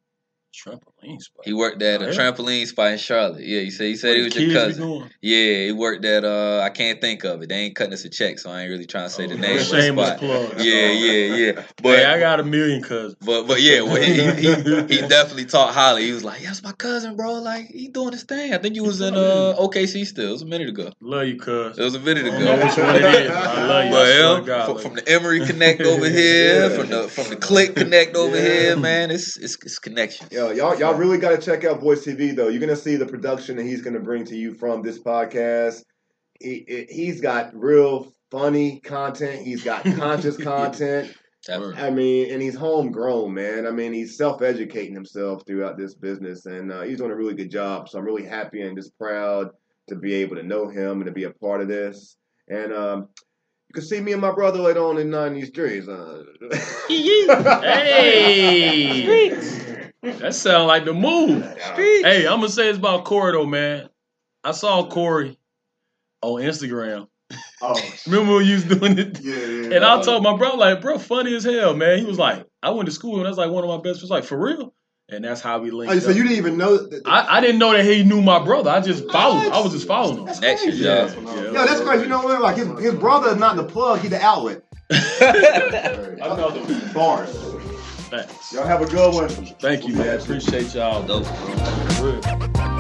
[SPEAKER 2] Trampoline spot.
[SPEAKER 3] He worked at a trampoline spot in Charlotte. Yeah, he said he was your cousin. Yeah, he worked at I can't think of it. They ain't cutting us a check, so I ain't really trying to say the name of the
[SPEAKER 2] shameless
[SPEAKER 3] spot.
[SPEAKER 2] plug.
[SPEAKER 3] Yeah. But
[SPEAKER 2] hey, I got a million cousins.
[SPEAKER 3] But yeah, well, he definitely taught Holly. He was like, yeah, that's my cousin, bro. Like, he doing his thing. I think he was in OKC still. It was a minute ago.
[SPEAKER 2] Love you, cuz.
[SPEAKER 3] It was a minute ago.
[SPEAKER 2] I don't know which one it is. I love you.
[SPEAKER 3] But
[SPEAKER 2] God,
[SPEAKER 3] from the Emory Connect over here, from the Click Connect over here, man, it's connections.
[SPEAKER 1] Yo, y'all really got to check out Voice TV, though. You're going to see the production that he's going to bring to you from this podcast. He's got real funny content. He's got conscious content. I mean, and he's homegrown, man. I mean, he's self-educating himself throughout this business, and he's doing a really good job. So I'm really happy and just proud to be able to know him and to be a part of this. And you can see me and my brother later on in 90s Streets.
[SPEAKER 2] Hey! That sound like the move. Hey, I'm going to say it's about Corey, though, man. I saw Corey on Instagram.
[SPEAKER 4] Oh,
[SPEAKER 2] remember when you was doing it?
[SPEAKER 4] Yeah.
[SPEAKER 2] And I told my brother, like, bro, funny as hell, man. He was like, I went to school, and that's like one of my best friends. Like, for real? And that's how we linked up.
[SPEAKER 1] So you didn't even know?
[SPEAKER 2] I didn't know that he knew my brother. I just followed him. I was just following him.
[SPEAKER 3] Next year,
[SPEAKER 1] Yo, that's crazy. You know what? Like, his brother is not the plug. He's the outlet.
[SPEAKER 2] I know the
[SPEAKER 1] bars.
[SPEAKER 2] Facts.
[SPEAKER 1] Y'all have a good one.
[SPEAKER 2] Thank you, man. Appreciate y'all.
[SPEAKER 3] Dope, bro.
[SPEAKER 2] For real.